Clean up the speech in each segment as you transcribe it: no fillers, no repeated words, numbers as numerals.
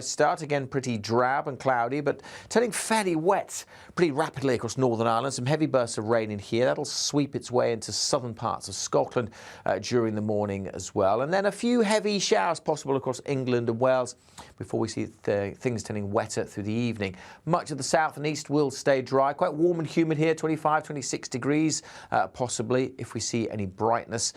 Start again pretty drab and cloudy, but turning fairly wet pretty rapidly across Northern Ireland. Some heavy bursts of rain in here. That'll sweep its way into southern parts of Scotland during the morning as well. And then a few heavy showers possible across England and Wales before we see things turning wetter through the evening. Much of the south and east will stay dry. Quite warm and humid here, 25, 26 degrees possibly if we see any brightness.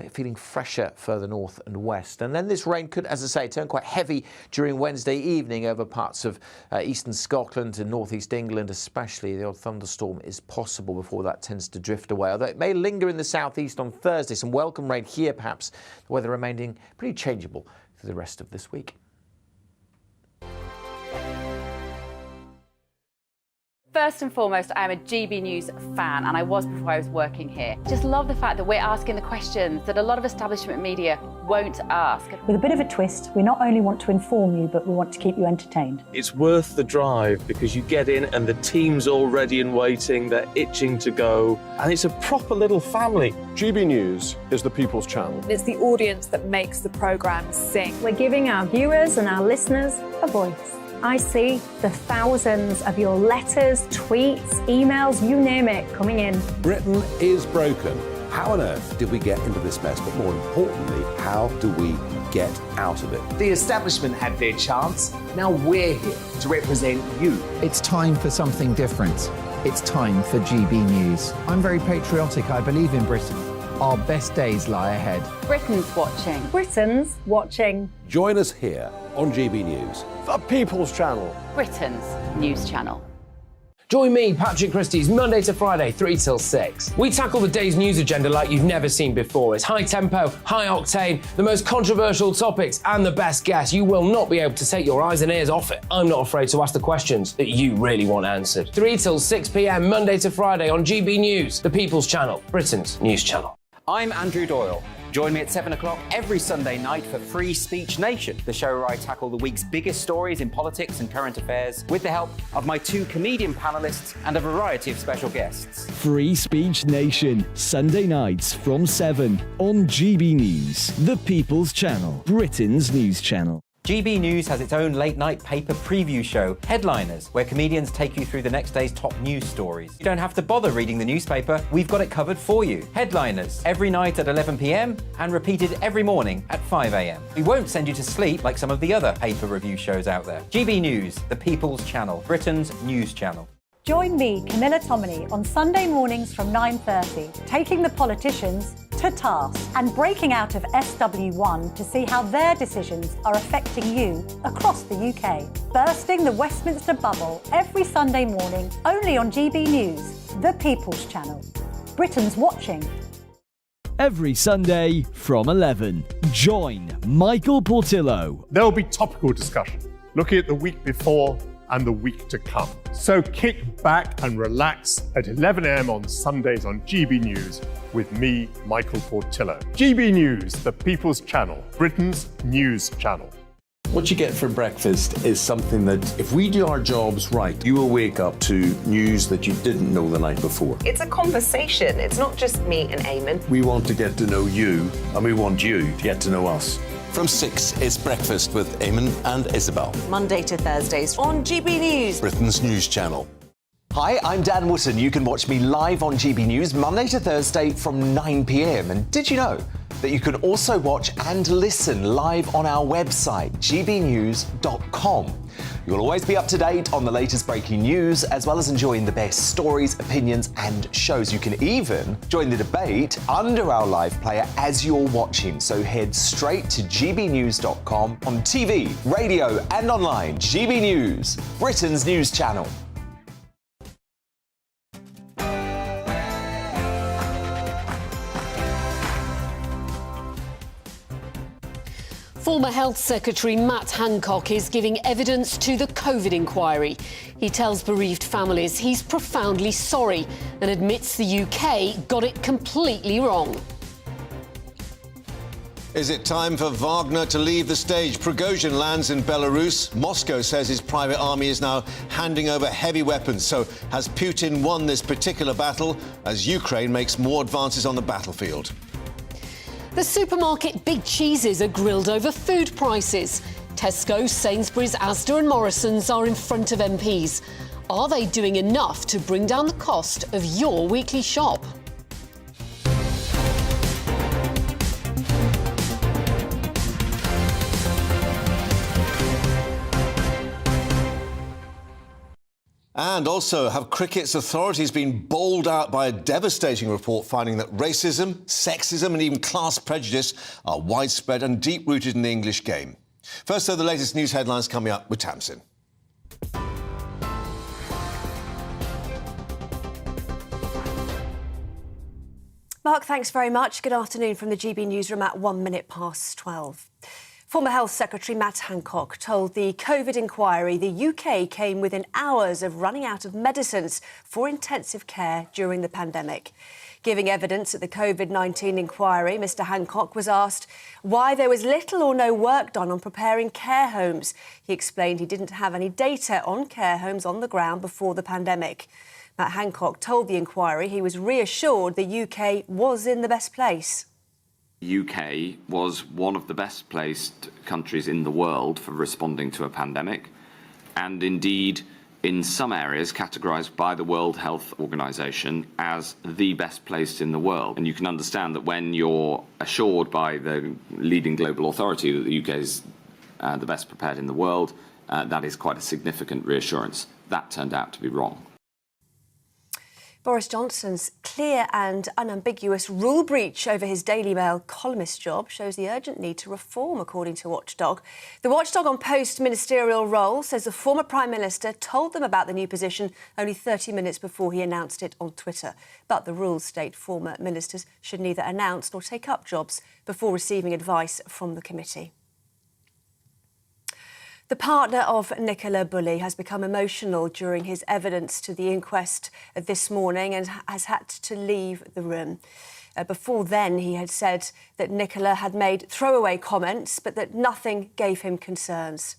Feeling fresher further north and west. And then this rain could, as I say, turn quite heavy during Wednesday evening over parts of eastern Scotland and northeast England especially. The odd thunderstorm is possible before that tends to drift away, although it may linger in the southeast on Thursday. Some welcome rain here perhaps, the weather remaining pretty changeable through the rest of this week. First and foremost, I am a GB News fan, and I was before I was working here. Just love the fact that we're asking the questions that a lot of establishment media won't ask. With a bit of a twist, we not only want to inform you, but we want to keep you entertained. It's worth the drive because you get in and the team's all ready and waiting, they're itching to go, and it's a proper little family. GB News is the people's channel. It's the audience that makes the programme sing. We're giving our viewers and our listeners a voice. I see the thousands of your letters, tweets, emails, you name it, coming in. Britain is broken. How on earth did we get into this mess? But more importantly, how do we get out of it? The establishment had their chance. Now we're here to represent you. It's time for something different. It's time for GB News. I'm very patriotic. I believe in Britain. Our best days lie ahead. Britain's watching. Britain's watching. Join us here on GB News. The people's channel. Britain's news channel. Join me, Patrick Christie's, Monday to Friday, 3 till 6. We tackle the day's news agenda like you've never seen before. It's high tempo, high octane, the most controversial topics, and the best guests. You will not be able to take your eyes and ears off it. I'm not afraid to ask the questions that you really want answered. 3 till 6 p.m, Monday to Friday on GB News, the People's Channel, Britain's news channel. I'm Andrew Doyle. Join me at 7 o'clock every Sunday night for Free Speech Nation, the show where I tackle the week's biggest stories in politics and current affairs with the help of my 2 comedian panellists and a variety of special guests. Free Speech Nation, Sunday nights from 7 on GB News, the People's Channel, Britain's news channel. GB News has its own late-night paper preview show, Headliners, where comedians take you through the next day's top news stories. You don't have to bother reading the newspaper, we've got it covered for you. Headliners, every night at 11 p.m, and repeated every morning at 5 a.m. We won't send you to sleep like some of the other paper review shows out there. GB News, the People's Channel, Britain's news channel. Join me, Camilla Tominey, on Sunday mornings from 9:30, taking the politicians to task and breaking out of SW1 to see how their decisions are affecting you across the UK. Bursting the Westminster bubble every Sunday morning, only on GB News, the People's Channel. Britain's watching. Every Sunday from 11, join Michael Portillo. There will be topical discussion, looking at the week before and the week to come. So kick back and relax at 11 a.m. on Sundays on GB News with me, Michael Portillo. GB News, the People's Channel, Britain's news channel. What you get for breakfast is something that, if we do our jobs right, you will wake up to news that you didn't know the night before. It's a conversation. It's not just me and Eamon. We want to get to know you, and we want you to get to know us. From 6, it's Breakfast with Eamon and Isabel. Monday to Thursdays on GB News, Britain's news channel. Hi, I'm Dan Wootton. You can watch me live on GB News Monday to Thursday from 9 p.m. And did you know that you can also watch and listen live on our website, gbnews.com. You'll always be up to date on the latest breaking news, as well as enjoying the best stories, opinions and shows. You can even join the debate under our live player as you're watching. So head straight to gbnews.com on TV, radio and online. GB News, Britain's news channel. Former Health Secretary Matt Hancock is giving evidence to the COVID inquiry. He tells bereaved families he's profoundly sorry and admits the UK got it completely wrong. Is it time for Wagner to leave the stage? Prigozhin lands in Belarus. Moscow says his private army is now handing over heavy weapons. So has Putin won this particular battle as Ukraine makes more advances on the battlefield? The supermarket big cheeses are grilled over food prices. Tesco, Sainsbury's, Asda and Morrison's are in front of MPs. Are they doing enough to bring down the cost of your weekly shop? And also, have cricket's authorities been bowled out by a devastating report finding that racism, sexism and even class prejudice are widespread and deep-rooted in the English game? First, though, the latest news headlines coming up with Tamsin. Mark, thanks very much. Good afternoon from the GB newsroom at 12:01. Former Health Secretary Matt Hancock told the COVID inquiry the UK came within hours of running out of medicines for intensive care during the pandemic. Giving evidence at the COVID-19 inquiry, Mr Hancock was asked why there was little or no work done on preparing care homes. He explained he didn't have any data on care homes on the ground before the pandemic. Matt Hancock told the inquiry he was reassured the UK was in the best place. The UK was one of the best placed countries in the world for responding to a pandemic, and indeed in some areas categorised by the World Health Organization as the best placed in the world. And you can understand that when you're assured by the leading global authority that the UK is the best prepared in the world, that is quite a significant reassurance. That turned out to be wrong. Boris Johnson's clear and unambiguous rule breach over his Daily Mail columnist job shows the urgent need to reform, according to Watchdog. The Watchdog on post-ministerial role says the former Prime Minister told them about the new position only 30 minutes before he announced it on Twitter. But the rules state former ministers should neither announce nor take up jobs before receiving advice from the committee. The partner of Nicola Bulley has become emotional during his evidence to the inquest this morning and has had to leave the room. Before then, he had said that Nicola had made throwaway comments, but that nothing gave him concerns.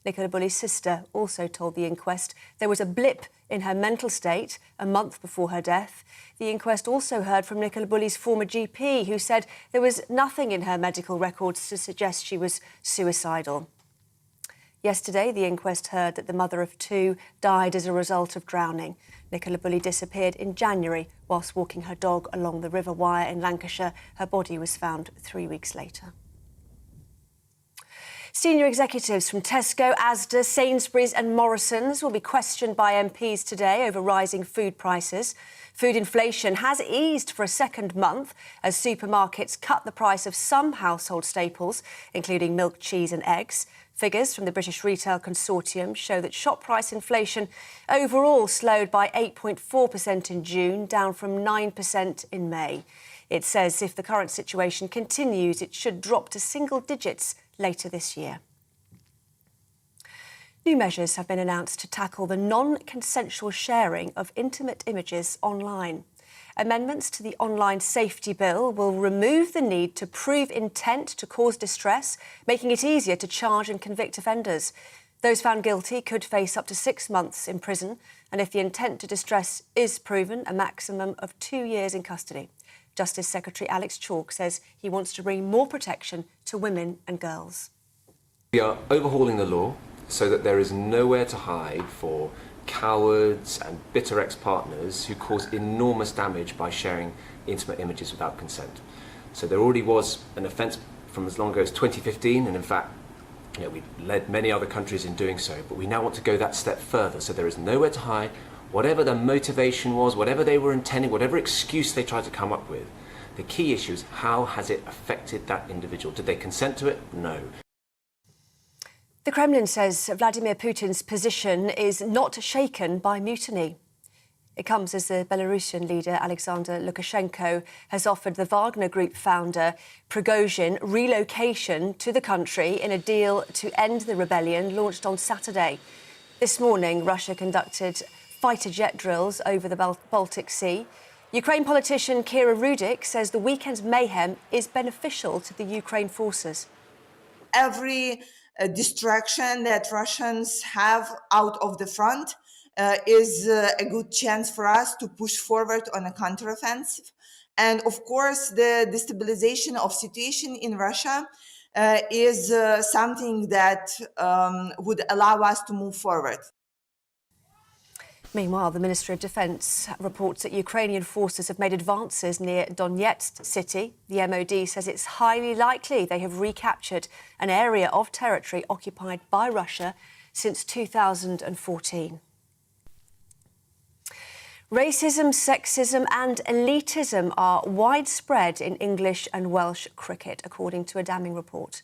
Nicola Bulley's sister also told the inquest there was a blip in her mental state a month before her death. The inquest also heard from Nicola Bulley's former GP, who said there was nothing in her medical records to suggest she was suicidal. Yesterday, the inquest heard that the mother of two died as a result of drowning. Nicola Bulley disappeared in January whilst walking her dog along the River Wyre in Lancashire. Her body was found 3 weeks later. Senior executives from Tesco, Asda, Sainsbury's and Morrison's will be questioned by MPs today over rising food prices. Food inflation has eased for a second month as supermarkets cut the price of some household staples, including milk, cheese and eggs. Figures from the British Retail Consortium show that shop price inflation overall slowed by 8.4% in June, down from 9% in May. It says if the current situation continues, it should drop to single digits later this year. New measures have been announced to tackle the non-consensual sharing of intimate images online. Amendments to the Online Safety Bill will remove the need to prove intent to cause distress, making it easier to charge and convict offenders. Those found guilty could face up to 6 months in prison, and if the intent to distress is proven, a maximum of 2 years in custody. Justice Secretary Alex Chalk says he wants to bring more protection to women and girls. We are overhauling the law so that there is nowhere to hide for cowards and bitter ex-partners who cause enormous damage by sharing intimate images without consent. So there already was an offence from as long ago as 2015, and in fact, we led many other countries in doing so, but we now want to go that step further, so there is nowhere to hide, whatever the motivation was, whatever they were intending, whatever excuse they tried to come up with. The key issue is how has it affected that individual? Did they consent to it? No. The Kremlin says Vladimir Putin's position is not shaken by mutiny. It comes as the Belarusian leader Alexander Lukashenko has offered the Wagner Group founder Prigozhin relocation to the country in a deal to end the rebellion launched on Saturday. This morning, Russia conducted fighter jet drills over the Baltic Sea. Ukraine politician Kira Rudik says the weekend's mayhem is beneficial to the Ukraine forces. Every distraction that Russians have out of the front is a good chance for us to push forward on a counteroffensive. And of course, the destabilization of situation in Russia is something that would allow us to move forward. Meanwhile, the Ministry of Defence reports that Ukrainian forces have made advances near Donetsk city. The MOD says it's highly likely they have recaptured an area of territory occupied by Russia since 2014. Racism, sexism and elitism are widespread in English and Welsh cricket, according to a damning report.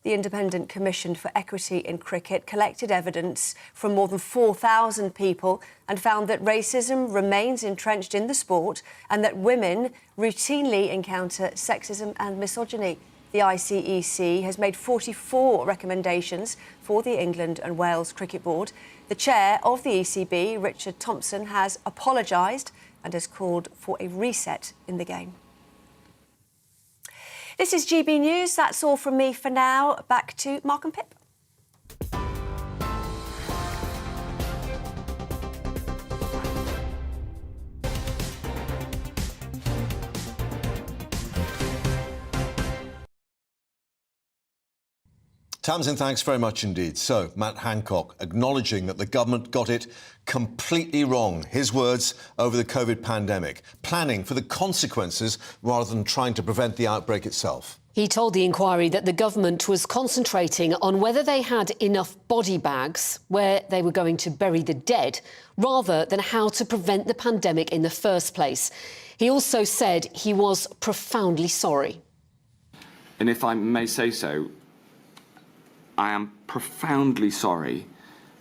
The Independent Commission for Equity in Cricket collected evidence from more than 4,000 people and found that racism remains entrenched in the sport and that women routinely encounter sexism and misogyny. The ICEC has made 44 recommendations for the England and Wales Cricket Board. The chair of the ECB, Richard Thompson, has apologised and has called for a reset in the game. This is GB News. That's all from me for now. Back to Mark and Pip. Tamsin, thanks very much indeed. So, Matt Hancock acknowledging that the government got it completely wrong. His words over the COVID pandemic, planning for the consequences rather than trying to prevent the outbreak itself. He told the inquiry that the government was concentrating on whether they had enough body bags where they were going to bury the dead, rather than how to prevent the pandemic in the first place. He also said he was profoundly sorry. And if I may say so, I am profoundly sorry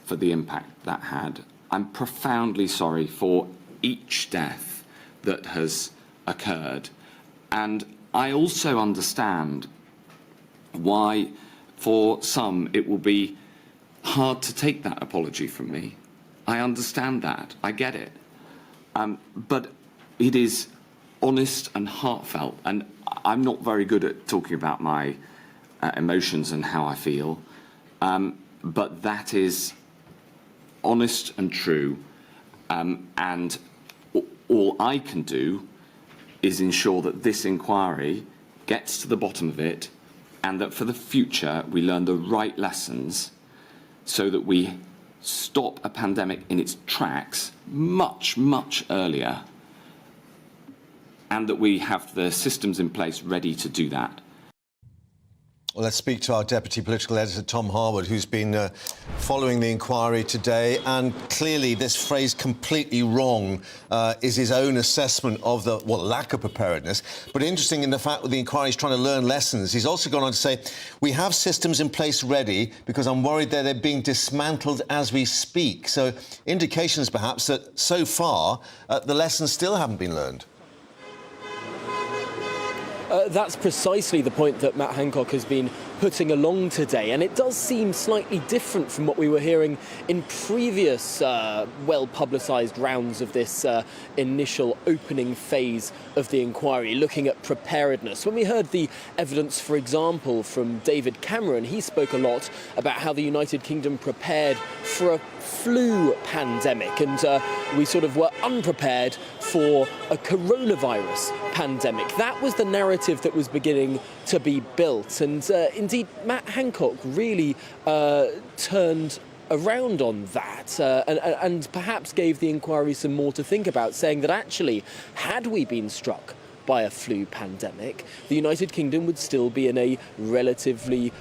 for the impact that had. I'm profoundly sorry for each death that has occurred. And I also understand why, for some, it will be hard to take that apology from me. I understand that. I get it. But it is honest and heartfelt. And I'm not very good at talking about my emotions and how I feel. But that is honest and true. And all I can do is ensure that this inquiry gets to the bottom of it and that for the future we learn the right lessons so that we stop a pandemic in its tracks much, much earlier and that we have the systems in place ready to do that. Well, let's speak to our Deputy Political Editor, Tom Harwood, who's been following the inquiry today. And clearly this phrase, completely wrong, is his own assessment of the lack of preparedness. But interesting in the fact that the inquiry is trying to learn lessons. He's also gone on to say, we have systems in place ready because I'm worried that they're being dismantled as we speak. So indications, perhaps, that so far the lessons still haven't been learned. That's precisely the point that Matt Hancock has been putting along today, and it does seem slightly different from what we were hearing in previous well-publicised rounds of this initial opening phase of the inquiry, looking at preparedness. When we heard the evidence, for example, from David Cameron, he spoke a lot about how the United Kingdom prepared for a flu pandemic, and we sort of were unprepared for a coronavirus pandemic. That was the narrative that was beginning to be built, and indeed Matt Hancock really turned around on that and perhaps gave the inquiry some more to think about, saying that actually, had we been struck by a flu pandemic, the United Kingdom would still be in a relatively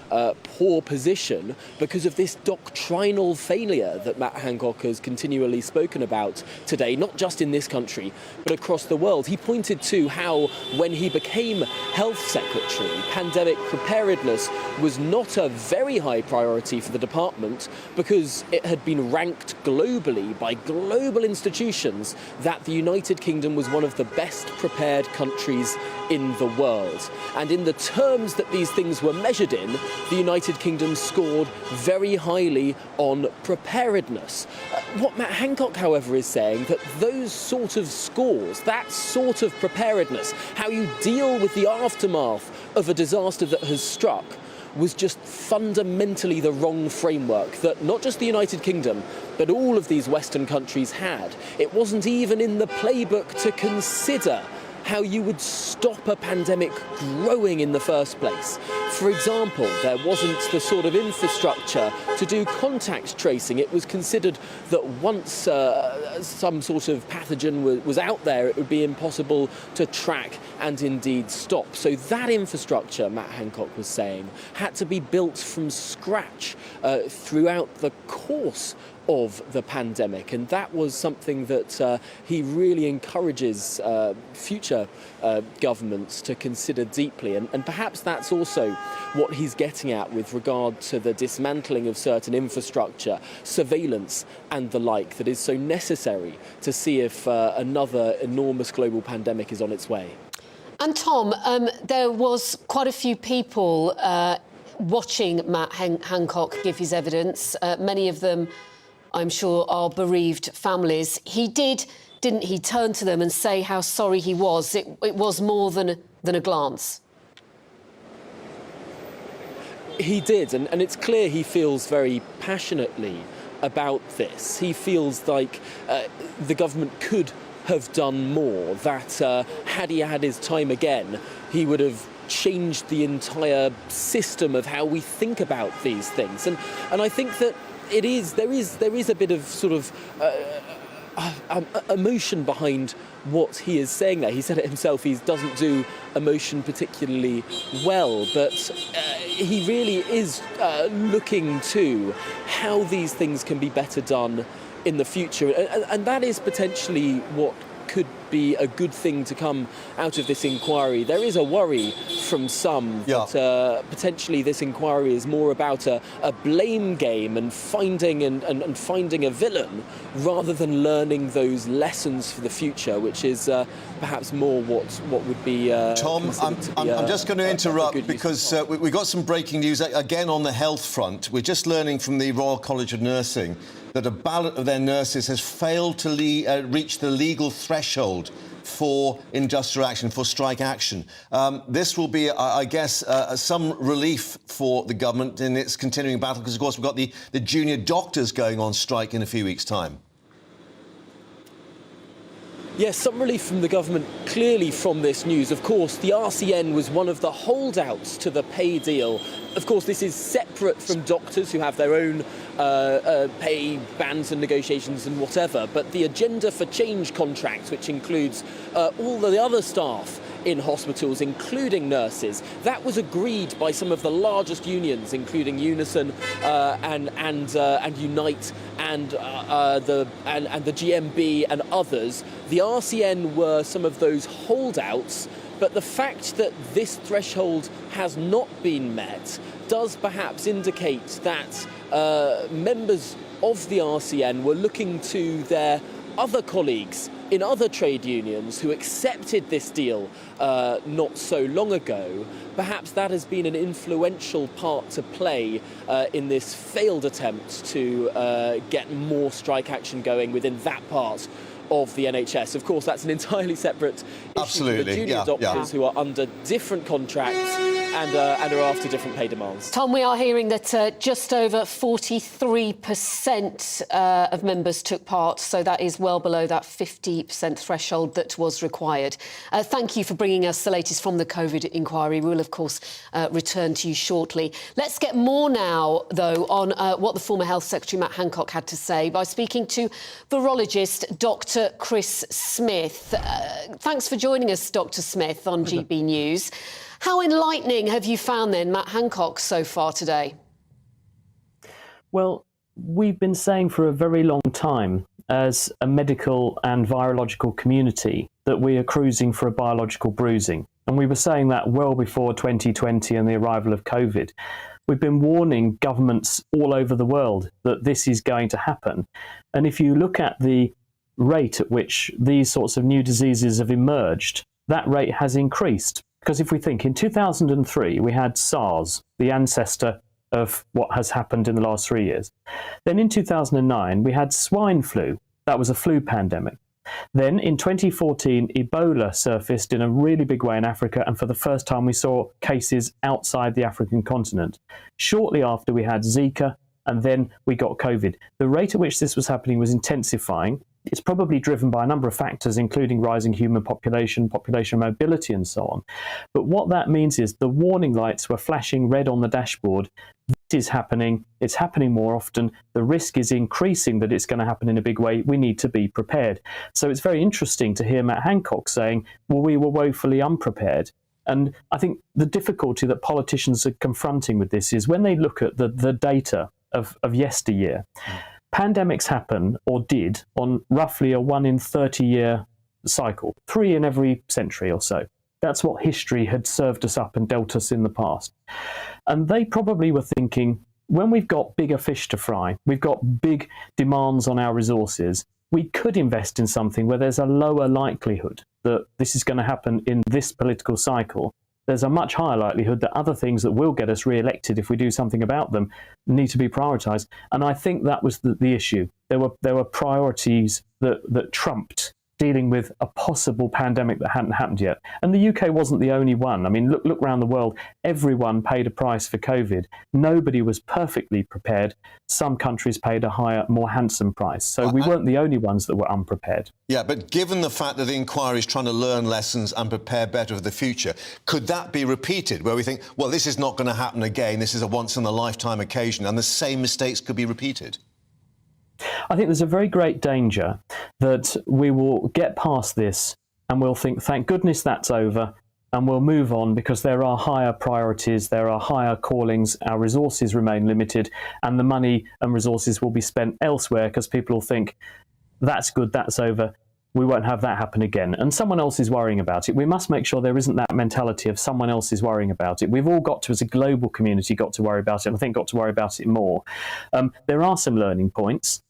poor position because of this doctrinal failure that Matt Hancock has continually spoken about today, not just in this country, but across the world. He pointed to how, when he became Health Secretary, pandemic preparedness was not a very high priority for the department because it had been ranked globally by global institutions that the United Kingdom was one of the best prepared countries in the world. And in the terms that these things were measured in, the United Kingdom scored very highly on preparedness. What Matt Hancock, however, is saying that those sort of scores, that sort of preparedness, how you deal with the aftermath of a disaster that has struck, was just fundamentally the wrong framework that not just the United Kingdom, but all of these Western countries had. It wasn't even in the playbook to consider how you would stop a pandemic growing in the first place. For example, there wasn't the sort of infrastructure to do contact tracing. It was considered that once some sort of pathogen was out there, it would be impossible to track and indeed stop. So that infrastructure, Matt Hancock was saying, had to be built from scratch throughout the course of the pandemic, and that was something that he really encourages future governments to consider deeply, and perhaps that's also what he's getting at with regard to the dismantling of certain infrastructure, surveillance and the like, that is so necessary to see if another enormous global pandemic is on its way. And Tom, there was quite a few people watching Matt Hancock give his evidence. Many of them, I'm sure, are bereaved families. He didn't he, turn to them and say how sorry he was? It was more than a glance. He did, and it's clear he feels very passionately about this. He feels like the government could have done more, that had he had his time again, he would have changed the entire system of how we think about these things. And I think that there is a bit of sort of emotion behind what he is saying there. He said it himself, he doesn't do emotion particularly well, but he really is looking to how these things can be better done in the future. And that is potentially what could be a good thing to come out of this inquiry. There is a worry from some that potentially this inquiry is more about a blame game and finding a villain rather than learning those lessons for the future, which is perhaps more what would be. Tom, I'm just going to interrupt because we got some breaking news again on the health front. We're just learning from the Royal College of Nursing that a ballot of their nurses has failed to reach the legal threshold for industrial action, for strike action. This will be, I guess, some relief for the government in its continuing battle, because, of course, we've got the junior doctors going on strike in a few weeks' time. Yes, some relief from the government, clearly, from this news. Of course, the RCN was one of the holdouts to the pay deal. Of course, this is separate from doctors who have their own pay bans and negotiations and whatever. But the Agenda for Change contract, which includes all the other staff in hospitals, including nurses, that was agreed by some of the largest unions, including Unison and Unite and the GMB and others. The RCN were some of those holdouts, but the fact that this threshold has not been met does perhaps indicate that members of the RCN were looking to their other colleagues in other trade unions who accepted this deal not so long ago. Perhaps that has been an influential part to play in this failed attempt to get more strike action going within that part of the NHS. Of course, that's an entirely separate issue for the junior doctors who are under different contracts and are after different pay demands. Tom, we are hearing that just over 43% of members took part, so that is well below that 50% threshold that was required. Thank you for bringing us the latest from the COVID inquiry. We'll, of course, return to you shortly. Let's get more now, though, on what the former Health Secretary Matt Hancock had to say by speaking to virologist Dr. Chris Smith. Thanks for joining us, Dr. Smith, on GB News. How enlightening have you found, then, Matt Hancock so far today? Well, we've been saying for a very long time, as a medical and virological community, that we are cruising for a biological bruising. And we were saying that well before 2020 and the arrival of COVID. We've been warning governments all over the world that this is going to happen. And if you look at the rate at which these sorts of new diseases have emerged, that rate has increased. Because if we think, in 2003, we had SARS, the ancestor of what has happened in the last 3 years. Then in 2009, we had swine flu. That was a flu pandemic. Then in 2014, Ebola surfaced in a really big way in Africa, and for the first time we saw cases outside the African continent. Shortly after, we had Zika, and then we got COVID. The rate at which this was happening was intensifying. It's probably driven by a number of factors, including rising human population mobility, and so on. But what that means is the warning lights were flashing red on the dashboard. This is happening. It's happening more often. The risk is increasing that it's going to happen in a big way. We need to be prepared. So it's very interesting to hear Matt Hancock saying, well, we were woefully unprepared. And I think the difficulty that politicians are confronting with this is when they look at the data of yesteryear, pandemics happen, or did, on roughly a 1 in 30-year cycle, 3 in every century or so. That's what history had served us up and dealt us in the past. And they probably were thinking, when we've got bigger fish to fry, we've got big demands on our resources, we could invest in something where there's a lower likelihood that this is going to happen in this political cycle. There's a much higher likelihood that other things that will get us re-elected if we do something about them need to be prioritised. And I think that was the issue. There were priorities that trumped dealing with a possible pandemic that hadn't happened yet. And the UK wasn't the only one. I mean, look around the world. Everyone paid a price for COVID. Nobody was perfectly prepared. Some countries paid a higher, more handsome price. So we weren't the only ones that were unprepared. Yeah, but given the fact that the inquiry is trying to learn lessons and prepare better for the future, could that be repeated, where we think, well, this is not going to happen again, this is a once-in-a-lifetime occasion, and the same mistakes could be repeated? I think there's a very great danger that we will get past this and we'll think, thank goodness that's over, and we'll move on because there are higher priorities, there are higher callings, our resources remain limited, and the money and resources will be spent elsewhere because people will think, that's good, that's over, we won't have that happen again. And someone else is worrying about it. We must make sure there isn't that mentality of someone else is worrying about it. We've all got to, as a global community, got to worry about it, and I think got to worry about it more. There are some learning points.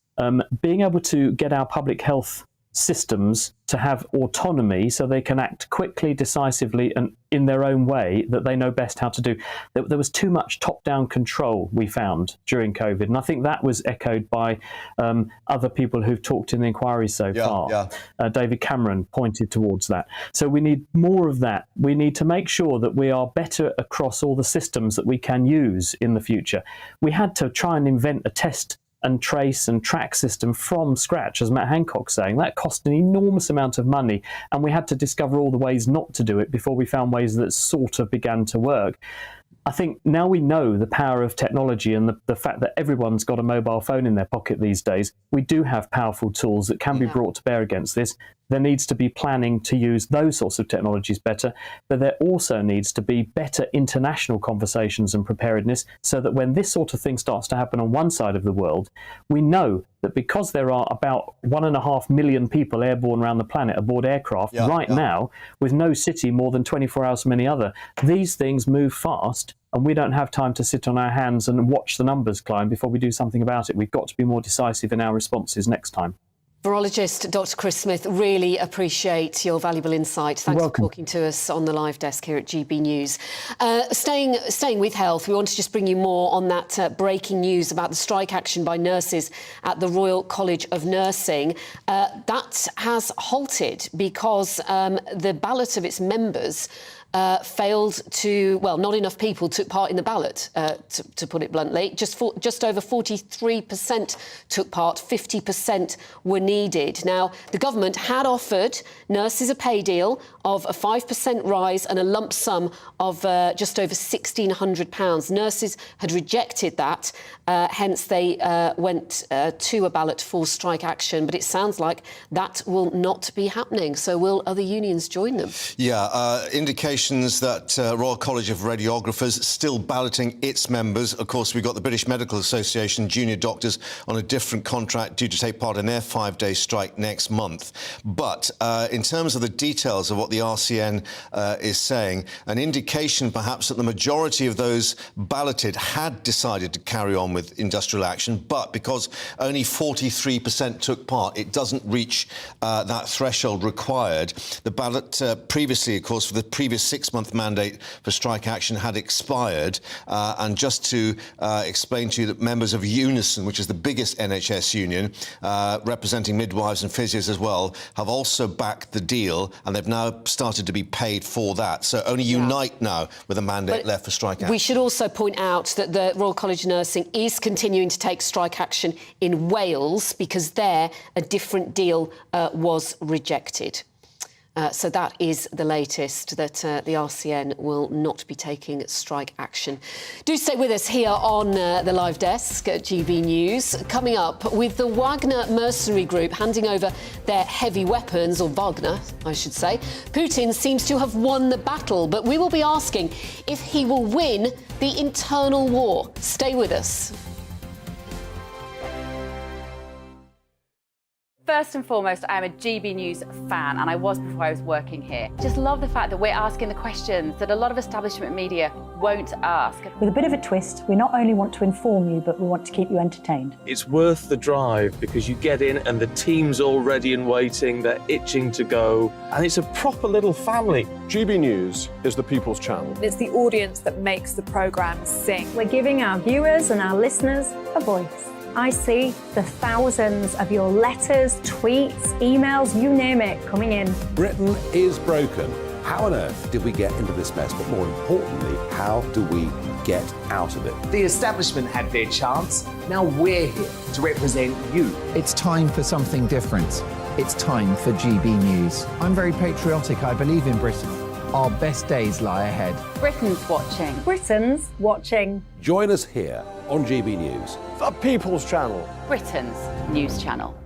Being able to get our public health systems to have autonomy so they can act quickly, decisively and in their own way that they know best how to do. There was too much top-down control, we found, during COVID, and I think that was echoed by other people who've talked in the inquiry so far. David Cameron pointed towards that. So we need more of that. We need to make sure that we are better across all the systems that we can use in the future. We had to try and invent a test and trace and track system from scratch, as Matt Hancock's saying. That cost an enormous amount of money, and we had to discover all the ways not to do it before we found ways that sort of began to work. I think now we know the power of technology and the fact that everyone's got a mobile phone in their pocket these days, we do have powerful tools that can be brought to bear against this. There needs to be planning to use those sorts of technologies better, but there also needs to be better international conversations and preparedness so that when this sort of thing starts to happen on one side of the world, we know that because there are about 1.5 million people airborne around the planet aboard aircraft now, with no city more than 24 hours from any other, these things move fast, and we don't have time to sit on our hands and watch the numbers climb before we do something about it. We've got to be more decisive in our responses next time. Virologist Dr. Chris Smith, really appreciate your valuable insight. Thanks for talking to us on the live desk here at GB News. Staying with health, we want to just bring you more on that breaking news about the strike action by nurses at the Royal College of Nursing. That has halted because the ballot of its members failed to, well, not enough people took part in the ballot, to put it bluntly. Just over 43% took part, 50% were needed. Now, the government had offered nurses a pay deal of a 5% rise and a lump sum of just over £1,600. Nurses had rejected that, hence they went to a ballot for strike action. But it sounds like that will not be happening. So will other unions join them? Yeah, indications that Royal College of Radiographers still balloting its members. Of course, we've got the British Medical Association junior doctors on a different contract due to take part in their 5-day strike next month. But in terms of the details of what the RCN is saying, an indication perhaps that the majority of those balloted had decided to carry on with industrial action, but because only 43% took part, it doesn't reach that threshold required. The ballot previously, of course, for the previous 6-month mandate for strike action had expired. And just to explain to you that members of Unison, which is the biggest NHS union, representing midwives and physios as well, have also backed the deal, and they've now started to be paid for that. So only Unite now with a mandate left for strike action. We should also point out that the Royal College of Nursing is continuing to take strike action in Wales because there a different deal was rejected. So that is the latest, that the RCN will not be taking strike action. Do stay with us here on the live desk at GB News. Coming up, with the Wagner mercenary group handing over their heavy weapons, or Wagner, I should say, Putin seems to have won the battle, but we will be asking if he will win the internal war. Stay with us. First and foremost, I am a GB News fan, and I was before I was working here. Just love the fact that we're asking the questions that a lot of establishment media won't ask. With a bit of a twist, we not only want to inform you, but we want to keep you entertained. It's worth the drive because you get in and the team's all ready and waiting, they're itching to go, and it's a proper little family. GB News is the people's channel. It's the audience that makes the programme sing. We're giving our viewers and our listeners a voice. I see the thousands of your letters, tweets, emails, you name it, coming in. Britain is broken. How on earth did we get into this mess? But more importantly, how do we get out of it? The establishment had their chance. Now we're here to represent you. It's time for something different. It's time for GB News. I'm very patriotic. I believe in Britain. Our best days lie ahead. Britain's watching. Britain's watching. Join us here on GB News. The People's Channel. Britain's news channel.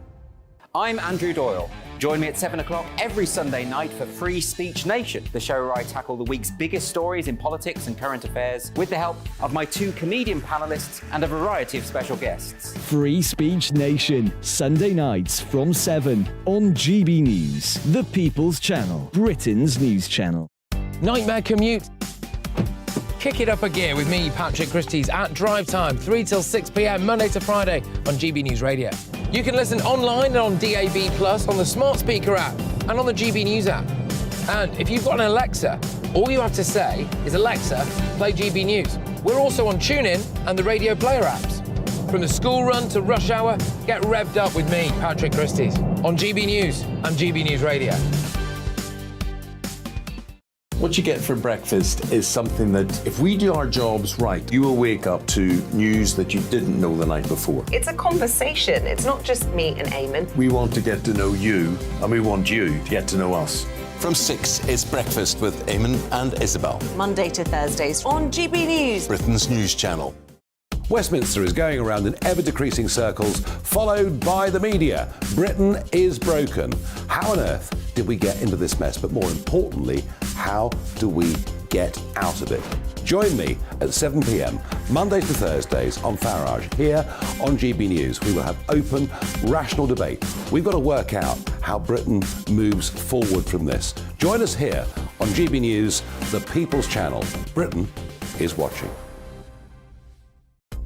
I'm Andrew Doyle. Join me at 7 o'clock every Sunday night for Free Speech Nation, the show where I tackle the week's biggest stories in politics and current affairs with the help of my 2 comedian panellists and a variety of special guests. Free Speech Nation, Sunday nights from 7 on GB News, the People's Channel, Britain's news channel. Nightmare commute. Kick it up a gear with me, Patrick Christie's, at drive time, 3 till 6 p.m, Monday to Friday on GB News Radio. You can listen online and on DAB+, on the smart speaker app, and on the GB News app. And if you've got an Alexa, all you have to say is, Alexa, play GB News. We're also on TuneIn and the Radio Player apps. From the school run to rush hour, get revved up with me, Patrick Christie's, on GB News and GB News Radio. What you get for breakfast is something that, if we do our jobs right, you will wake up to news that you didn't know the night before. It's a conversation. It's not just me and Eamon. We want to get to know you, and we want you to get to know us. From 6, it's Breakfast with Eamon and Isabel. Monday to Thursdays on GB News. Britain's news channel. Westminster is going around in ever-decreasing circles, followed by the media. Britain is broken. How on earth did we get into this mess? But more importantly, how do we get out of it? Join me at 7 p.m, Mondays to Thursdays on Farage, here on GB News. We will have open, rational debate. We've got to work out how Britain moves forward from this. Join us here on GB News, the People's Channel. Britain is watching.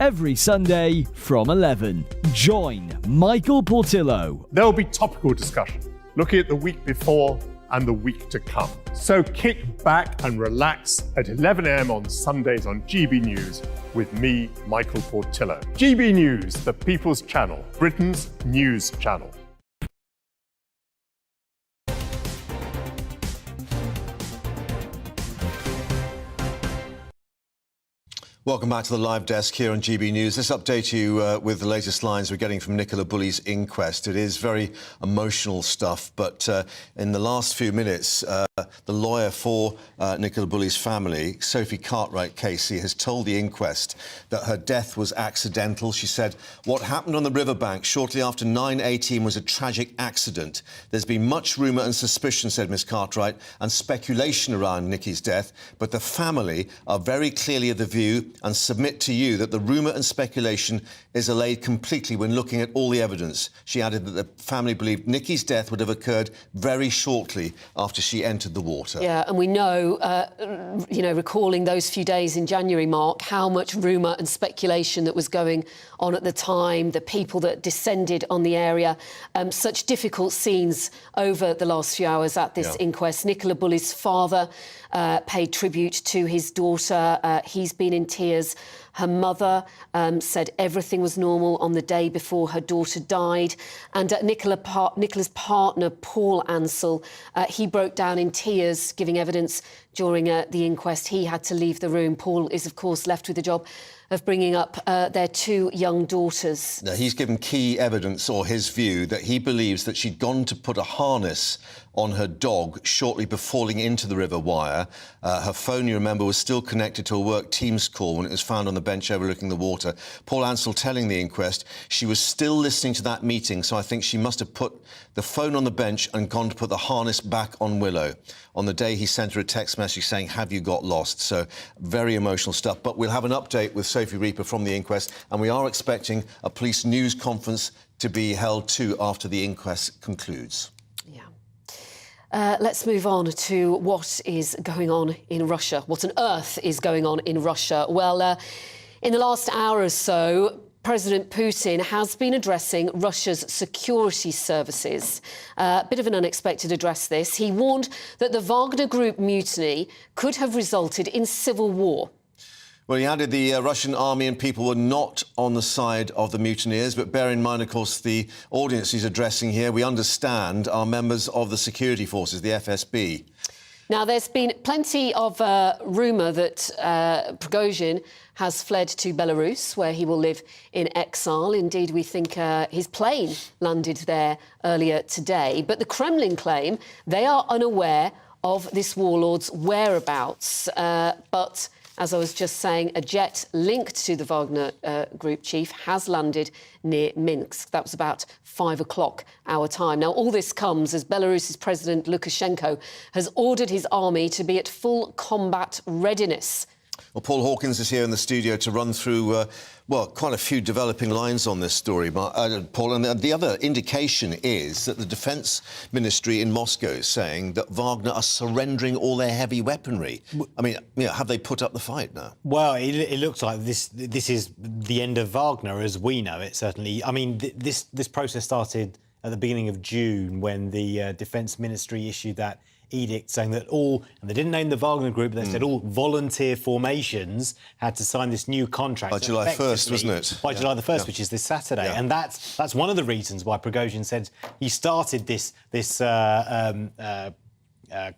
Every Sunday from 11, join Michael Portillo. There'll be topical discussion, looking at the week before and the week to come. So kick back and relax at 11 a.m. on Sundays on GB News with me, Michael Portillo. GB News, the People's Channel, Britain's news channel. Welcome back to the live desk here on GB News. Let's update you with the latest lines we're getting from Nicola Bulley's inquest. It is very emotional stuff, but in the last few minutes, the lawyer for Nicola Bulley's family, Sophie Cartwright Casey, has told the inquest that her death was accidental. She said, what happened on the riverbank shortly after 9:18 was a tragic accident. There's been much rumour and suspicion, said Miss Cartwright, and speculation around Nicky's death, but the family are very clearly of the view and submit to you that the rumour and speculation is allayed completely when looking at all the evidence. She added that the family believed Nicky's death would have occurred very shortly after she entered entered the water. Yeah, and we know, recalling those few days in January, Mark, how much rumour and speculation that was going on at the time, the people that descended on the area, such difficult scenes over the last few hours at this inquest. Nicola Bulley's father paid tribute to his daughter. He's been in tears. Her mother said everything was normal on the day before her daughter died. And Nicola's partner, Paul Ansell, he broke down in tears, giving evidence during the inquest. He had to leave the room. Paul is, of course, left with the job of bringing up their two young daughters. Now, he's given key evidence, or his view, that he believes that she'd gone to put a harness on her dog shortly before falling into the river wire. Her phone, you remember, was still connected to a work Teams call when it was found on the bench overlooking the water. Paul Ansell telling the inquest she was still listening to that meeting, so I think she must have put the phone on the bench and gone to put the harness back on Willow. On the day he sent her a text message saying, "Have you got lost?" So very emotional stuff. But we'll have an update with Sophie Reaper from the inquest, and we are expecting a police news conference to be held too after the inquest concludes. Let's move on to what is going on in Russia. What on earth is going on in Russia? Well, in the last hour or so, President Putin has been addressing Russia's security services. A bit of an unexpected address, this. He warned that the Wagner Group mutiny could have resulted in civil war. Well, he added the Russian army and people were not on the side of the mutineers, but bear in mind, of course, the audience he's addressing here, we understand, are members of the security forces, the FSB. Now, there's been plenty of rumour that Prigozhin has fled to Belarus, where he will live in exile. Indeed, we think his plane landed there earlier today. But the Kremlin claim they are unaware of this warlord's whereabouts. But as I was just saying, a jet linked to the Wagner Group chief has landed near Minsk. That was about 5 o'clock our time. Now, all this comes as Belarus's President Lukashenko has ordered his army to be at full combat readiness. Well, Paul Hawkins is here in the studio to run through, quite a few developing lines on this story, Paul. And the other indication is that the Defence Ministry in Moscow is saying that Wagner are surrendering all their heavy weaponry. I mean, have they put up the fight now? Well, it looks like this is the end of Wagner as we know it, certainly. I mean, this process started at the beginning of June when the Defence Ministry issued that edict saying that all, and they didn't name the Wagner Group, they said all volunteer formations had to sign this new contract. By July 1st, wasn't it? By July the 1st, which is this Saturday. Yeah. And that's one of the reasons why Prigozhin said he started this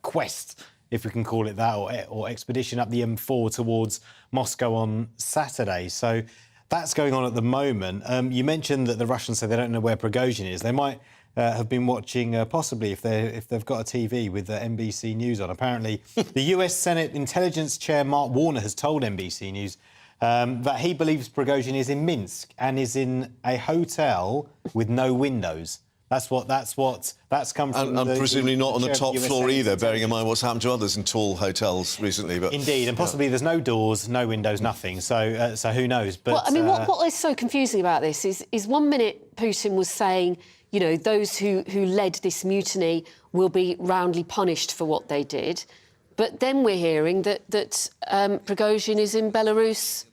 quest, if we can call it that, or expedition up the M4 towards Moscow on Saturday. So that's going on at the moment. You mentioned that the Russians say they don't know where Prigozhin is. They might have been watching, possibly, if they've got a TV with NBC News on. Apparently, the US Senate Intelligence Chair Mark Warner has told NBC News that he believes Prigozhin is in Minsk and is in a hotel with no windows. That's come from. And presumably not on the top floor either, bearing in mind what's happened to others in tall hotels recently. But indeed, and possibly there's no doors, no windows, nothing. So who knows? But well, I mean, what is so confusing about this is 1 minute Putin was saying, you know, those who led this mutiny will be roundly punished for what they did, but then we're hearing that Prigozhin is in Belarus,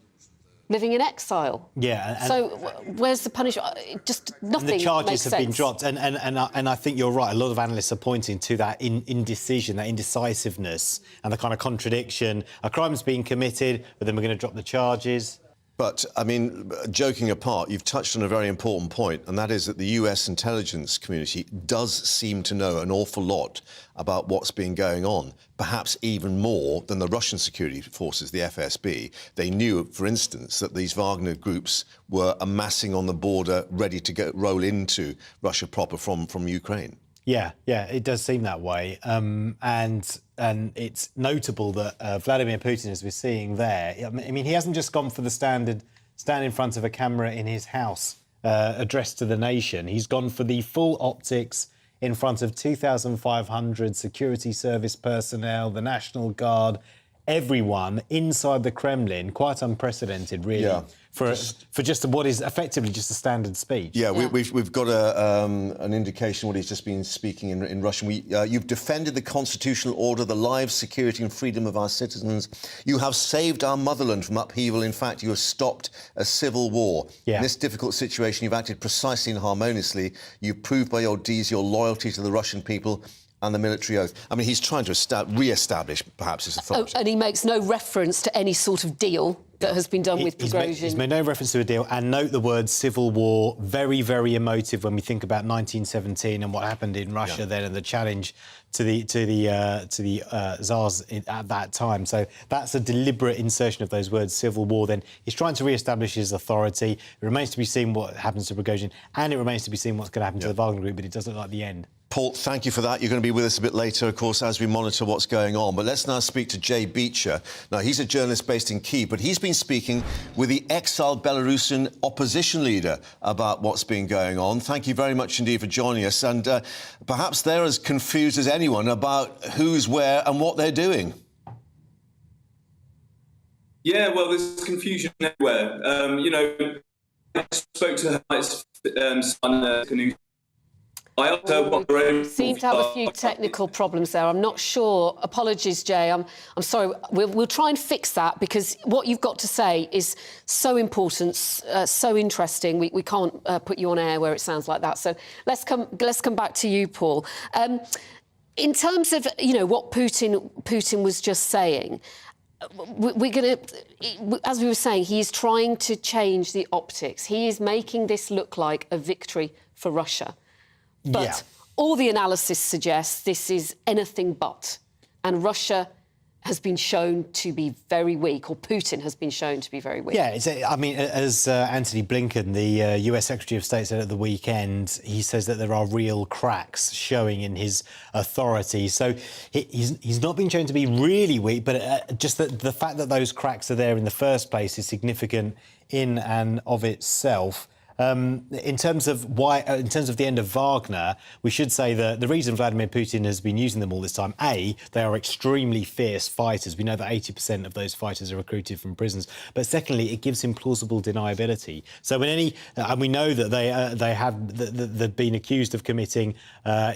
living in exile. Yeah. So where's the punishment? Just nothing. And the charges makes have sense. been dropped, and I think you're right. A lot of analysts are pointing to that indecision, that indecisiveness, and the kind of contradiction. A crime's been committed, but then we're going to drop the charges. But, I mean, joking apart, you've touched on a very important point, and that is that the US intelligence community does seem to know an awful lot about what's been going on, perhaps even more than the Russian security forces, the FSB. They knew, for instance, that these Wagner groups were amassing on the border, ready to roll into Russia proper from Ukraine. Yeah, it does seem that way. And it's notable that Vladimir Putin, as we're seeing there, I mean, he hasn't just gone for the standard stand in front of a camera in his house addressed to the nation. He's gone for the full optics in front of 2,500 security service personnel, the National Guard, everyone inside the Kremlin, quite unprecedented, really, for just what is effectively just a standard speech. Yeah, we've got an indication what he's just been speaking in Russian. You've defended the constitutional order, the lives, security and freedom of our citizens. You have saved our motherland from upheaval. In fact, you have stopped a civil war. In this difficult situation, you've acted precisely and harmoniously. You've proved by your deeds your loyalty to the Russian people and the military oath. I mean, he's trying to re-establish, perhaps, his authority. Oh, and he makes no reference to any sort of deal that has been done with Prigozhin. He's made no reference to a deal, and note the word civil war, very, very emotive when we think about 1917 and what happened in Russia then, and the challenge to the Tsars at that time. So that's a deliberate insertion of those words, civil war. Then he's trying to re-establish his authority. It remains to be seen what happens to Prigozhin, and it remains to be seen what's going to happen to the Wagner Group, but it doesn't look like the end. Paul, thank you for that. You're going to be with us a bit later, of course, as we monitor what's going on. But let's now speak to Jay Beecher. Now, he's a journalist based in Kyiv, but he's been speaking with the exiled Belarusian opposition leader about what's been going on. Thank you very much indeed for joining us. And perhaps they're as confused as anyone about who's where and what they're doing. Yeah, well, there's confusion everywhere. I spoke to her son, who We seem to have a few technical problems there. I'm not sure. Apologies, Jay. I'm sorry. We'll try and fix that, because what you've got to say is so important, so interesting. We can't put you on air where it sounds like that. So let's come back to you, Paul. In terms of what Putin was just saying, we're going to, as we were saying, he is trying to change the optics. He is making this look like a victory for Russia. But all the analysis suggests this is anything but. And Russia has been shown to be very weak, or Putin has been shown to be very weak. Yeah, as Antony Blinken, the US Secretary of State, said at the weekend, he says that there are real cracks showing in his authority. So he's not been shown to be really weak, but just the fact that those cracks are there in the first place is significant in and of itself. In terms of the end of Wagner, we should say that the reason Vladimir Putin has been using them all this time, A, they are extremely fierce fighters. We know that 80% of those fighters are recruited from prisons. But secondly, it gives him plausible deniability. So when and we know that they've been accused of committing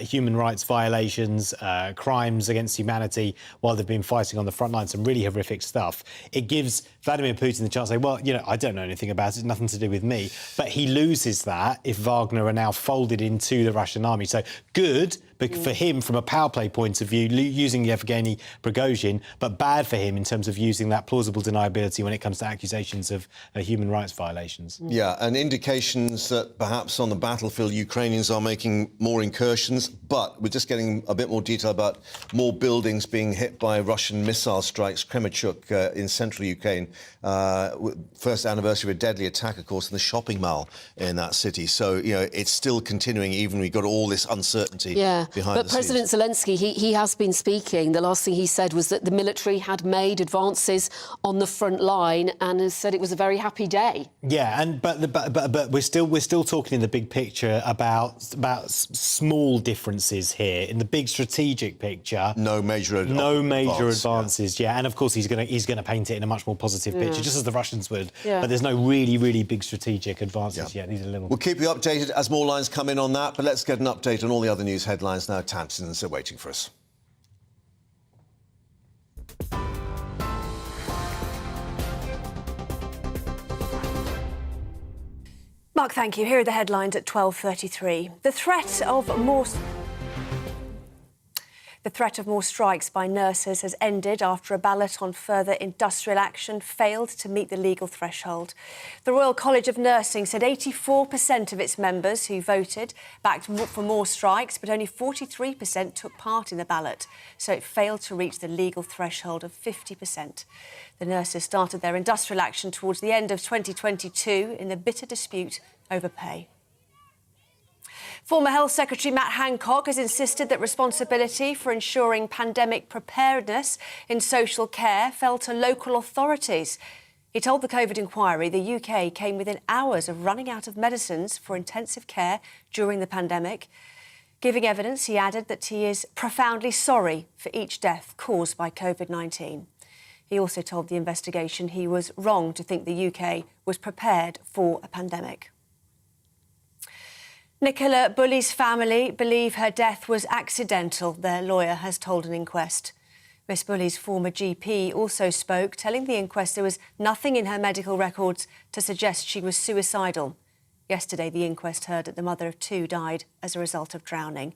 human rights violations, crimes against humanity while they've been fighting on the front line, some really horrific stuff. It gives Vladimir Putin the chance to say, well, I don't know anything about it, it's nothing to do with me. But he loses that if Wagner are now folded into the Russian army. So good for him from a power play point of view, using Yevgeny Prigozhin, but bad for him in terms of using that plausible deniability when it comes to accusations of human rights violations. Yeah, and indications that perhaps on the battlefield Ukrainians are making more incursions, but we're just getting a bit more detail about more buildings being hit by Russian missile strikes. Kremenchuk in central Ukraine, first anniversary of a deadly attack, of course, in the shopping mall in that city. So, it's still continuing, even we've got all this uncertainty behind but the President scenes. Zelensky, he has been speaking. The last thing he said was that the military had made advances on the front line and has said it was a very happy day. Yeah, but we're still talking in the big picture about small differences here. In the big strategic picture, no major advances. Yeah, and of course he's going to paint it in a much more positive picture, just as the Russians would. Yeah. But there's no really big strategic advances yet. These are little. We'll keep you updated as more lines come in on that. But let's get an update on all the other news headlines now. Tamsin's are waiting for us. Mark, thank you. Here are the headlines at 12:33. The threat of more strikes by nurses has ended after a ballot on further industrial action failed to meet the legal threshold. The Royal College of Nursing said 84% of its members who voted backed for more strikes, but only 43% took part in the ballot, so it failed to reach the legal threshold of 50%. The nurses started their industrial action towards the end of 2022 in the bitter dispute over pay. Former Health Secretary Matt Hancock has insisted that responsibility for ensuring pandemic preparedness in social care fell to local authorities. He told the COVID inquiry the UK came within hours of running out of medicines for intensive care during the pandemic. Giving evidence, he added that he is profoundly sorry for each death caused by COVID-19. He also told the investigation he was wrong to think the UK was prepared for a pandemic. Nicola Bulley's family believe her death was accidental, their lawyer has told an inquest. Miss Bulley's former GP also spoke, telling the inquest there was nothing in her medical records to suggest she was suicidal. Yesterday, the inquest heard that the mother of two died as a result of drowning.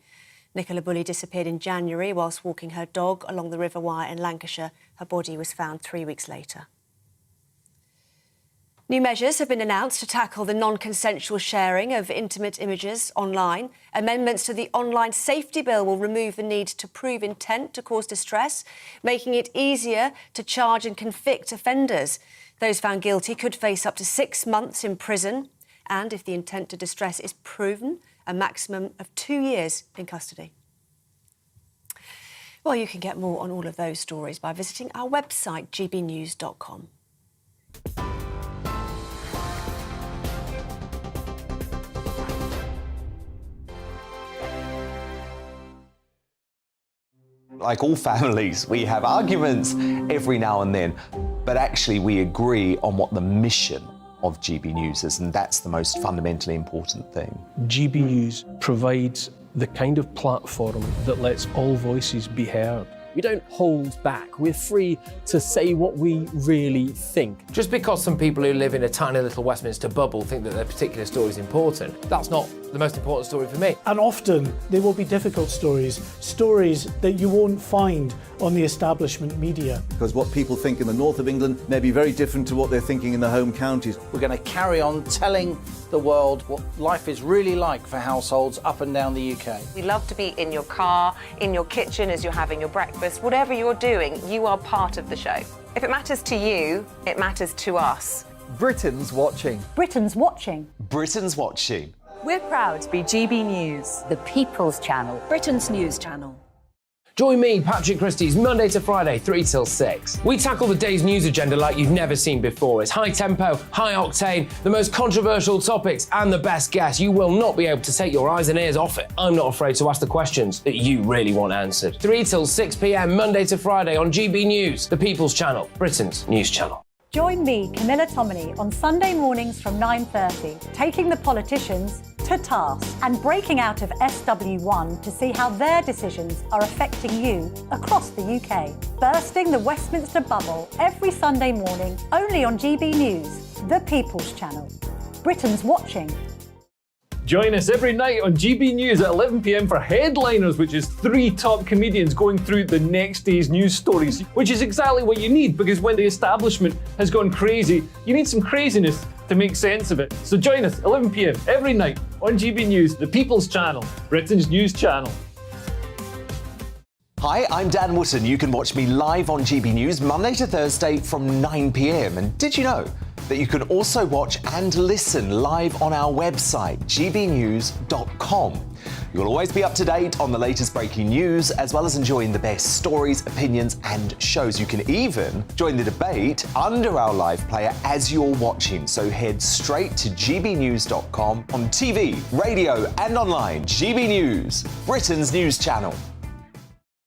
Nicola Bulley disappeared in January whilst walking her dog along the River Wye in Lancashire. Her body was found 3 weeks later. New measures have been announced to tackle the non-consensual sharing of intimate images online. Amendments to the Online Safety Bill will remove the need to prove intent to cause distress, making it easier to charge and convict offenders. Those found guilty could face up to 6 months in prison, and if the intent to distress is proven, a maximum of 2 years in custody. Well, you can get more on all of those stories by visiting our website, gbnews.com. Like all families, we have arguments every now and then, but actually we agree on what the mission of GB News is, and that's the most fundamentally important thing. GB News provides the kind of platform that lets all voices be heard. We don't hold back. We're free to say what we really think. Just because some people who live in a tiny little Westminster bubble think that their particular story is important, that's not the most important story for me. And often they will be difficult stories that you won't find on the establishment media. Because what people think in the north of England may be very different to what they're thinking in the home counties. We're going to carry on telling the world what life is really like for households up and down the UK. We love to be in your car, in your kitchen as you're having your breakfast. Whatever you're doing, you are part of the show. If it matters to you, it matters to us. Britain's watching. Britain's watching. Britain's watching. We're proud to be GB News, The People's Channel. Britain's news channel. Join me, Patrick Christie's Monday to Friday, 3 till 6. We tackle the day's news agenda like you've never seen before. It's high tempo, high octane, the most controversial topics and the best guests. You will not be able to take your eyes and ears off it. I'm not afraid to ask the questions that you really want answered. 3 till 6 p.m, Monday to Friday on GB News, the People's Channel, Britain's news channel. Join me, Camilla Tominey, on Sunday mornings from 9:30, taking the politicians to task and breaking out of SW1 to see how their decisions are affecting you across the UK. Bursting the Westminster bubble every Sunday morning, only on GB News, the People's Channel. Britain's watching. Join us every night on GB News at 11 p.m. for Headliners, which is 3 top comedians going through the next day's news stories, which is exactly what you need, because when the establishment has gone crazy, you need some craziness to make sense of it. So join us 11 p.m. every night on GB News, the People's Channel, Britain's news channel. Hi, I'm Dan Wootton. You can watch me live on GB News Monday to Thursday from 9 p.m. And did you know that you can also watch and listen live on our website, gbnews.com. You'll always be up to date on the latest breaking news, as well as enjoying the best stories, opinions and shows. You can even join the debate under our live player as you're watching. So head straight to gbnews.com on TV, radio and online. GB News, Britain's news channel.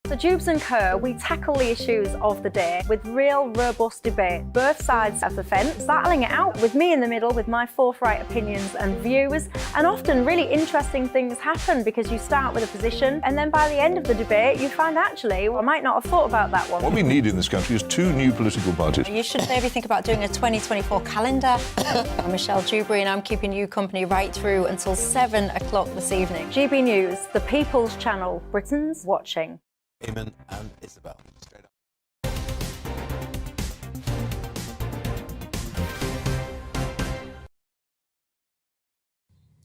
So Jubes and Kerr, we tackle the issues of the day with real robust debate, both sides of the fence, battling it out with me in the middle with my forthright opinions and views. And often really interesting things happen because you start with a position and then by the end of the debate you find actually, well, I might not have thought about that one. What we need in this country is 2 new political parties. You should maybe think about doing a 2024 calendar. I'm Michelle Dewberry and I'm keeping you company right through until 7 o'clock this evening. GB News, the People's Channel, Britain's watching. Eamon and Isabel. Straight up.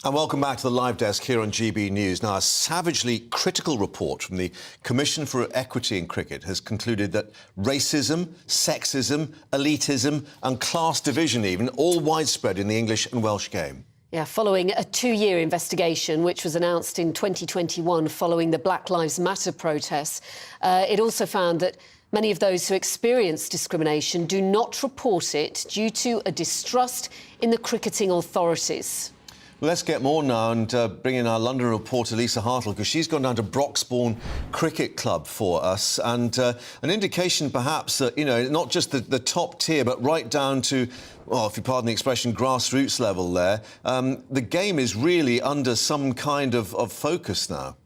And welcome back to the live desk here on GB News. Now, a savagely critical report from the Commission for Equity in Cricket has concluded that racism, sexism, elitism and class division even, all widespread in the English and Welsh game. Yeah, following a 2-year investigation, which was announced in 2021 following the Black Lives Matter protests, it also found that many of those who experience discrimination do not report it due to a distrust in the cricketing authorities. Let's get more now and bring in our London reporter Lisa Hartle, because she's gone down to Broxbourne Cricket Club for us, and an indication perhaps that, you know, not just the top tier but right down to, well, if you pardon the expression, grassroots level there, the game is really under some kind of focus now.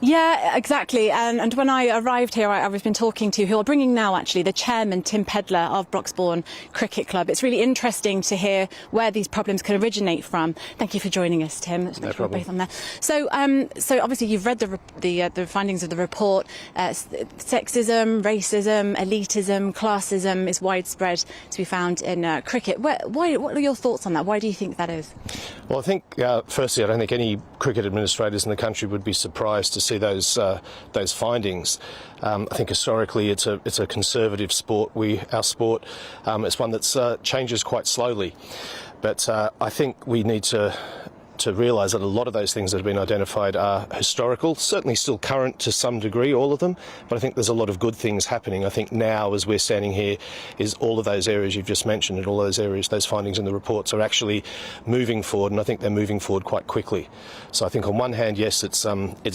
Yeah, exactly. And when I arrived here, I've been talking to, who are bringing now actually, the chairman, Tim Pedler of Broxbourne Cricket Club. It's really interesting to hear where these problems could originate from. Thank you for joining us, Tim. No problem. Both on there. So obviously you've read the findings of the report. Sexism, racism, elitism, classism is widespread to be found in cricket. What are your thoughts on that? Why do you think that is? Well, I think, firstly, I don't think any cricket administrators in the country would be surprised to see those findings. I think historically it's a conservative sport. Our sport, it's one that changes quite slowly. But I think we need to realise that a lot of those things that have been identified are historical, certainly still current to some degree, all of them, but I think there's a lot of good things happening. I think now, as we're standing here, is all of those areas you've just mentioned and all those areas, those findings in the reports are actually moving forward, and I think they're moving forward quite quickly. So I think on one hand, yes, it's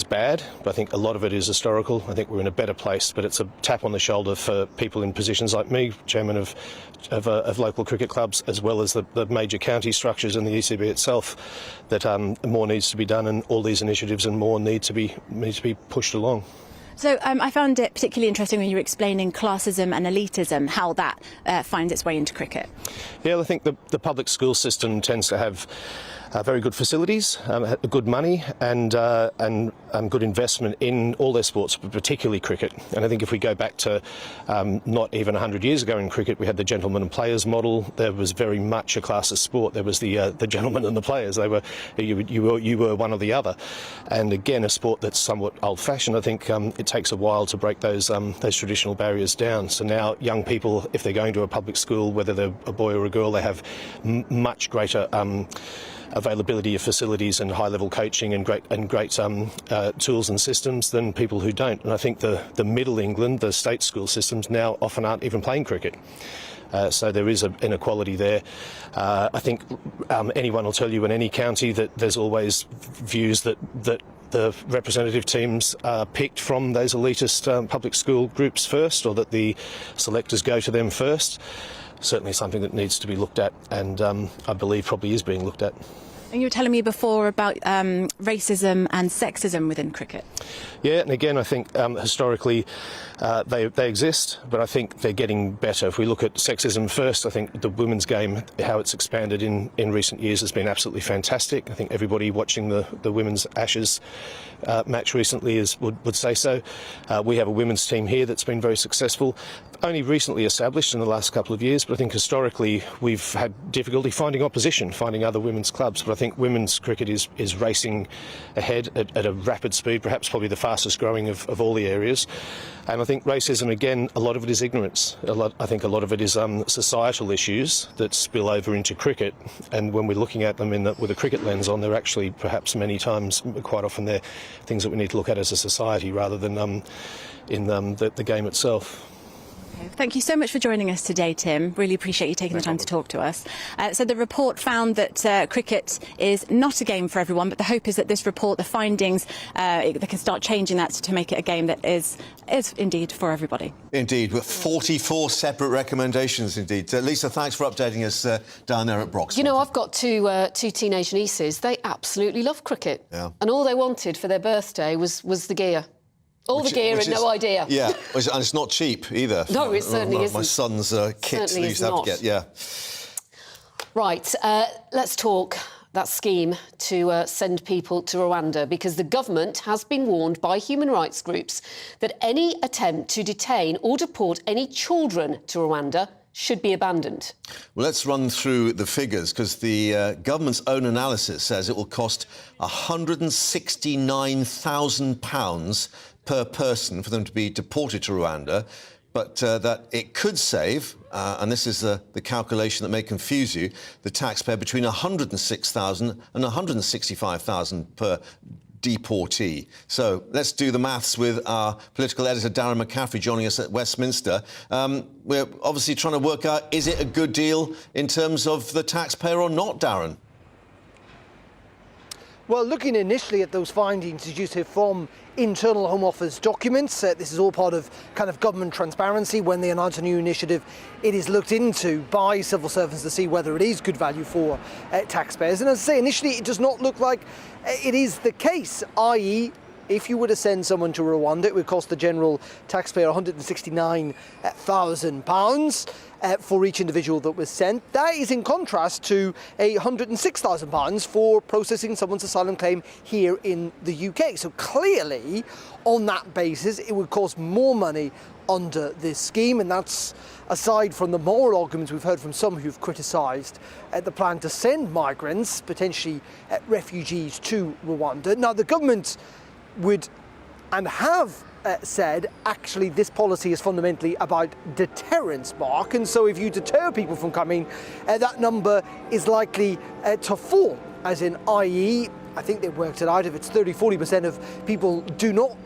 bad, but I think a lot of it is historical. I think we're in a better place, but it's a tap on the shoulder for people in positions like me, chairman of local cricket clubs, as well as the major county structures and the ECB itself, that more needs to be done, and all these initiatives and more need to be pushed along. So I found it particularly interesting when you were explaining classism and elitism, how that finds its way into cricket. Yeah, I think the public school system tends to have very good facilities, good money, and good investment in all their sports, but particularly cricket. And I think if we go back to not even 100 years ago in cricket, we had the gentlemen and players model. There was very much a class of sport. There was the gentlemen and the players. They were you were one or the other. And again, a sport that's somewhat old-fashioned. I think it takes a while to break those traditional barriers down. So now young people, if they're going to a public school, whether they're a boy or a girl, they have much greater availability of facilities and high-level coaching and great tools and systems than people who don't. And I think the Middle England, the state school systems now often aren't even playing cricket. So there is an inequality there. I think anyone will tell you in any county that there's always views that the representative teams are picked from those elitist public school groups first, or that the selectors go to them first. Certainly something that needs to be looked at, and I believe probably is being looked at. And you were telling me before about racism and sexism within cricket. Yeah, and again, I think historically they exist, but I think they're getting better. If we look at sexism first, I think the women's game, how it's expanded in recent years, has been absolutely fantastic. I think everybody watching the women's Ashes match recently would say so. We have a women's team here that's been very successful, only recently established in the last couple of years, but I think historically we've had difficulty finding opposition, finding other women's clubs. But I think women's cricket is racing ahead at a rapid speed, perhaps probably the fastest growing of all the areas. And I think racism, again, a lot of it is ignorance. I think a lot of it is societal issues that spill over into cricket. And when we're looking at them with a cricket lens on, they're actually perhaps many times, quite often, they're things that we need to look at as a society rather than in the game itself. Thank you so much for joining us today, Tim. Really appreciate you taking the time to talk to us. So the report found that cricket is not a game for everyone, but the hope is that this report, the findings, they can start changing that to make it a game that is indeed for everybody. Indeed, with 44 separate recommendations, indeed. Lisa, thanks for updating us down there at Broxbourne. You know, I've got two teenage nieces. They absolutely love cricket. Yeah. And all they wanted for their birthday was the gear. All the gear and no idea. Yeah, and it's not cheap either. No, it certainly isn't. My son's kit that used to have to get, yeah. Right, let's talk that scheme to send people to Rwanda, because the government has been warned by human rights groups that any attempt to detain or deport any children to Rwanda should be abandoned. Well, let's run through the figures, because the government's own analysis says it will cost £169,000 per person for them to be deported to Rwanda, but that it could save, and this is the calculation that may confuse you, the taxpayer between £106,000 and £165,000 per deportee. So let's do the maths with our political editor, Darren McCaffrey, joining us at Westminster. We're obviously trying to work out, is it a good deal in terms of the taxpayer or not, Darren? Well, looking initially at those findings deduced from internal Home Office documents, this is all part of kind of government transparency. When they announce a new initiative, it is looked into by civil servants to see whether it is good value for taxpayers. And as I say, initially it does not look like it is the case, i.e. if you were to send someone to Rwanda, it would cost the general taxpayer £169,000 for each individual that was sent. That is in contrast to £106,000 for processing someone's asylum claim here in the UK. So clearly, on that basis, it would cost more money under this scheme, and that's aside from the moral arguments we've heard from some who've criticised the plan to send migrants, potentially refugees, to Rwanda. Now, the government would and have said actually this policy is fundamentally about deterrence, Mark, and so if you deter people from coming, that number is likely to fall, as in, i.e. I think they've worked it out, if it's 30-40% of people do not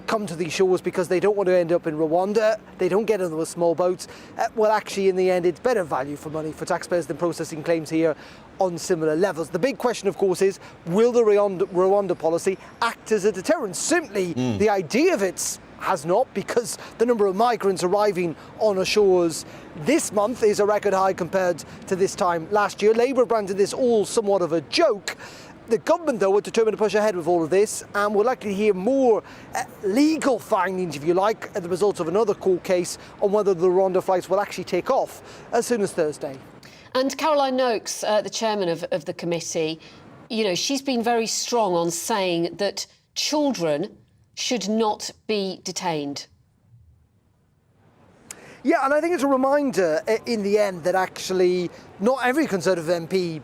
come to these shores because they don't want to end up in Rwanda, they don't get into those small boats, well, actually in the end it's better value for money for taxpayers than processing claims here on similar levels. The big question, of course, is will the Rwanda policy act as a deterrent? Simply, the idea of it has not, because the number of migrants arriving on our shores this month is a record high compared to this time last year. Labour branded this all somewhat of a joke. The government, though, are determined to push ahead with all of this, and we're likely to hear more legal findings, if you like, as the result of another court case on whether the Rwanda flights will actually take off as soon as Thursday. And Caroline Noakes, the chairman of the committee, you know, she's been very strong on saying that children should not be detained. Yeah, and I think it's a reminder in the end that actually not every Conservative MP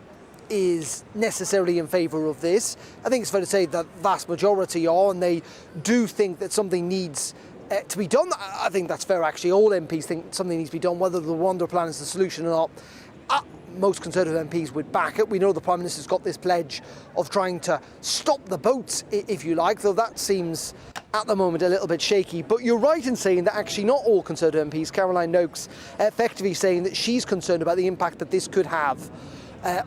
is necessarily in favour of this. I think it's fair to say that vast majority are, and they do think that something needs to be done. I think that's fair, actually. All MPs think something needs to be done. Whether the Rwanda plan is the solution or not, most Conservative MPs would back it. We know the Prime Minister's got this pledge of trying to stop the boats, if you like, though that seems at the moment a little bit shaky. But you're right in saying that actually not all Conservative MPs, Caroline Noakes effectively saying that she's concerned about the impact that this could have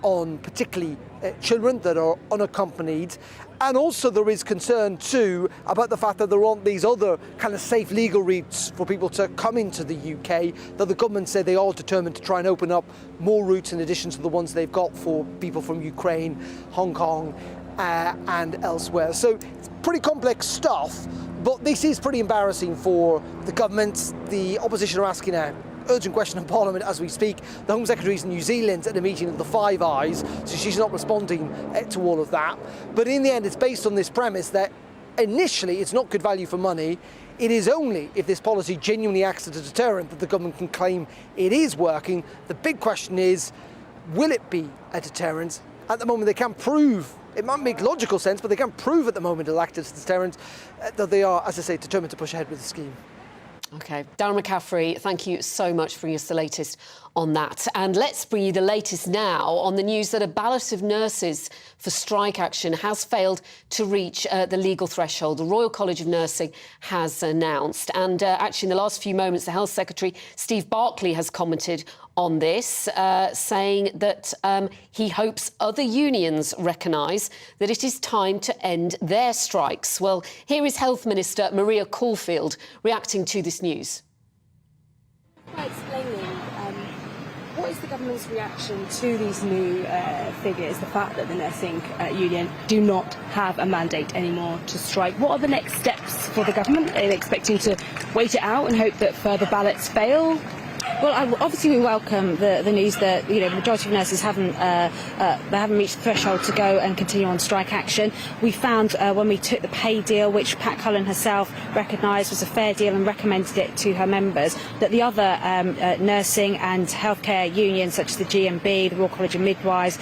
on particularly children that are unaccompanied. And also there is concern too about the fact that there aren't these other kind of safe legal routes for people to come into the UK, though the government said they are determined to try and open up more routes in addition to the ones they've got for people from Ukraine, Hong Kong and elsewhere. So it's pretty complex stuff, but this is pretty embarrassing for the government. The opposition are asking a urgent question in Parliament as we speak. The Home Secretary is in New Zealand at a meeting of the Five Eyes, so she's not responding to all of that. But in the end, it's based on this premise that initially it's not good value for money. It is only if this policy genuinely acts as a deterrent that the government can claim it is working. The big question is, will it be a deterrent? At the moment, they can't prove. It might make logical sense, but they can't prove at the moment it'll act as a deterrent, that they are, as I say, determined to push ahead with the scheme. OK, Darren McCaffrey, thank you so much for bringing us the latest on that. And let's bring you the latest now on the news that a ballot of nurses for strike action has failed to reach the legal threshold. The Royal College of Nursing has announced. And actually, in the last few moments, the Health Secretary, Steve Barclay, has commented on this, saying that he hopes other unions recognise that it is time to end their strikes. Well, here is Health Minister Maria Caulfield reacting to this news. By explaining what is the government's reaction to these new figures, the fact that the nursing union do not have a mandate anymore to strike? What are the next steps for the government? Are they expecting to wait it out and hope that further ballots fail? Well, obviously we welcome the news that the majority of nurses haven't reached the threshold to go and continue on strike action. We found when we took the pay deal, which Pat Cullen herself recognised was a fair deal and recommended it to her members, that the other nursing and healthcare unions such as the GMB, the Royal College of Midwives,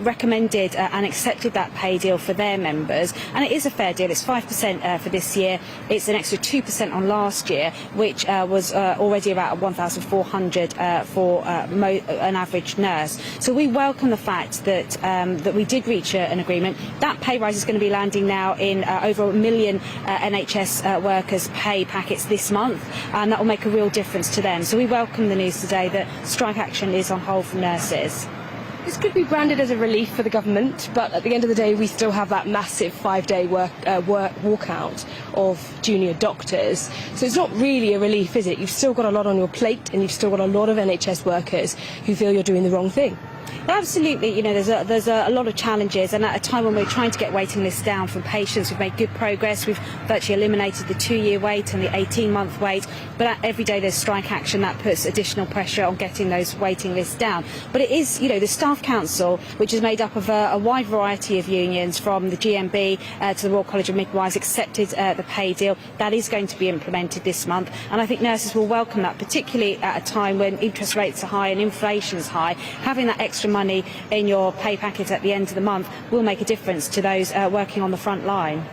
recommended and accepted that pay deal for their members. And it is a fair deal. It's 5% for this year. It's an extra 2% on last year, which was already about £1,400 £1,200 for an average nurse. So we welcome the fact that that we did reach an agreement. That pay rise is going to be landing now in over 1 million NHS workers' pay packets this month, and that will make a real difference to them. So we welcome the news today that strike action is on hold for nurses. This could be branded as a relief for the government, but at the end of the day, we still have that massive 5-day walkout of junior doctors. So it's not really a relief, is it? You've still got a lot on your plate, and you've still got a lot of NHS workers who feel you're doing the wrong thing. Absolutely, you know, there's a lot of challenges, and at a time when we're trying to get waiting lists down from patients, we've made good progress. We've virtually eliminated the 2-year wait and the 18-month wait, but every day there's strike action that puts additional pressure on getting those waiting lists down. But it is, you know, the Staff Council, which is made up of a wide variety of unions, from the GMB to the Royal College of Midwives, accepted the pay deal. That is going to be implemented this month, and I think nurses will welcome that, particularly at a time when interest rates are high and inflation is high. Having that extra money in your pay packet at the end of the month will make a difference to those working on the front line.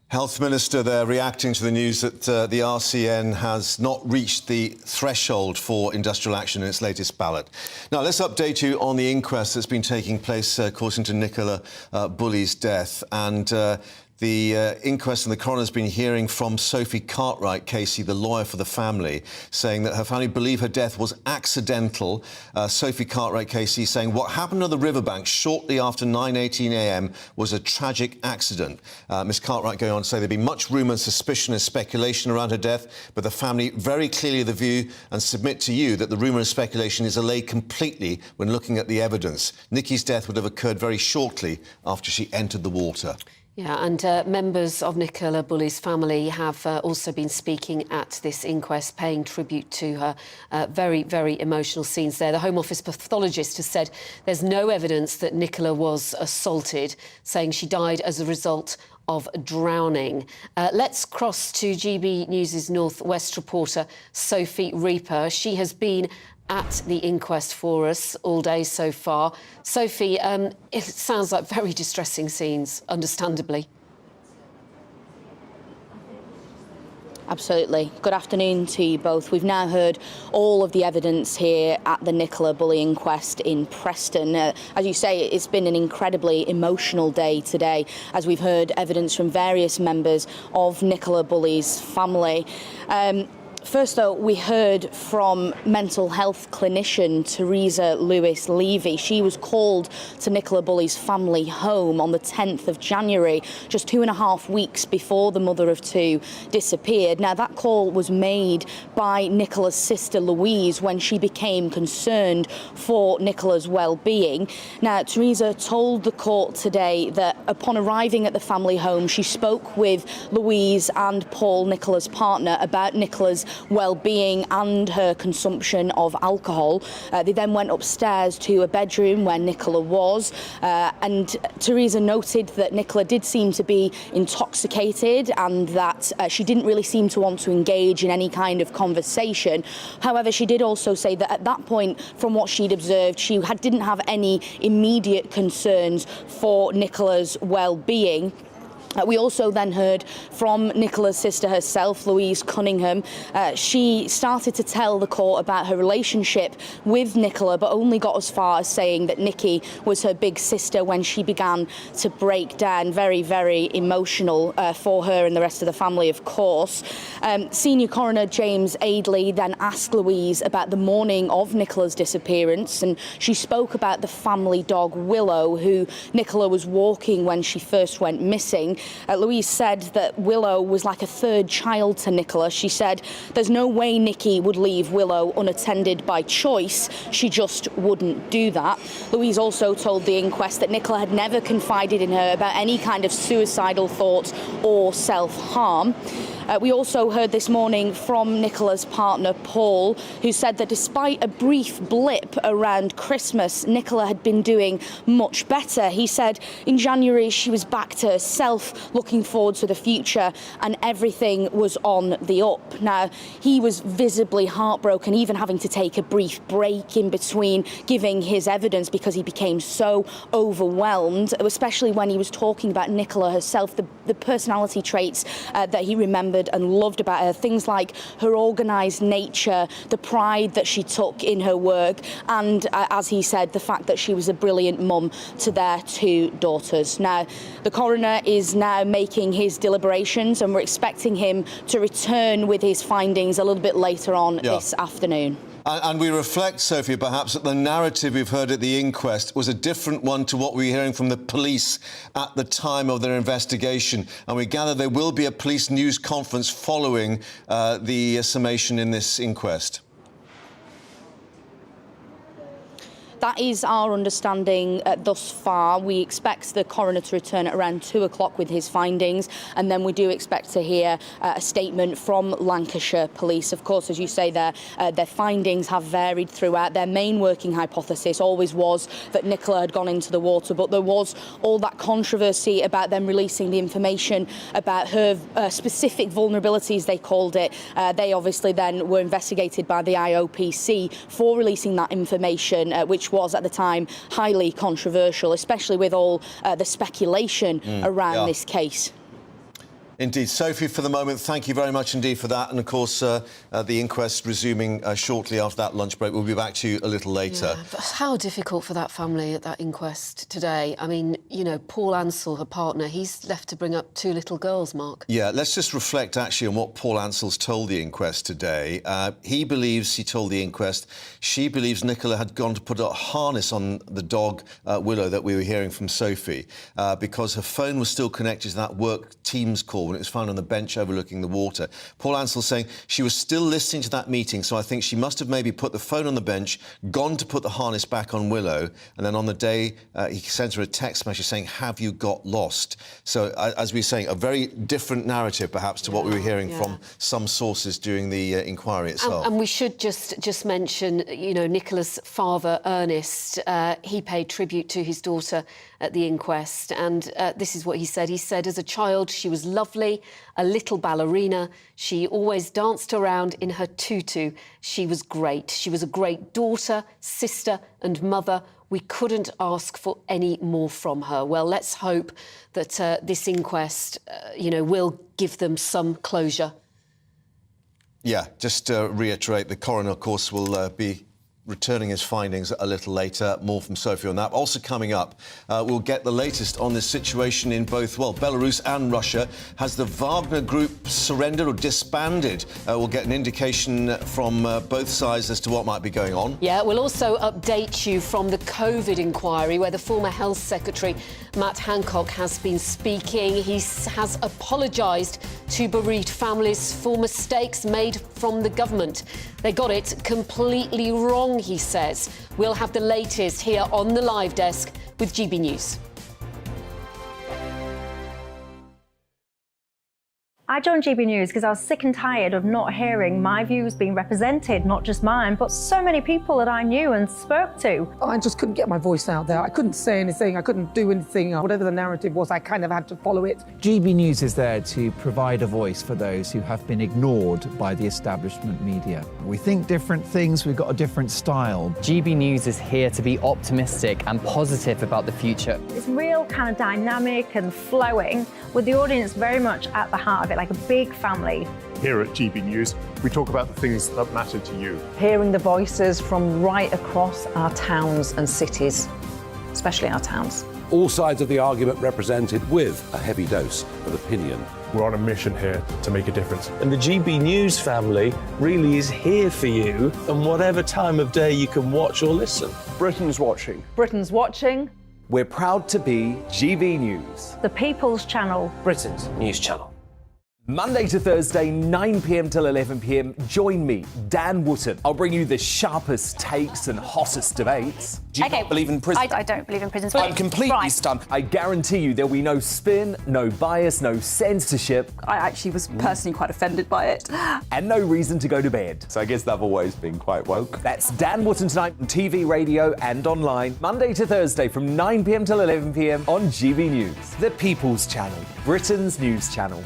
Health Minister there reacting to the news that the RCN has not reached the threshold for industrial action in its latest ballot. Now, let's update you on the inquest that's been taking place, of course, into Nicola Bulley's death. And the inquest and the coroner has been hearing from Sophie Cartwright Casey, the lawyer for the family, saying that her family believe her death was accidental. Sophie Cartwright Casey saying what happened on the riverbank shortly after 9:18 a.m. was a tragic accident. Ms Cartwright going on to say there'd been much rumour, suspicion and speculation around her death, but the family very clearly the view and submit to you that the rumour and speculation is allayed completely when looking at the evidence. Nikki's death would have occurred very shortly after she entered the water. Yeah, and members of Nicola Bulley's family have also been speaking at this inquest, paying tribute to her. Very, very emotional scenes there. The Home Office pathologist has said there's no evidence that Nicola was assaulted, saying she died as a result of drowning. Let's cross to GB News' North West reporter, Sophie Reaper. She has been at the inquest for us all day so far. Sophie, it sounds like very distressing scenes, understandably. Absolutely. Good afternoon to you both. We've now heard all of the evidence here at the Nicola Bulley inquest in Preston. As you say, it's been an incredibly emotional day today, as we've heard evidence from various members of Nicola Bulley's family. First, though, we heard from mental health clinician Teresa Lewis-Levy. She was called to Nicola Bulley's family home on the 10th of January, just 2.5 weeks before the mother of two disappeared. Now, that call was made by Nicola's sister Louise when she became concerned for Nicola's well-being. Now, Teresa told the court today that upon arriving at the family home, she spoke with Louise and Paul, Nicola's partner, about Nicola's well-being and her consumption of alcohol. They then went upstairs to a bedroom where Nicola was, and Teresa noted that Nicola did seem to be intoxicated and that she didn't really seem to want to engage in any kind of conversation. However, she did also say that at that point, from what she'd observed, she didn't have any immediate concerns for Nicola's well-being. We also then heard from Nicola's sister herself, Louise Cunningham. She started to tell the court about her relationship with Nicola, but only got as far as saying that Nikki was her big sister when she began to break down. Very, very emotional for her and the rest of the family, of course. Senior Coroner James Aidley then asked Louise about the morning of Nicola's disappearance, and she spoke about the family dog Willow, who Nicola was walking when she first went missing. Louise said that Willow was like a third child to Nicola. She said there's no way Nikki would leave Willow unattended by choice. She just wouldn't do that. Louise also told the inquest that Nicola had never confided in her about any kind of suicidal thoughts or self-harm. We also heard this morning from Nicola's partner, Paul, who said that despite a brief blip around Christmas, Nicola had been doing much better. He said in January she was back to herself, looking forward to the future, and everything was on the up. Now, he was visibly heartbroken, even having to take a brief break in between giving his evidence because he became so overwhelmed, especially when he was talking about Nicola herself, the personality traits that he remembered admired and loved about her. Things like her organised nature, the pride that she took in her work, and, as he said, the fact that she was a brilliant mum to their 2 daughters. Now, the coroner is now making his deliberations, and we're expecting him to return with his findings a little bit later on this afternoon. And we reflect, Sophie, perhaps that the narrative we've heard at the inquest was a different one to what we were hearing from the police at the time of their investigation. And we gather there will be a police news conference following the summation in this inquest. That is our understanding thus far. We expect the coroner to return at around 2 o'clock with his findings, and then we do expect to hear a statement from Lancashire Police. Of course, as you say, their findings have varied throughout. Their main working hypothesis always was that Nicola had gone into the water, but there was all that controversy about them releasing the information about her specific vulnerabilities, they called it. They obviously then were investigated by the IOPC for releasing that information, which was at the time highly controversial, especially with all the speculation around this case. Indeed. Sophie, for the moment, thank you very much indeed for that. And, of course, the inquest resuming shortly after that lunch break. We'll be back to you a little later. Yeah, but how difficult for that family at that inquest today. I mean, you know, Paul Ansell, her partner, he's left to bring up 2 little girls, Mark. Yeah, let's just reflect, actually, on what Paul Ansell's told the inquest today. He told the inquest, she believes Nicola had gone to put a harness on the dog, Willow, that we were hearing from Sophie, because her phone was still connected to that work Teams call when it was found on the bench overlooking the water. Paul Ansell saying she was still listening to that meeting, so I think she must have maybe put the phone on the bench, gone to put the harness back on Willow, and then on the day he sent her a text message saying, "Have you got lost?" So, as we were saying, a very different narrative perhaps to what we were hearing from some sources during the inquiry itself. And we should just mention, you know, Nicola's father, Ernest, he paid tribute to his daughter at the inquest, and this is what he said. He said, as a child, she was lovely, a little ballerina. She always danced around in her tutu. She was great. She was a great daughter, sister and mother. We couldn't ask for any more from her. Well, let's hope that this inquest, you know, will give them some closure. Yeah, just to reiterate, the coroner, of course, will be returning his findings a little later. More from Sophie on that. Also coming up, we'll get the latest on this situation in both, well, Belarus and Russia. Has the Wagner Group surrendered or disbanded? We'll get an indication from both sides as to what might be going on. Yeah, we'll also update you from the COVID inquiry where the former Health Secretary, Matt Hancock, has been speaking. He has apologised to bereaved families for mistakes made from the government. They got it completely wrong, he says. We'll have the latest here on the live desk with GB News. I joined GB News because I was sick and tired of not hearing my views being represented, not just mine, but so many people that I knew and spoke to. I just couldn't get my voice out there. I couldn't say anything. I couldn't do anything. Whatever the narrative was, I kind of had to follow it. GB News is there to provide a voice for those who have been ignored by the establishment media. We think different things. We've got a different style. GB News is here to be optimistic and positive about the future. It's real kind of dynamic and flowing, with the audience very much at the heart of it, like a big family. Here at GB News, we talk about the things that matter to you. Hearing the voices from right across our towns and cities, especially our towns. All sides of the argument represented with a heavy dose of opinion. We're on a mission here to make a difference. And the GB News family really is here for you, and whatever time of day you can watch or listen. Britain's watching. Britain's watching. We're proud to be GB News. The People's Channel. Britain's news channel. Monday to Thursday, 9 p.m. till 11 p.m. Join me, Dan Wootton. I'll bring you the sharpest takes and hottest debates. Do you not believe in prison? I don't believe in prison. I'm completely stunned. I guarantee you there'll be no spin, no bias, no censorship. I actually was personally quite offended by it. And no reason to go to bed. So I guess they've always been quite woke. That's Dan Wootton tonight on TV, radio and online. Monday to Thursday from 9 p.m. till 11 p.m. on GB News. The People's Channel, Britain's news channel.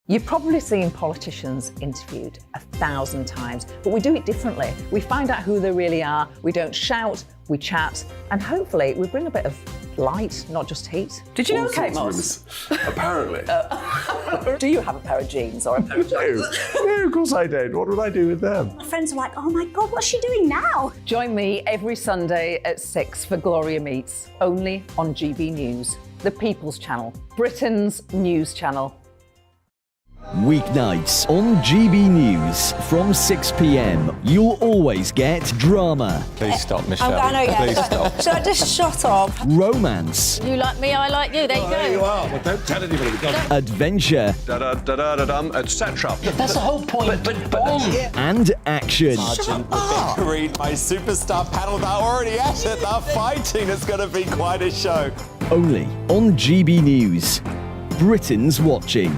You've probably seen politicians interviewed 1,000 times, but we do it differently. We find out who they really are, we don't shout, we chat, and hopefully we bring a bit of light, not just heat. Did you know, All Kate sorts Moss? of rumors. Apparently. Do you have a pair of jeans or a pair of jeans? No, of course I don't. What would I do with them? My friends are like, oh my God, what's she doing now? Join me every Sunday at 6 for Gloria Meets, only on GB News, the People's Channel, Britain's news channel. Weeknights on GB News from 6 p.m. You'll always get drama. Please stop, Michelle. I know, yeah. Please stop. Should I just shut up? Romance. You like me, I like you. There you go. There you are. Well, don't tell anybody. Adventure. Da-da-da-da-dum, etc. That's the whole point. But bomb. And action. Sergeant, we've been greeted by superstar panel that are already at it. They're fighting. It's going to be quite a show. Only on GB News. Britain's watching.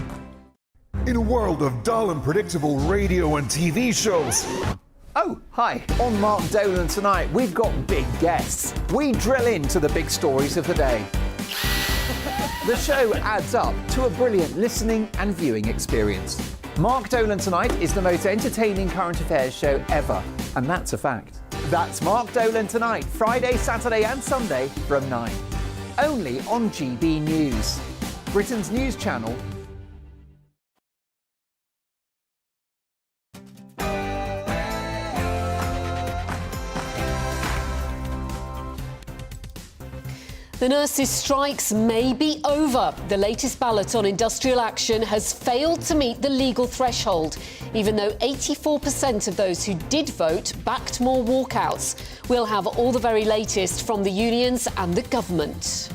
In a world of dull and predictable radio and TV shows. Oh, hi. On Mark Dolan tonight, we've got big guests. We drill into the big stories of the day. The show adds up to a brilliant listening and viewing experience. Mark Dolan Tonight is the most entertaining current affairs show ever, and that's a fact. That's Mark Dolan Tonight, Friday, Saturday and Sunday from 9. Only on GB News, Britain's news channel. The nurses' strikes may be over. The latest ballot on industrial action has failed to meet the legal threshold, even though 84% of those who did vote backed more walkouts. We'll have all the very latest from the unions and the government.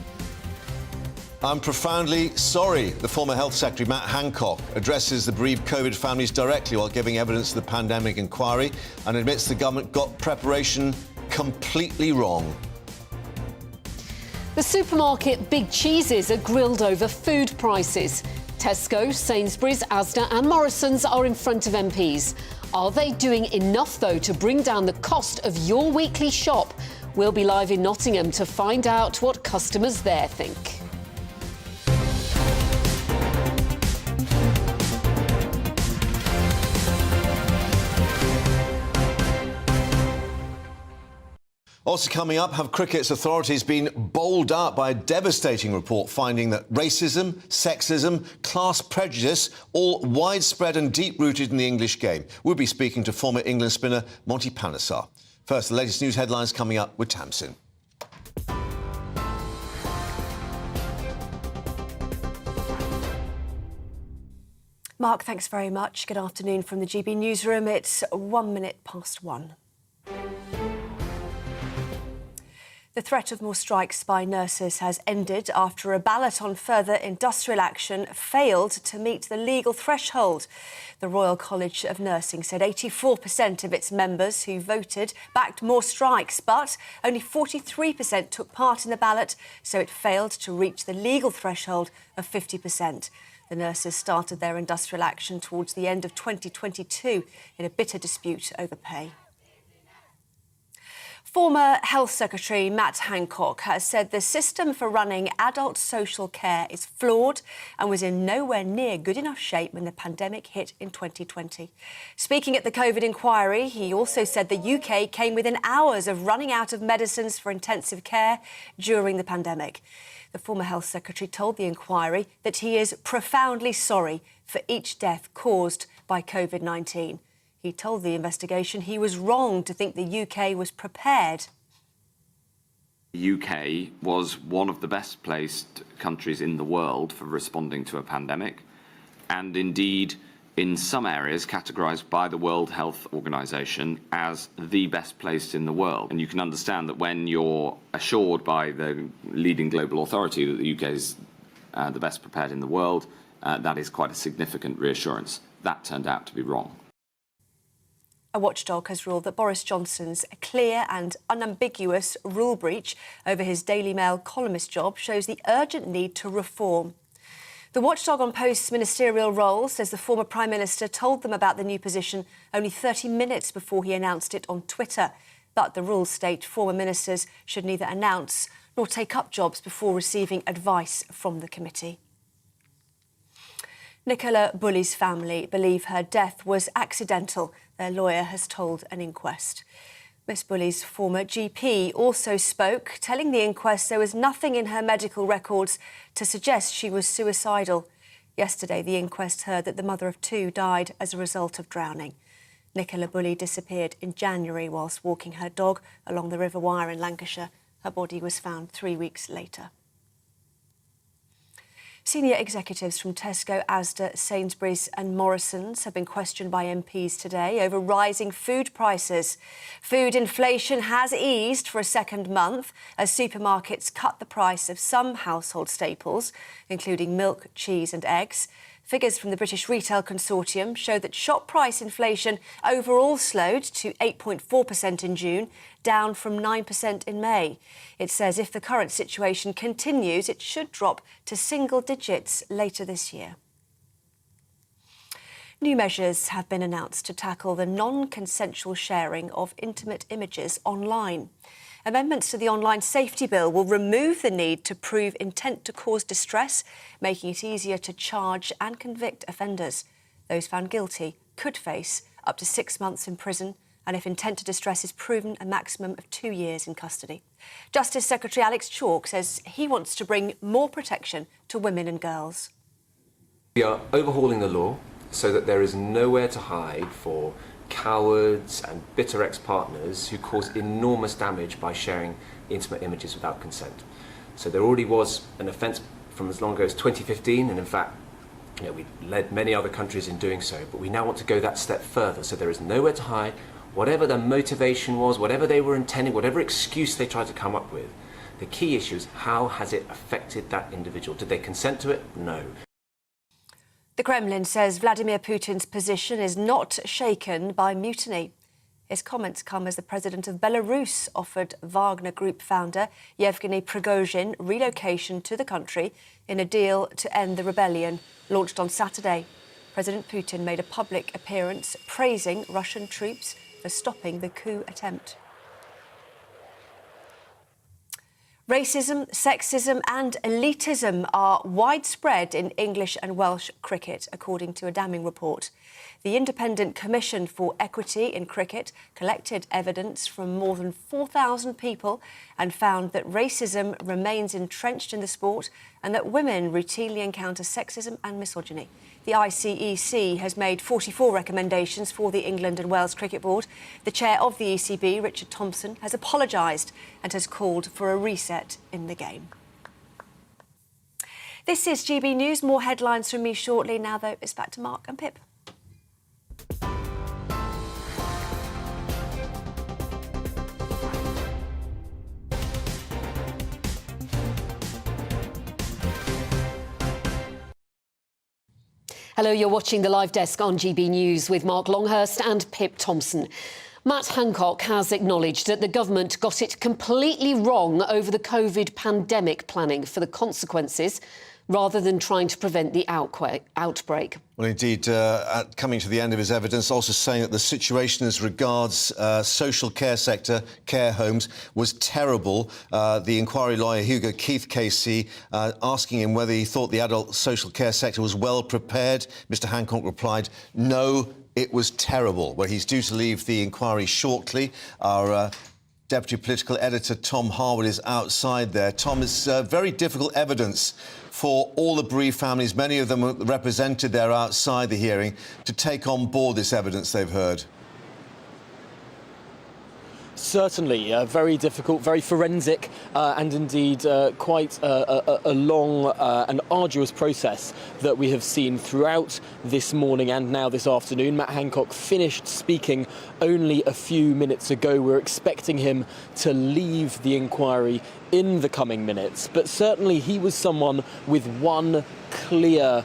I'm profoundly sorry. The former Health Secretary, Matt Hancock, addresses the bereaved COVID families directly while giving evidence to the pandemic inquiry and admits the government got preparation completely wrong. The supermarket big cheeses are grilled over food prices. Tesco, Sainsbury's, Asda and Morrison's are in front of MPs. Are they doing enough, though, to bring down the cost of your weekly shop? We'll be live in Nottingham to find out what customers there think. Also coming up, have cricket's authorities been bowled out by a devastating report finding that racism, sexism, class prejudice, all widespread and deep-rooted in the English game. We'll be speaking to former England spinner Monty Panesar. First, the latest news headlines coming up with Tamsin. Mark, thanks very much. Good afternoon from the GB newsroom. It's 1:01. The threat of more strikes by nurses has ended after a ballot on further industrial action failed to meet the legal threshold. The Royal College of Nursing said 84% of its members who voted backed more strikes, but only 43% took part in the ballot, so it failed to reach the legal threshold of 50%. The nurses started their industrial action towards the end of 2022 in a bitter dispute over pay. Former Health Secretary Matt Hancock has said the system for running adult social care is flawed and was in nowhere near good enough shape when the pandemic hit in 2020. Speaking at the COVID inquiry, he also said the UK came within hours of running out of medicines for intensive care during the pandemic. The former Health Secretary told the inquiry that he is profoundly sorry for each death caused by COVID-19. He told the investigation he was wrong to think the UK was prepared. The UK was one of the best placed countries in the world for responding to a pandemic, and indeed, in some areas, categorised by the World Health Organization as the best placed in the world. And you can understand that when you're assured by the leading global authority that the UK is the best prepared in the world, that is quite a significant reassurance. That turned out to be wrong. A watchdog has ruled that Boris Johnson's clear and unambiguous rule breach over his Daily Mail columnist job shows the urgent need to reform. The watchdog on Post's ministerial role says the former Prime Minister told them about the new position only 30 minutes before he announced it on Twitter. But the rules state former ministers should neither announce nor take up jobs before receiving advice from the committee. Nicola Bulley's family believe her death was accidental, their lawyer has told an inquest. Miss Bulley's former GP also spoke, telling the inquest there was nothing in her medical records to suggest she was suicidal. Yesterday, the inquest heard that the mother of two died as a result of drowning. Nicola Bulley disappeared in January whilst walking her dog along the River Wyre in Lancashire. Her body was found 3 weeks later. Senior executives from Tesco, Asda, Sainsbury's and Morrisons have been questioned by MPs today over rising food prices. Food inflation has eased for a second month as supermarkets cut the price of some household staples, including milk, cheese and eggs. Figures from the British Retail Consortium show that shop price inflation overall slowed to 8.4% in June, down from 9% in May. It says if the current situation continues, it should drop to single digits later this year. New measures have been announced to tackle the non-consensual sharing of intimate images online. Amendments to the Online Safety Bill will remove the need to prove intent to cause distress, making it easier to charge and convict offenders. Those found guilty could face up to 6 months in prison, and if intent to distress is proven, a maximum of 2 years in custody. Justice Secretary Alex Chalk says he wants to bring more protection to women and girls. We are overhauling the law so that there is nowhere to hide for cowards and bitter ex-partners who cause enormous damage by sharing intimate images without consent. So there already was an offence from as long ago as 2015, and in fact, we led many other countries in doing so, but we now want to go that step further, so there is nowhere to hide, whatever their motivation was, whatever they were intending, whatever excuse they tried to come up with. The key issue is how has it affected that individual? Did they consent to it? No. The Kremlin says Vladimir Putin's position is not shaken by mutiny. His comments come as the president of Belarus offered Wagner Group founder Yevgeny Prigozhin relocation to the country in a deal to end the rebellion launched on Saturday. President Putin made a public appearance praising Russian troops for stopping the coup attempt. Racism, sexism and elitism are widespread in English and Welsh cricket, according to a damning report. The Independent Commission for Equity in Cricket collected evidence from more than 4,000 people and found that racism remains entrenched in the sport and that women routinely encounter sexism and misogyny. The ICEC has made 44 recommendations for the England and Wales Cricket Board. The chair of the ECB, Richard Thompson, has apologised and has called for a reset in the game. This is GB News. More headlines from me shortly. Now, though, it's back to Mark and Pip. Hello, you're watching the Live Desk on GB News with Mark Longhurst and Pip Thompson. Matt Hancock has acknowledged that the government got it completely wrong over the COVID pandemic planning for the consequences, rather than trying to prevent the outbreak. Well, indeed, coming to the end of his evidence, also saying that the situation as regards social care sector, care homes, was terrible. The inquiry lawyer, Hugo Keith KC, asking him whether he thought the adult social care sector was well prepared. Mr Hancock replied, no, it was terrible. Well, he's due to leave the inquiry shortly. Our Deputy Political Editor Tom Harwood is outside there. Tom, it's very difficult evidence for all the bereaved families, many of them represented there outside the hearing, to take on board this evidence they've heard. Certainly, very difficult, very forensic, and indeed quite a long and arduous process that we have seen throughout this morning and now this afternoon. Matt Hancock finished speaking only a few minutes ago. We're expecting him to leave the inquiry in the coming minutes, but certainly he was someone with one clear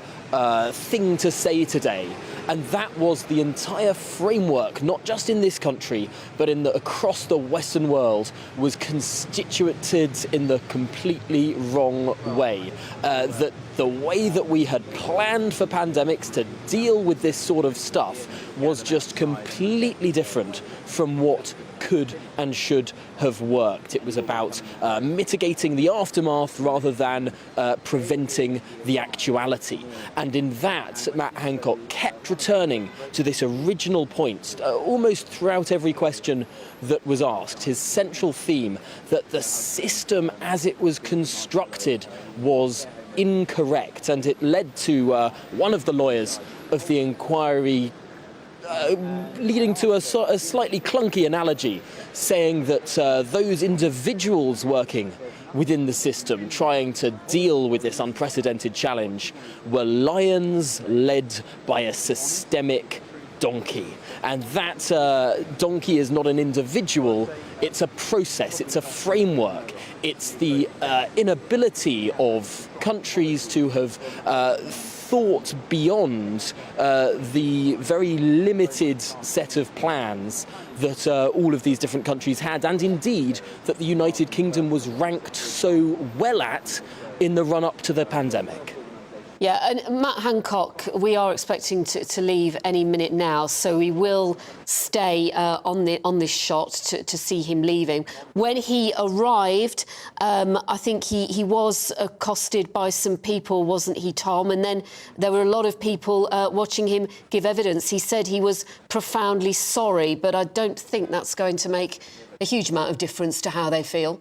thing to say today. And that was the entire framework, not just in this country, but across the Western world, was constituted in the completely wrong way. That the way that we had planned for pandemics to deal with this sort of stuff was just completely different from what could and should have worked. It was about mitigating the aftermath rather than preventing the actuality. And in that, Matt Hancock kept returning to this original point almost throughout every question that was asked. His central theme that the system as it was constructed was incorrect, and it led to one of the lawyers of the inquiry leading to a slightly clunky analogy, saying that those individuals working within the system trying to deal with this unprecedented challenge were lions led by a systemic donkey. And that donkey is not an individual, it's a process, it's a framework. It's the inability of countries to have thought beyond the very limited set of plans that all of these different countries had, and indeed that the United Kingdom was ranked so well at in the run-up to the pandemic. Yeah, and Matt Hancock, we are expecting to leave any minute now, so we will stay on this shot to see him leaving. When he arrived, I think he was accosted by some people, wasn't he, Tom? And then there were a lot of people watching him give evidence. He said he was profoundly sorry, but I don't think that's going to make a huge amount of difference to how they feel.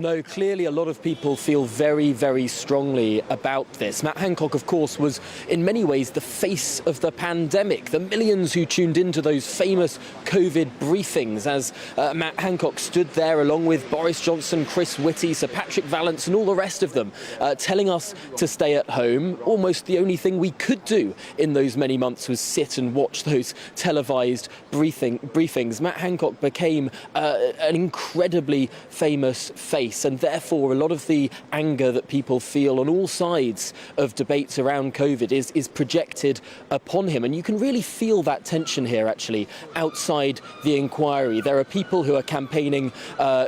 No, clearly a lot of people feel very, very strongly about this. Matt Hancock, of course, was in many ways the face of the pandemic. The millions who tuned into those famous COVID briefings as Matt Hancock stood there along with Boris Johnson, Chris Whitty, Sir Patrick Vallance and all the rest of them, telling us to stay at home. Almost the only thing we could do in those many months was sit and watch those televised briefings. Matt Hancock became an incredibly famous face. And therefore, a lot of the anger that people feel on all sides of debates around COVID is projected upon him. And you can really feel that tension here, actually, outside the inquiry. There are people who are campaigning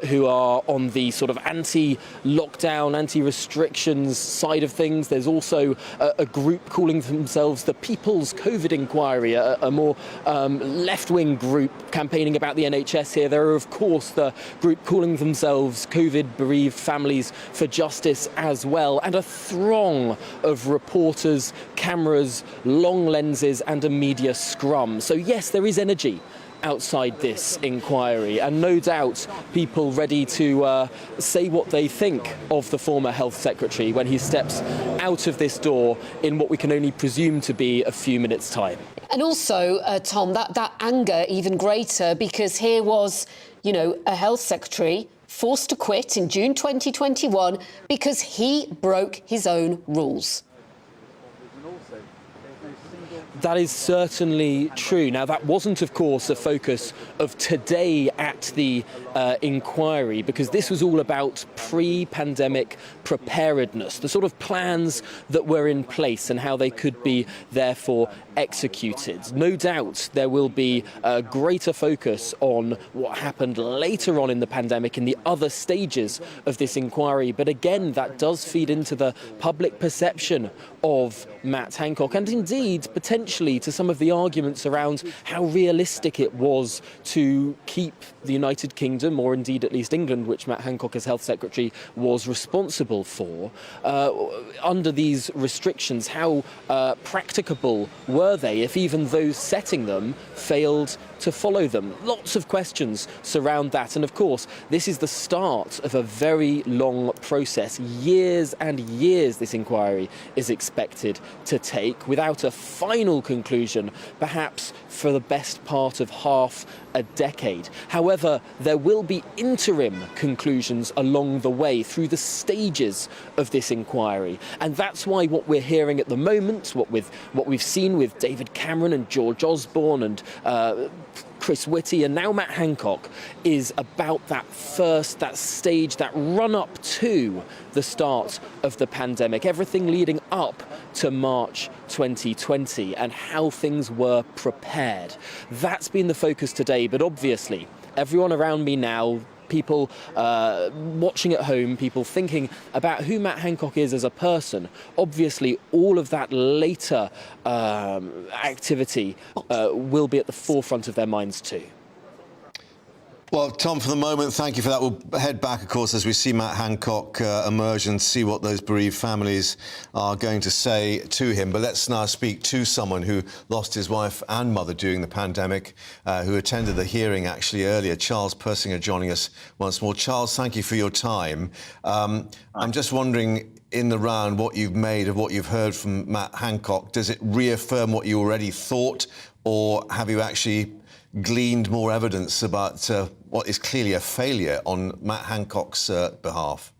who are on the sort of anti-lockdown, anti-restrictions side of things. There's also a group calling themselves the People's COVID Inquiry, a more left-wing group campaigning about the NHS here. There are, of course, the group calling themselves COVID Bereaved Families for Justice as well, and a throng of reporters, cameras, long lenses and a media scrum. So yes, there is energy outside this inquiry, and no doubt people ready to say what they think of the former Health Secretary when he steps out of this door in what we can only presume to be a few minutes' time. And also, Tom, that anger even greater, because here was, you know, a Health Secretary forced to quit in June 2021 because he broke his own rules. That is certainly true. Now, that wasn't, of course, a focus of today at the inquiry, because this was all about pre-pandemic preparedness, the sort of plans that were in place and how they could be, therefore, executed. No doubt there will be a greater focus on what happened later on in the pandemic in the other stages of this inquiry. But again, that does feed into the public perception of Matt Hancock, and indeed potentially to some of the arguments around how realistic it was to keep the United Kingdom, or indeed at least England, which Matt Hancock as Health Secretary was responsible for, under these restrictions. How practicable were they if even those setting them failed to follow them? Lots of questions surround that, and of course this is the start of a very long process. Years and years this inquiry is expected to take, without a final conclusion, perhaps for the best part of half a decade. However, there will be interim conclusions along the way through the stages of this inquiry, and that's why what we're hearing at the moment, what we've seen with David Cameron and George Osborne and Chris Whitty and now Matt Hancock, is about that stage, that run-up to the start of the pandemic, everything leading up to March 2020 and how things were prepared. That's been the focus today, but obviously everyone around me now people watching at home, people thinking about who Matt Hancock is as a person, obviously all of that later activity will be at the forefront of their minds too. Well, Tom, for the moment, thank you for that. We'll head back, of course, as we see Matt Hancock emerge and see what those bereaved families are going to say to him. But let's now speak to someone who lost his wife and mother during the pandemic, who attended the hearing actually earlier. Charles Persinger joining us once more. Charles, thank you for your time. I'm just wondering, in the round, what you've made of what you've heard from Matt Hancock. Does it reaffirm what you already thought, or have you actually gleaned more evidence about what is clearly a failure on Matt Hancock's behalf?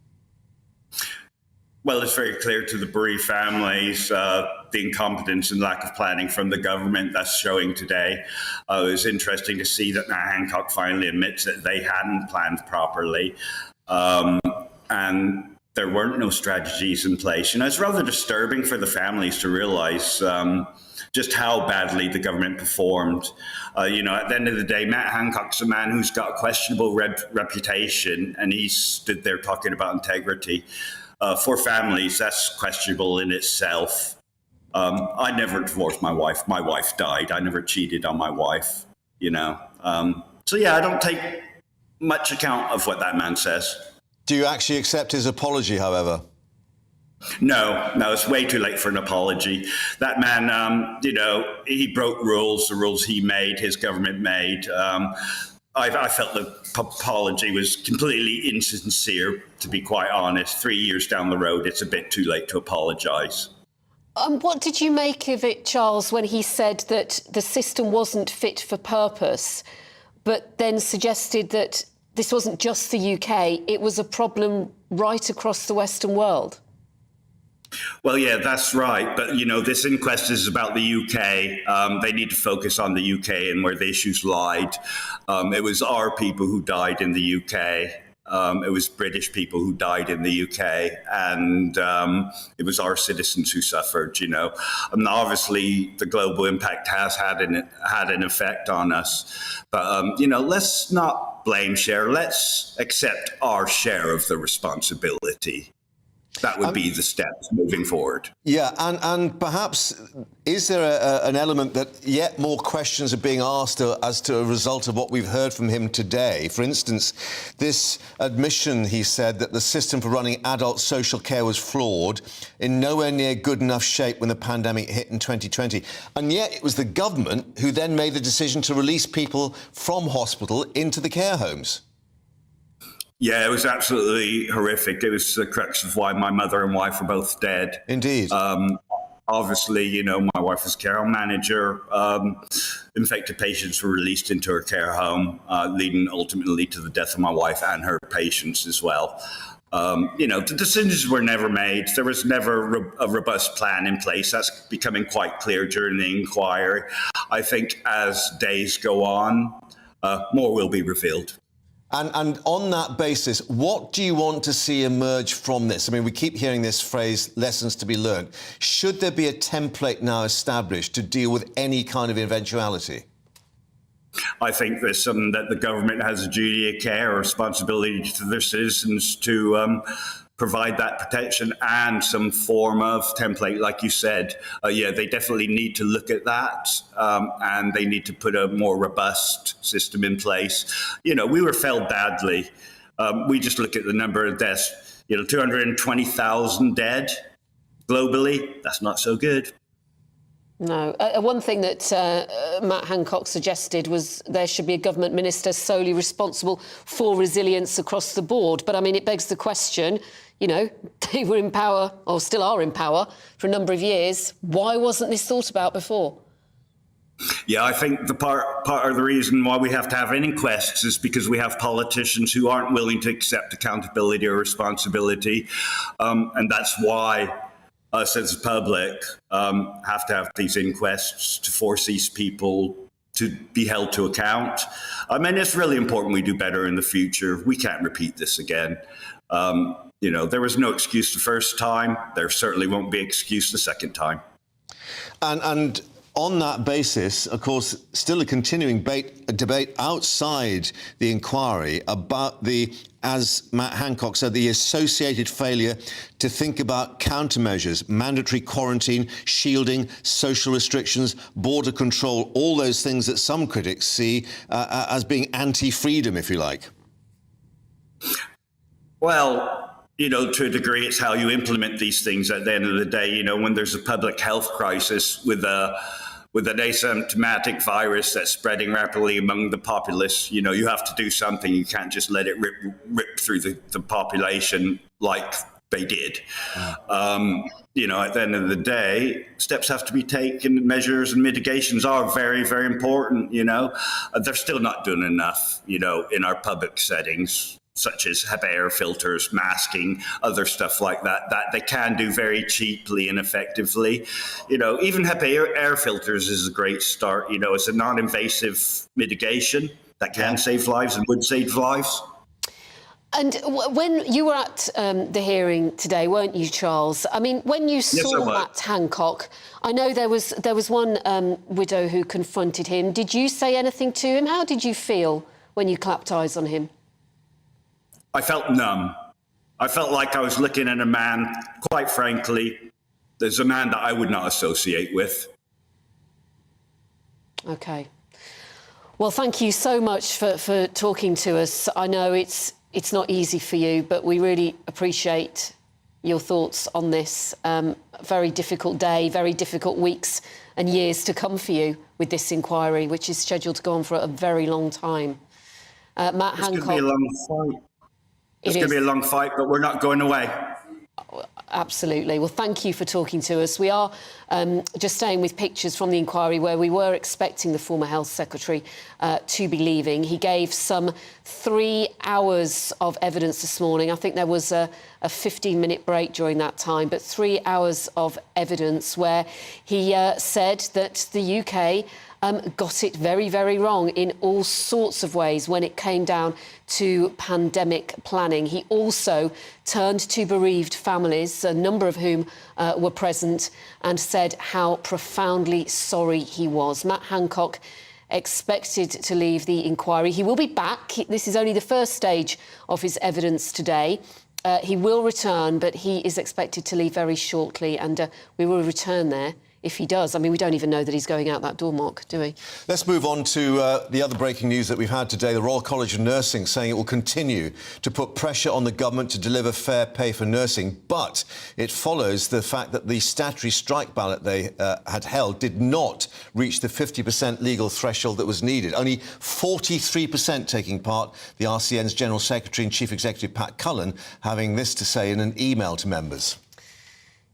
Well, it's very clear to the bereaved families the incompetence and lack of planning from the government that's showing today. It was interesting to see that Matt Hancock finally admits that they hadn't planned properly, and there weren't no strategies in place. You know, it's rather disturbing for the families to realise just how badly the government performed. You know, at the end of the day, Matt Hancock's a man who's got a questionable reputation, and he stood there talking about integrity. For families, that's questionable in itself. I never divorced my wife. My wife died. I never cheated on my wife, you know. So, yeah, I don't take much account of what that man says. Do you actually accept his apology, however? No, it's way too late for an apology. That man, you know, he broke rules, the rules he made, his government made. I felt the apology was completely insincere, to be quite honest. 3 years down the road, it's a bit too late to apologise. What did you make of it, Charles, when he said that the system wasn't fit for purpose, but then suggested that this wasn't just the UK, it was a problem right across the Western world? Well, yeah, that's right. But, you know, this inquest is about the UK. They need to focus on the UK and where the issues lied. It was our people who died in the UK. It was British people who died in the UK. And it was our citizens who suffered, you know. And obviously, the global impact has had an effect on us. But, you know, let's not blame share. Let's accept our share of the responsibility. That would be the steps moving forward. Yeah, and perhaps is there an element that yet more questions are being asked as to a result of what we've heard from him today? For instance, this admission, he said, that the system for running adult social care was flawed, in nowhere near good enough shape when the pandemic hit in 2020. And yet it was the government who then made the decision to release people from hospital into the care homes. Yeah, it was absolutely horrific. It was the crux of why my mother and wife were both dead. Indeed. Obviously, you know, my wife was care home manager. Infected patients were released into her care home, leading ultimately to the death of my wife and her patients as well. You know, the decisions were never made. There was never a robust plan in place. That's becoming quite clear during the inquiry. I think as days go on, more will be revealed. And on that basis, what do you want to see emerge from this? I mean, we keep hearing this phrase, lessons to be learned. Should there be a template now established to deal with any kind of eventuality? I think there's something that the government has a duty of care or responsibility to their citizens to provide that protection and some form of template, like you said. Yeah, they definitely need to look at that, and they need to put a more robust system in place. You know, we were failed badly. We just look at the number of deaths. You know, 220,000 dead globally. That's not so good. No. One thing that Matt Hancock suggested was there should be a government minister solely responsible for resilience across the board. But, I mean, it begs the question, you know, they were in power, or still are in power, for a number of years. Why wasn't this thought about before? Yeah, I think the part of the reason why we have to have inquests is because we have politicians who aren't willing to accept accountability or responsibility. And that's why us as the public have to have these inquests to force these people to be held to account. I mean, it's really important we do better in the future. We can't repeat this again. You know, there was no excuse the first time. There certainly won't be excuse the second time. And On that basis, of course, still a continuing debate outside the inquiry about the, as Matt Hancock said, the associated failure to think about countermeasures, mandatory quarantine, shielding, social restrictions, border control, all those things that some critics see as being anti-freedom, if you like. Well, to a degree, it's how you implement these things at the end of the day. When there's a public health crisis with an asymptomatic virus that's spreading rapidly among the populace, you have to do something. You can't just let it rip through the population like they did. At the end of the day, steps have to be taken. Measures and mitigations are very, very important. They're still not doing enough, in our public settings, such as HEPA air filters, masking, other stuff like that they can do very cheaply and effectively. Even HEPA air filters is a great start. It's a non-invasive mitigation that can save lives and would save lives. And when you were at the hearing today, weren't you, Charles? I mean, when you saw Matt Hancock, I know there was one widow who confronted him. Did you say anything to him? How did you feel when you clapped eyes on him? I felt numb. I felt like I was looking at a man, quite frankly, there's a man that I would not associate with. OK. Well, thank you so much for talking to us. I know it's not easy for you, but we really appreciate your thoughts on this. Very difficult day, very difficult weeks and years to come for you with this inquiry, which is scheduled to go on for a very long time. Matt Hancock. It's going to be a long fight. It's going to be a long fight, but we're not going away. Absolutely. Well, thank you for talking to us. We are just staying with pictures from the inquiry where we were expecting the former Health Secretary to be leaving. He gave some 3 hours of evidence this morning. I think there was a 15-minute break during that time, but 3 hours of evidence where he said that the UK got it very, very wrong in all sorts of ways when it came down to pandemic planning. He also turned to bereaved families, a number of whom were present, and said how profoundly sorry he was. Matt Hancock expected to leave the inquiry. He will be back. This is only the first stage of his evidence today. He will return, but he is expected to leave very shortly, and we will return there if he does. I mean, we don't even know that he's going out that door, Mark, do we? Let's move on to the other breaking news that we've had today. The Royal College of Nursing saying it will continue to put pressure on the government to deliver fair pay for nursing, but it follows the fact that the statutory strike ballot they had held did not reach the 50% legal threshold that was needed. Only 43% taking part, the RCN's General Secretary and Chief Executive Pat Cullen having this to say in an email to members.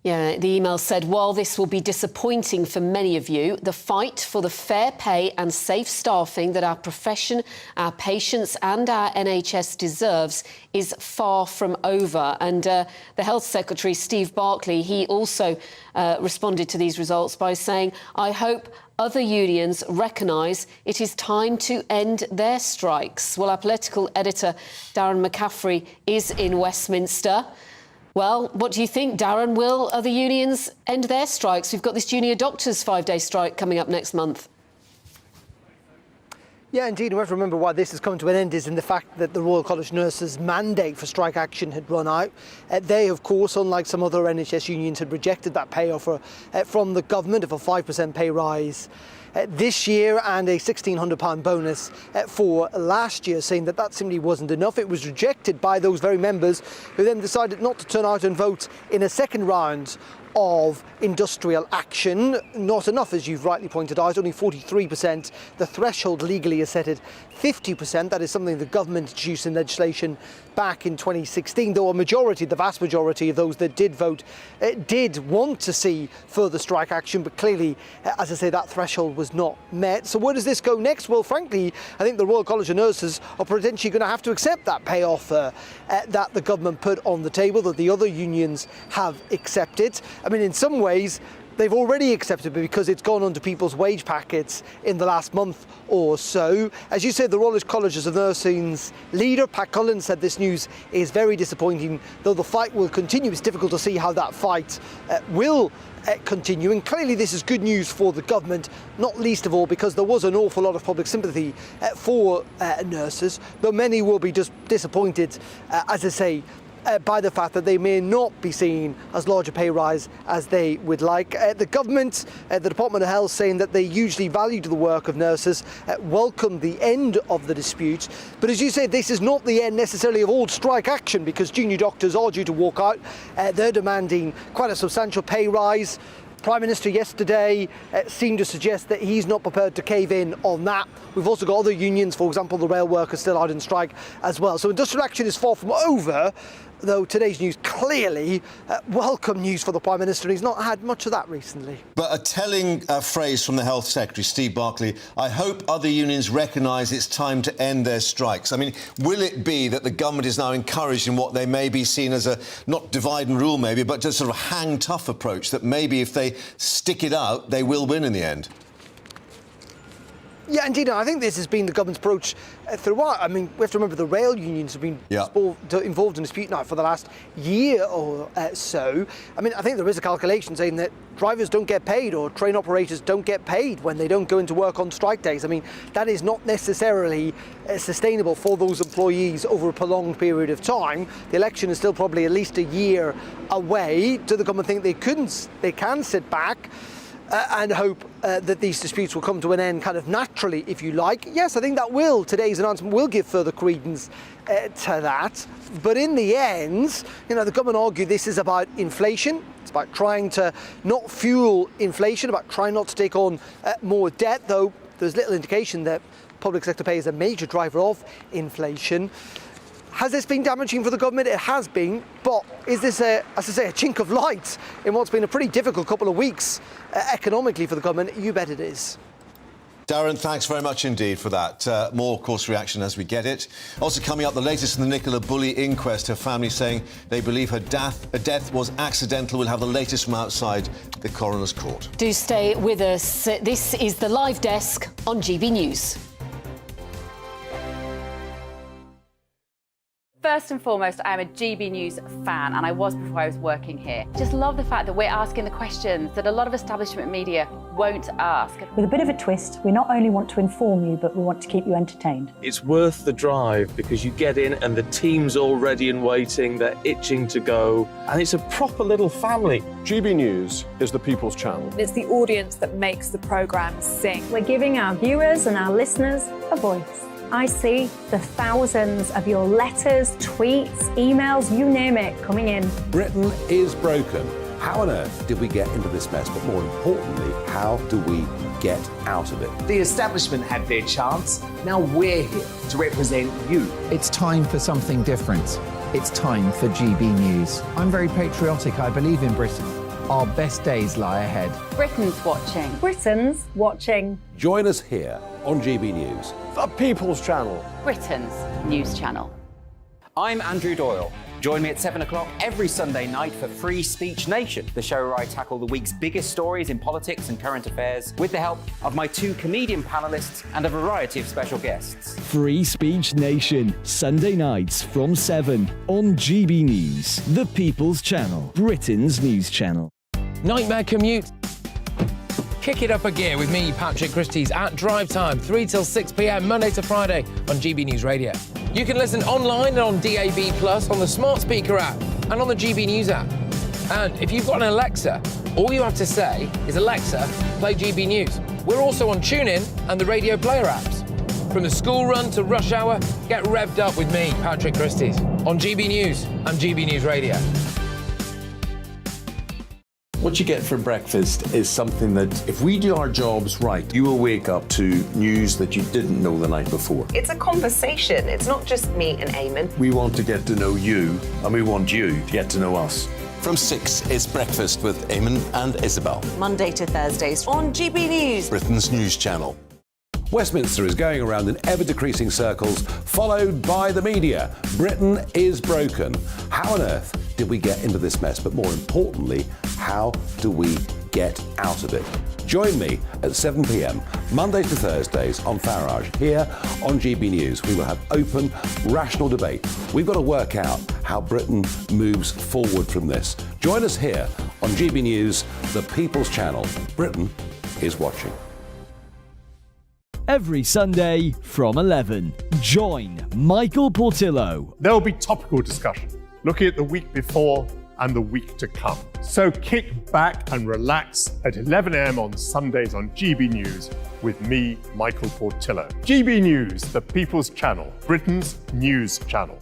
Yeah, the email said, while this will be disappointing for many of you, the fight for the fair pay and safe staffing that our profession, our patients and our NHS deserves is far from over. And the Health Secretary, Steve Barclay, he also responded to these results by saying, I hope other unions recognise it is time to end their strikes. Well, our political editor, Darren McCaffrey, is in Westminster. Well, what do you think, Darren? Will other unions end their strikes? We've got this junior doctors' 5-day strike coming up next month. Yeah, indeed. We have to remember why this has come to an end is in the fact that the Royal College of Nurses' mandate for strike action had run out. They, of course, unlike some other NHS unions, had rejected that pay offer from the government of a 5% pay rise this year and a £1,600 bonus for last year, saying that simply wasn't enough. It was rejected by those very members who then decided not to turn out and vote in a second round of industrial action. Not enough, as you've rightly pointed out, only 43%. The threshold legally is set at 50%. That is something the government introduced in legislation back in 2016, though a majority, the vast majority of those that did vote did want to see further strike action, but clearly, as I say, that threshold was not met. So where does this go next? Well, frankly, I think the Royal College of Nurses are potentially going to have to accept that pay offer that the government put on the table, that the other unions have accepted. I mean, in some ways, they've already accepted it because it's gone onto people's wage packets in the last month or so. As you said, the Royal Colleges of Nursing's leader, Pat Cullen, said this news is very disappointing. Though the fight will continue, it's difficult to see how that fight will continue. And clearly this is good news for the government, not least of all because there was an awful lot of public sympathy for nurses, though many will be just disappointed, as I say, by the fact that they may not be seen as large a pay rise as they would like. The government, the Department of Health, saying that they hugely valued the work of nurses, welcome the end of the dispute. But as you say, this is not the end necessarily of all strike action, because junior doctors are due to walk out. They're demanding quite a substantial pay rise. Prime Minister yesterday seemed to suggest that he's not prepared to cave in on that. We've also got other unions, for example, the rail workers still out on strike as well. So industrial action is far from over, though today's news clearly welcome news for the Prime Minister, and he's not had much of that recently. But a telling phrase from the Health Secretary, Steve Barclay: I hope other unions recognise it's time to end their strikes. I mean, will it be that the government is now encouraged in what they may be seen as a, not divide and rule maybe, but just sort of hang tough approach, that maybe if they stick it out, they will win in the end? Yeah, indeed. I think this has been the government's approach throughout. I mean, we have to remember the rail unions have been involved in dispute now for the last year or so. I mean, I think there is a calculation saying that drivers don't get paid or train operators don't get paid when they don't go into work on strike days. I mean, that is not necessarily sustainable for those employees over a prolonged period of time. The election is still probably at least a year away. Do the government think they can sit back and hope that these disputes will come to an end kind of naturally, if you like? Yes, I think that will. Today's announcement will give further credence to that. But in the end, you know, the government argued this is about inflation. It's about trying to not fuel inflation, about trying not to take on more debt, though there's little indication that public sector pay is a major driver of inflation. Has this been damaging for the government? It has been, but is this, as I say, a chink of light in what's been a pretty difficult couple of weeks economically for the government? You bet it is. Darren, thanks very much indeed for that. More, of course, reaction as we get it. Also coming up, the latest in the Nicola Bulley inquest. Her family saying they believe her death was accidental. We'll have the latest from outside the coroner's court. Do stay with us. This is the Live Desk on GB News. First and foremost, I'm a GB News fan, and I was before I was working here. Just love the fact that we're asking the questions that a lot of establishment media won't ask. With a bit of a twist, we not only want to inform you, but we want to keep you entertained. It's worth the drive because you get in and the team's all ready and waiting, they're itching to go, and it's a proper little family. GB News is the People's Channel. It's the audience that makes the programme sing. We're giving our viewers and our listeners a voice. I see the thousands of your letters, tweets, emails, you name it, coming in. Britain is broken. How on earth did we get into this mess? But more importantly, how do we get out of it? The establishment had their chance. Now we're here to represent you. It's time for something different. It's time for GB News. I'm very patriotic. I believe in Britain. Our best days lie ahead. Britain's watching. Britain's watching. Join us here on GB News. The People's Channel. Britain's news channel. I'm Andrew Doyle. Join me at 7 o'clock every Sunday night for Free Speech Nation, the show where I tackle the week's biggest stories in politics and current affairs with the help of my two comedian panellists and a variety of special guests. Free Speech Nation, Sunday nights from 7 on GB News, the People's Channel, Britain's news channel. Nightmare commute? Kick it up a gear with me, Patrick Christie's, at drive time, 3 till 6 p.m, Monday to Friday on GB News Radio. You can listen online and on DAB+, on the smart speaker app, and on the GB News app. And if you've got an Alexa, all you have to say is, Alexa, play GB News. We're also on TuneIn and the Radio Player apps. From the school run to rush hour, get revved up with me, Patrick Christie's, on GB News and GB News Radio. What you get for breakfast is something that, if we do our jobs right, you will wake up to news that you didn't know the night before. It's a conversation. It's not just me and Eamon. We want to get to know you, and we want you to get to know us. From 6, it's Breakfast with Eamon and Isabel. Monday to Thursdays on GB News. Britain's news channel. Westminster is going around in ever-decreasing circles, followed by the media. Britain is broken. How on earth did we get into this mess? But more importantly, how do we get out of it. Join me at 7 p.m, Mondays to Thursdays on Farage. Here on GB News, we will have open, rational debate. We've got to work out how Britain moves forward from this. Join us here on GB News, the People's Channel. Britain is watching. Every Sunday from 11, join Michael Portillo. There will be topical discussion, looking at the week before and the week to come. So kick back and relax at 11 a.m. on Sundays on GB News with me, Michael Portillo. GB News, the People's Channel, Britain's news channel.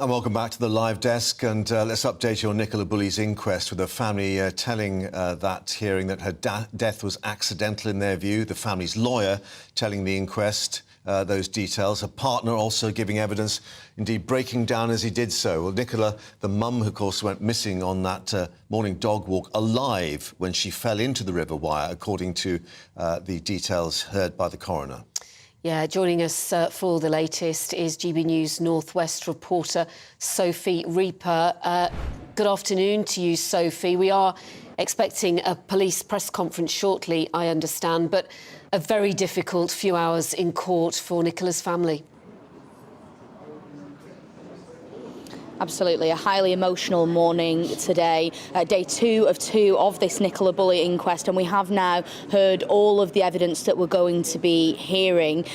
And welcome back to the live desk, and let's update you on Nicola Bulley's inquest, with the family telling that hearing that her death was accidental in their view. The family's lawyer telling the inquest those details. Her partner also giving evidence, indeed breaking down as he did so. Well, Nicola, the mum, who of course went missing on that morning dog walk, alive when she fell into the river wire, according to the details heard by the coroner. Yeah, joining us for the latest is GB News Northwest reporter Sophie Reaper. Good afternoon to you, Sophie. We are expecting a police press conference shortly, I understand, but a very difficult few hours in court for Nicola's family. Absolutely, a highly emotional morning today, day 2 of this Nicola Bulley inquest, and we have now heard all of the evidence that we're going to be hearing.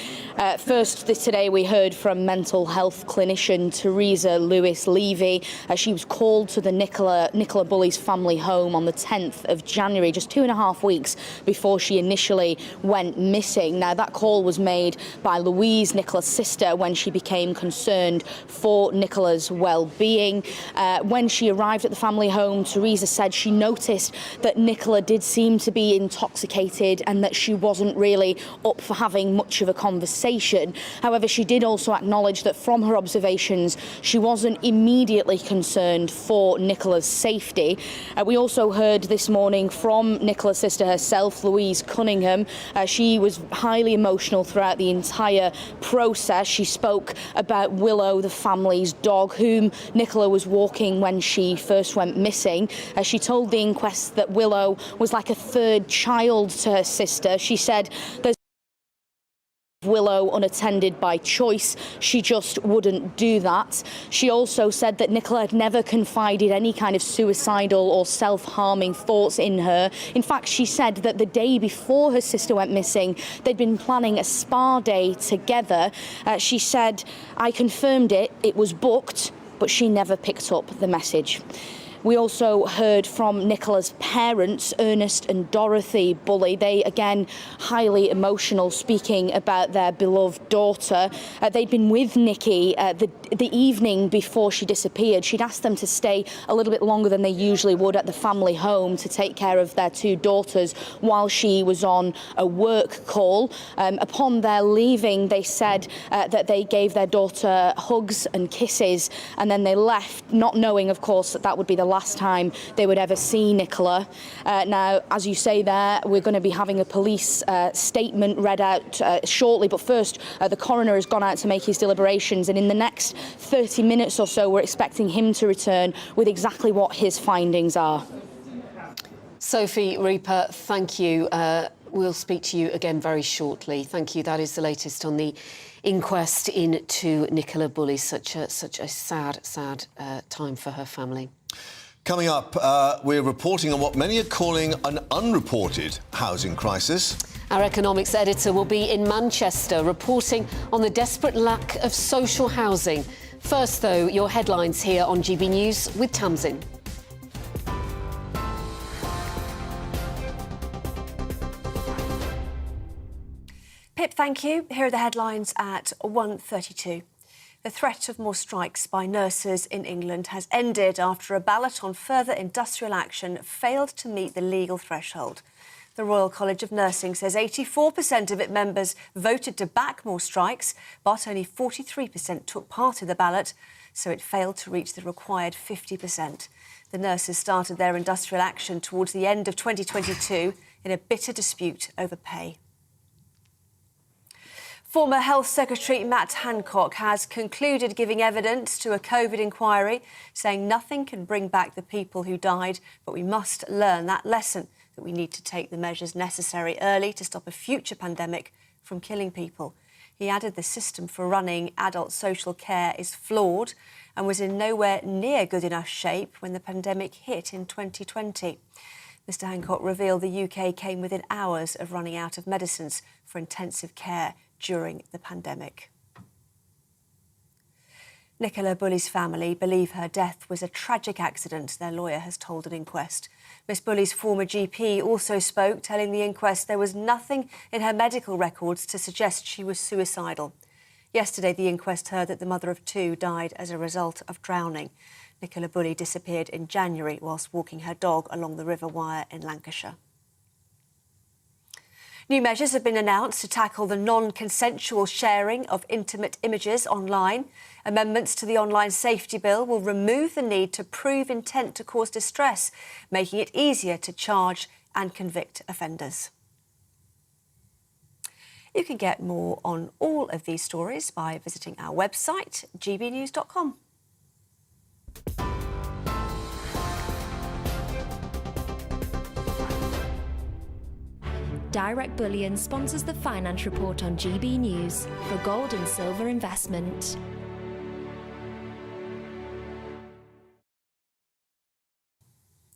First, today we heard from mental health clinician Teresa Lewis-Levy. She was called to the Nicola Bulley's family home on the 10th of January, just 2.5 weeks before she initially went missing. Now, that call was made by Louise, Nicola's sister, when she became concerned for Nicola's well-being. When she arrived at the family home, Teresa said she noticed that Nicola did seem to be intoxicated and that she wasn't really up for having much of a conversation. However, she did also acknowledge that from her observations, she wasn't immediately concerned for Nicola's safety. We also heard this morning from Nicola's sister herself, Louise Cunningham. She was highly emotional throughout the entire process. She spoke about Willow, the family's dog, whom Nicola was walking when she first went missing. She told the inquest that Willow was like a third child to her sister. She said there's Willow unattended by choice. She just wouldn't do that. She also said that Nicola had never confided any kind of suicidal or self-harming thoughts in her. In fact, she said that the day before her sister went missing, they'd been planning a spa day together. She said, "I confirmed it, it was booked," but she never picked up the message. We also heard from Nicola's parents, Ernest and Dorothy Bulley. They, again, highly emotional, speaking about their beloved daughter. They'd been with Nikki the evening before she disappeared. She'd asked them to stay a little bit longer than they usually would at the family home to take care of their 2 daughters while she was on a work call. Upon their leaving, they said that they gave their daughter hugs and kisses, and then they left, not knowing, of course, that that would be the last time they would ever see Nicola. Now, as you say there, we're going to be having a police statement read out shortly, but first the coroner has gone out to make his deliberations, and in the next 30 minutes or so we're expecting him to return with exactly what his findings are. Sophie Reaper, thank you. We'll speak to you again very shortly. Thank you. That is the latest on the inquest into Nicola Bulley. Such a sad time for her family. Coming up, we're reporting on what many are calling an unreported housing crisis. Our economics editor will be in Manchester reporting on the desperate lack of social housing. First, though, your headlines here on GB News with Tamsin. Pip, thank you. Here are the headlines at 1:32. The threat of more strikes by nurses in England has ended after a ballot on further industrial action failed to meet the legal threshold. The Royal College of Nursing says 84% of its members voted to back more strikes, but only 43% took part in the ballot, so it failed to reach the required 50%. The nurses started their industrial action towards the end of 2022 in a bitter dispute over pay. Former Health Secretary Matt Hancock has concluded giving evidence to a COVID inquiry, saying nothing can bring back the people who died, but we must learn that lesson, that we need to take the measures necessary early to stop a future pandemic from killing people. He added the system for running adult social care is flawed and was in nowhere near good enough shape when the pandemic hit in 2020. Mr Hancock revealed the UK came within hours of running out of medicines for intensive care during the pandemic. Nicola Bulley's family believe her death was a tragic accident, their lawyer has told an inquest. Miss Bulley's former GP also spoke, telling the inquest there was nothing in her medical records to suggest she was suicidal. Yesterday, the inquest heard that the mother of two died as a result of drowning. Nicola Bulley disappeared in January whilst walking her dog along the River Wyre in Lancashire. New measures have been announced to tackle the non-consensual sharing of intimate images online. Amendments to the Online Safety Bill will remove the need to prove intent to cause distress, making it easier to charge and convict offenders. You can get more on all of these stories by visiting our website, gbnews.com. Direct Bullion sponsors the Finance Report on GB News for gold and silver investment.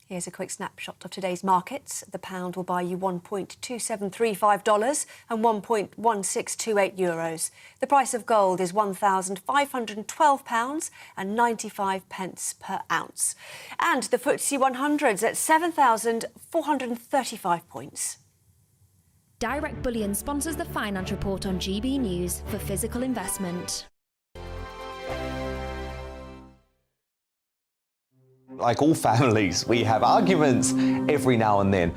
Here's a quick snapshot of today's markets. The pound will buy you $1.2735 and €1.1628. The price of gold is £1,512 and 95 pence per ounce. And the FTSE 100's at 7,435 points. Direct Bullion sponsors the Finance Report on GB News for physical investment. Like all families, we have arguments every now and then,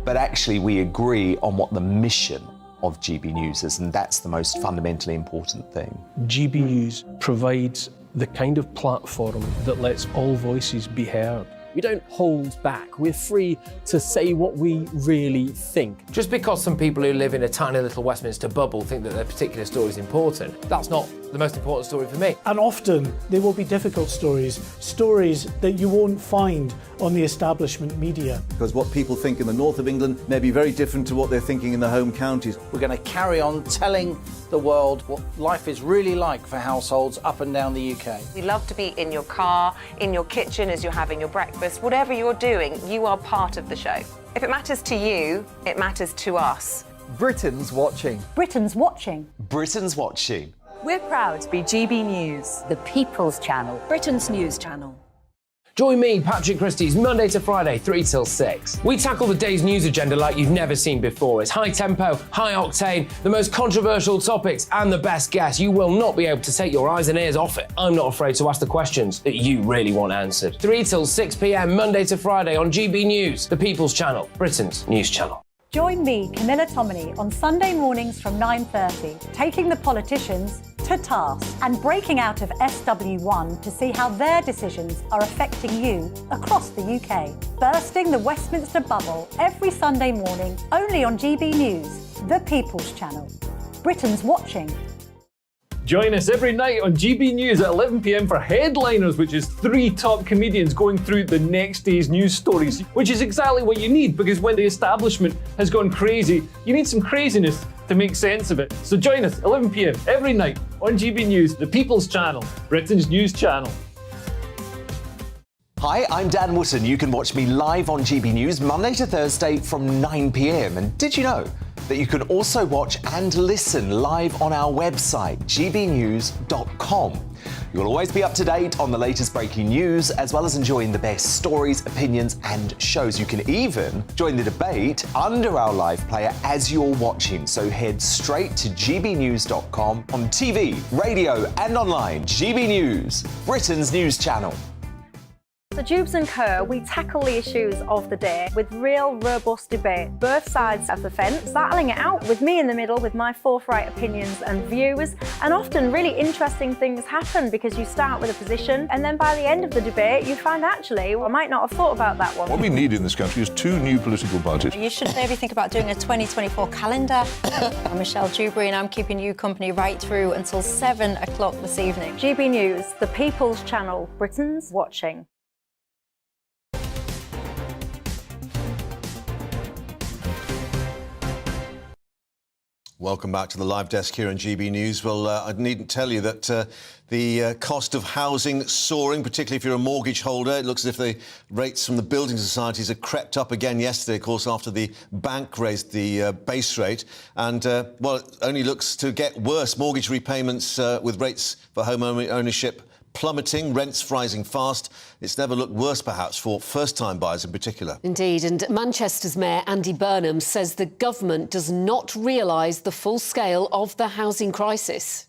but actually we agree on what the mission of GB News is, and that's the most fundamentally important thing. GB News provides the kind of platform that lets all voices be heard. We don't hold back. We're free to say what we really think. Just because some people who live in a tiny little Westminster bubble think that their particular story is important, that's not the most important story for me. And often there will be difficult stories that you won't find on the establishment media. Because what people think in the north of England may be very different to what they're thinking in the home counties. We're going to carry on telling the world what life is really like for households up and down the UK. We love to be in your car, in your kitchen as you're having your breakfast. Whatever you're doing, you are part of the show. If it matters to you, it matters to us. Britain's watching. Britain's watching. Britain's watching. We're proud to be GB News, the People's Channel, Britain's news channel. Join me, Patrick Christie's Monday to Friday, 3 till 6. We tackle the day's news agenda like you've never seen before. It's high tempo, high octane, the most controversial topics and the best guests. You will not be able to take your eyes and ears off it. I'm not afraid to ask the questions that you really want answered. 3 till 6 p.m, Monday to Friday on GB News, the People's Channel, Britain's news channel. Join me, Camilla Tominey, on Sunday mornings from 9:30, taking the politicians to task and breaking out of SW1 to see how their decisions are affecting you across the UK. Bursting the Westminster bubble every Sunday morning, only on GB News, the People's Channel. Britain's watching. Join us every night on GB News at 11 p.m. for Headliners, which is 3 top comedians going through the next day's news stories, which is exactly what you need, because when the establishment has gone crazy, you need some craziness to make sense of it. So join us 11 p.m. every night on GB News, the People's Channel, Britain's news channel. Hi, I'm Dan Wootton. You can watch me live on GB News Monday to Thursday from 9 p.m. And did you know that you can also watch and listen live on our website, gbnews.com. You'll always be up to date on the latest breaking news, as well as enjoying the best stories, opinions and shows. You can even join the debate under our live player as you're watching. So head straight to gbnews.com on TV, radio and online. GB News, Britain's news channel. So Jubes and Kerr, we tackle the issues of the day with real robust debate, both sides of the fence, battling it out with me in the middle with my forthright opinions and views. And often really interesting things happen because you start with a position and then by the end of the debate you find actually, well, I might not have thought about that one. What we need in this country is 2 new political parties. You should maybe think about doing a 2024 calendar. I'm Michelle Dewberry and I'm keeping you company right through until 7 o'clock this evening. GB News, the People's Channel, Britain's watching. Welcome back to the live desk here on GB News. Well, I needn't tell you that the cost of housing soaring, particularly if you're a mortgage holder. It looks as if the rates from the building societies have crept up again yesterday, of course, after the bank raised the base rate. And, well, it only looks to get worse. Mortgage repayments with rates for home ownership plummeting, rents rising fast. It's never looked worse, perhaps, for first-time buyers in particular. Indeed, and Manchester's Mayor Andy Burnham says the government does not realise the full scale of the housing crisis.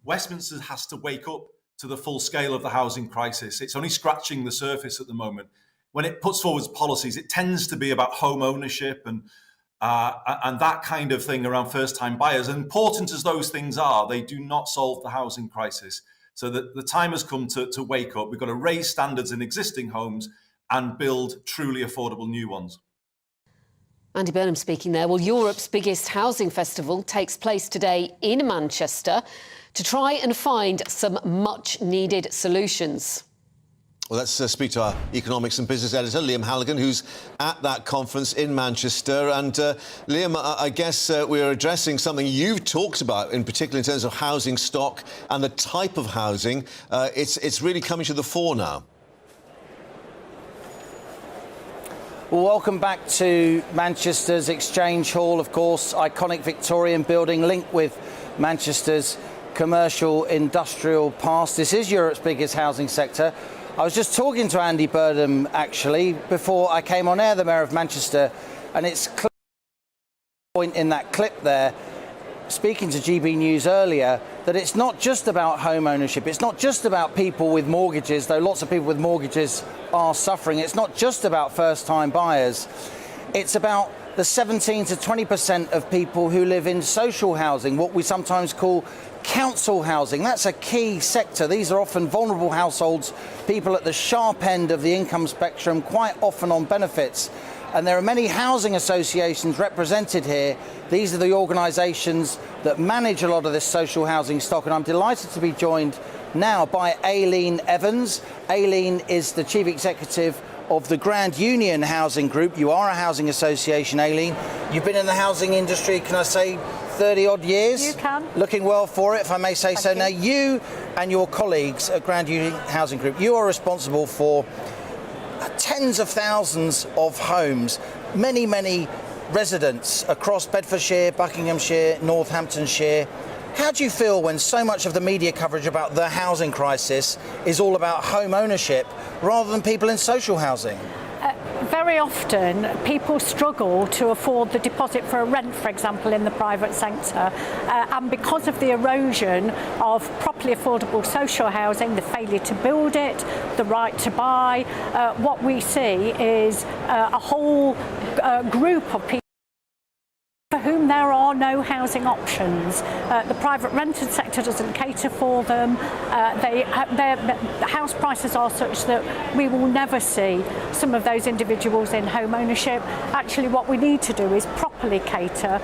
Westminster has to wake up to the full scale of the housing crisis. It's only scratching the surface at the moment. When it puts forward policies, it tends to be about home ownership and that kind of thing around first-time buyers. And important as those things are, they do not solve the housing crisis. So the time has come to wake up. We've got to raise standards in existing homes and build truly affordable new ones. Andy Burnham speaking there. Well, Europe's biggest housing festival takes place today in Manchester to try and find some much-needed solutions. Well, let's speak to our economics and business editor, Liam Halligan, who's at that conference in Manchester. And Liam, I guess we're addressing something you've talked about, in particular in terms of housing stock and the type of housing. It's really coming to the fore now. Well, welcome back to Manchester's Exchange Hall, of course, iconic Victorian building linked with Manchester's commercial industrial past. This is Europe's biggest housing sector. I was just talking to Andy Burnham, actually, before I came on air, the Mayor of Manchester, and it's clear point in that clip there, speaking to GB News earlier, that it's not just about home ownership. It's not just about people with mortgages, though lots of people with mortgages are suffering. It's not just about first-time buyers. It's about the 17 to 20% of people who live in social housing, what we sometimes call council housing. That's a key sector. These are often vulnerable households, people at the sharp end of the income spectrum, quite often on benefits. And there are many housing associations represented here. These are the organisations that manage a lot of this social housing stock. And I'm delighted to be joined now by Aileen Evans. Aileen is the Chief Executive of the Grand Union Housing Group. You are a housing association, Aileen. You've been in the housing industry, can I say, 30-odd years? You can. Looking well for it, if I may say so. Now, you and your colleagues at Grand Union Housing Group, you are responsible for tens of thousands of homes, many, many residents across Bedfordshire, Buckinghamshire, Northamptonshire. How do you feel when so much of the media coverage about the housing crisis is all about home ownership rather than people in social housing? Very often people struggle to afford the deposit for a rent, for example, in the private sector, and because of the erosion of properly affordable social housing, the failure to build it, the right to buy, what we see is a whole group of people for whom there are no housing options. The private rented sector doesn't cater for them. The house prices are such that we will never see some of those individuals in home ownership. Actually, what we need to do is properly cater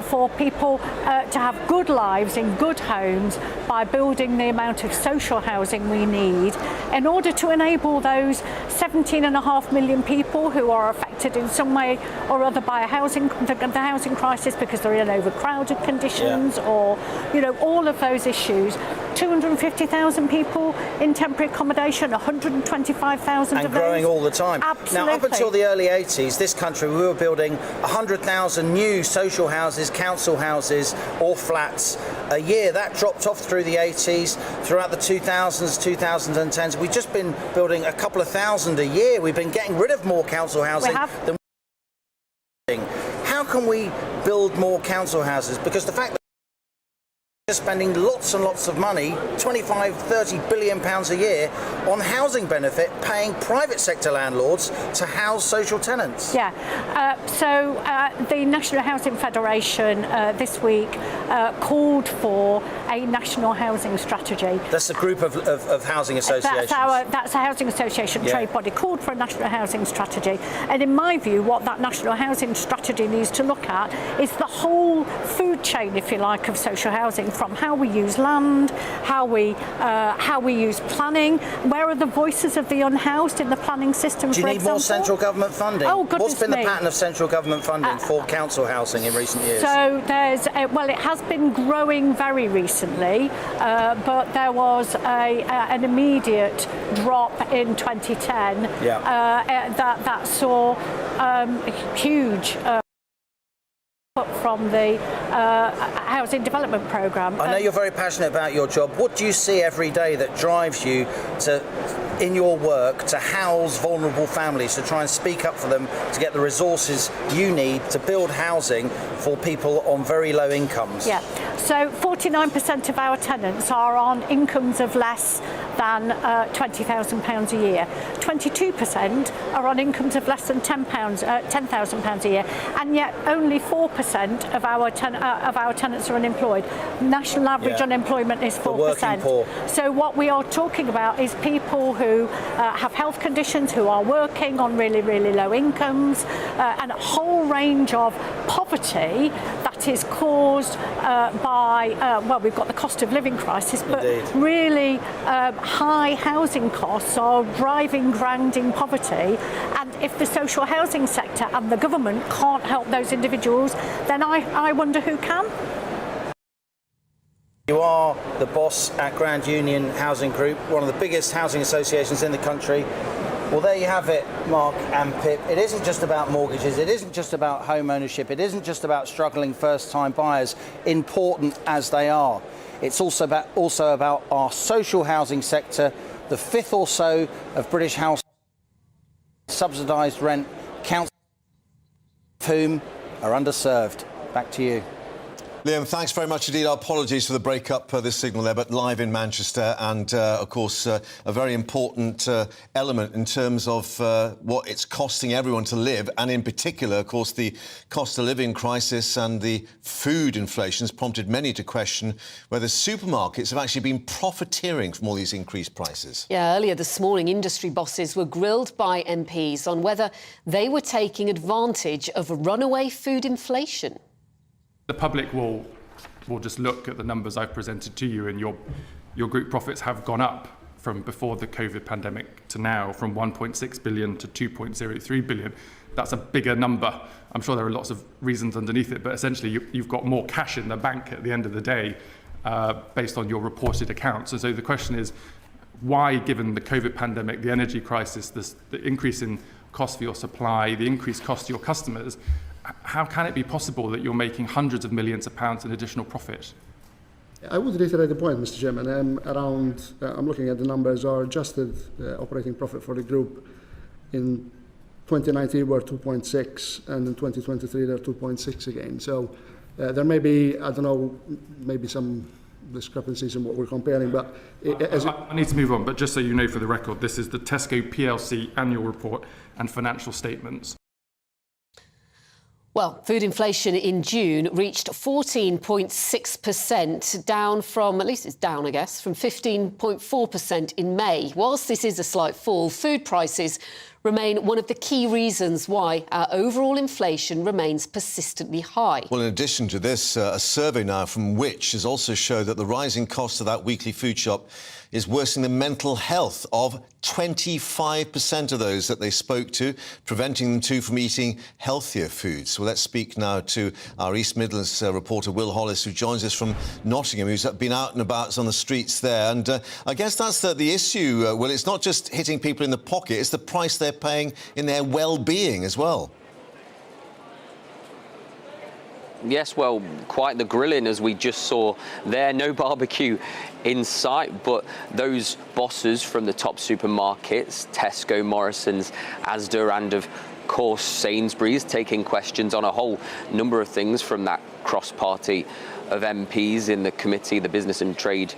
for people to have good lives in good homes by building the amount of social housing we need in order to enable those 17.5 million people who are affected in some way or other by the housing crisis because they're in overcrowded conditions, or, you know, all of those issues. 250,000 people in temporary accommodation, 125,000 of those. And growing all the time. Absolutely. Now, up until the early 80s, this country, we were building 100,000 new social houses, council houses, or flats a year. That dropped off through the 80s, throughout the 2000s, 2010s. We've just been building a couple of thousand a year. We've been getting rid of more council housing than how can we build more council houses? Because the fact that Spending lots and lots of money, 25, 30 billion pounds a year on housing benefit, paying private sector landlords to house social tenants. Yeah, so the National Housing Federation this week called for a national housing strategy. That's a group of housing associations. That's a housing association trade body called for a national housing strategy. And in my view, what that national housing strategy needs to look at is the whole food chain, if you like, of social housing, from how we use land, how we use planning, where are the voices of the unhoused in the planning system, Do you need more central government funding? Oh, goodness What's been me. the pattern of central government funding for council housing in recent years? So there's, well, it has been growing very recently, but there was an immediate drop in 2010 that saw huge from the housing development programme. I know you're very passionate about your job. What do you see every day that drives you to, in your work, to house vulnerable families, to try and speak up for them, to get the resources you need to build housing for people on very low incomes? Yeah, so 49% of our tenants are on incomes of less than £20,000 a year. 22% are on incomes of less than £10,000 a year, and yet only 4% of our tenants are unemployed. National average unemployment is 4%. The working poor. So what we are talking about is people who have health conditions, who are working on really, really low incomes, and a whole range of poverty that is caused by, well, we've got the cost of living crisis, but really high housing costs are driving, grounding poverty. And if the social housing sector and the government can't help those individuals, then I wonder who can. You are the boss at Grand Union Housing Group, one of the biggest housing associations in the country. Well, there you have it, Mark and Pip. It isn't just about mortgages, it isn't just about home ownership, it isn't just about struggling first-time buyers, important as they are. It's also about our social housing sector, the fifth or so of British households subsidised rent, councils of whom are underserved. Back to you. Liam, thanks very much indeed. Our apologies for the break-up, this signal there, but live in Manchester and, of course, a very important element in terms of what it's costing everyone to live, and in particular, of course, the cost of living crisis and the food inflation has prompted many to question whether supermarkets have actually been profiteering from all these increased prices. Yeah, earlier this morning, industry bosses were grilled by MPs on whether they were taking advantage of runaway food inflation. The public will just look at the numbers I've presented to you, and your group profits have gone up from before the COVID pandemic to now, from 1.6 billion to 2.03 billion. That's a bigger number. I'm sure there are lots of reasons underneath it, but essentially you've got more cash in the bank at the end of the day based on your reported accounts. And so the question is, why, given the COVID pandemic, the energy crisis, the increase in cost for your supply, the increased cost to your customers, how can it be possible that you're making hundreds of millions of pounds in additional profit? I would reiterate the point, Mr. Chairman. I'm looking at the numbers. Our adjusted operating profit for the group in 2019 were 2.6, and in 2023 they're 2.6 again. So there may be, I don't know, maybe some discrepancies in what we're comparing, but I need to move on, but just so you know for the record, this is the Tesco PLC annual report and financial statements. Well, food inflation in June reached 14.6%, down from, at least it's down, I guess, from 15.4% in May. Whilst this is a slight fall, food prices remain one of the key reasons why our overall inflation remains persistently high. Well, in addition to this, a survey now from Which has also showed that the rising cost of that weekly food shop is worsening the mental health of 25% of those that they spoke to, preventing them too from eating healthier foods. Well, let's speak now to our East Midlands reporter, Will Hollis, who joins us from Nottingham, who's been out and about on the streets there. And I guess that's the issue, Will. It's not just hitting people in the pocket, it's the price they're paying in their well-being as well. Yes, well, quite the grilling as we just saw there. No barbecue in sight, but those bosses from the top supermarkets, Tesco, Morrison's, Asda, and of course Sainsbury's, taking questions on a whole number of things, from that cross-party of MPs in the committee, the Business and Trade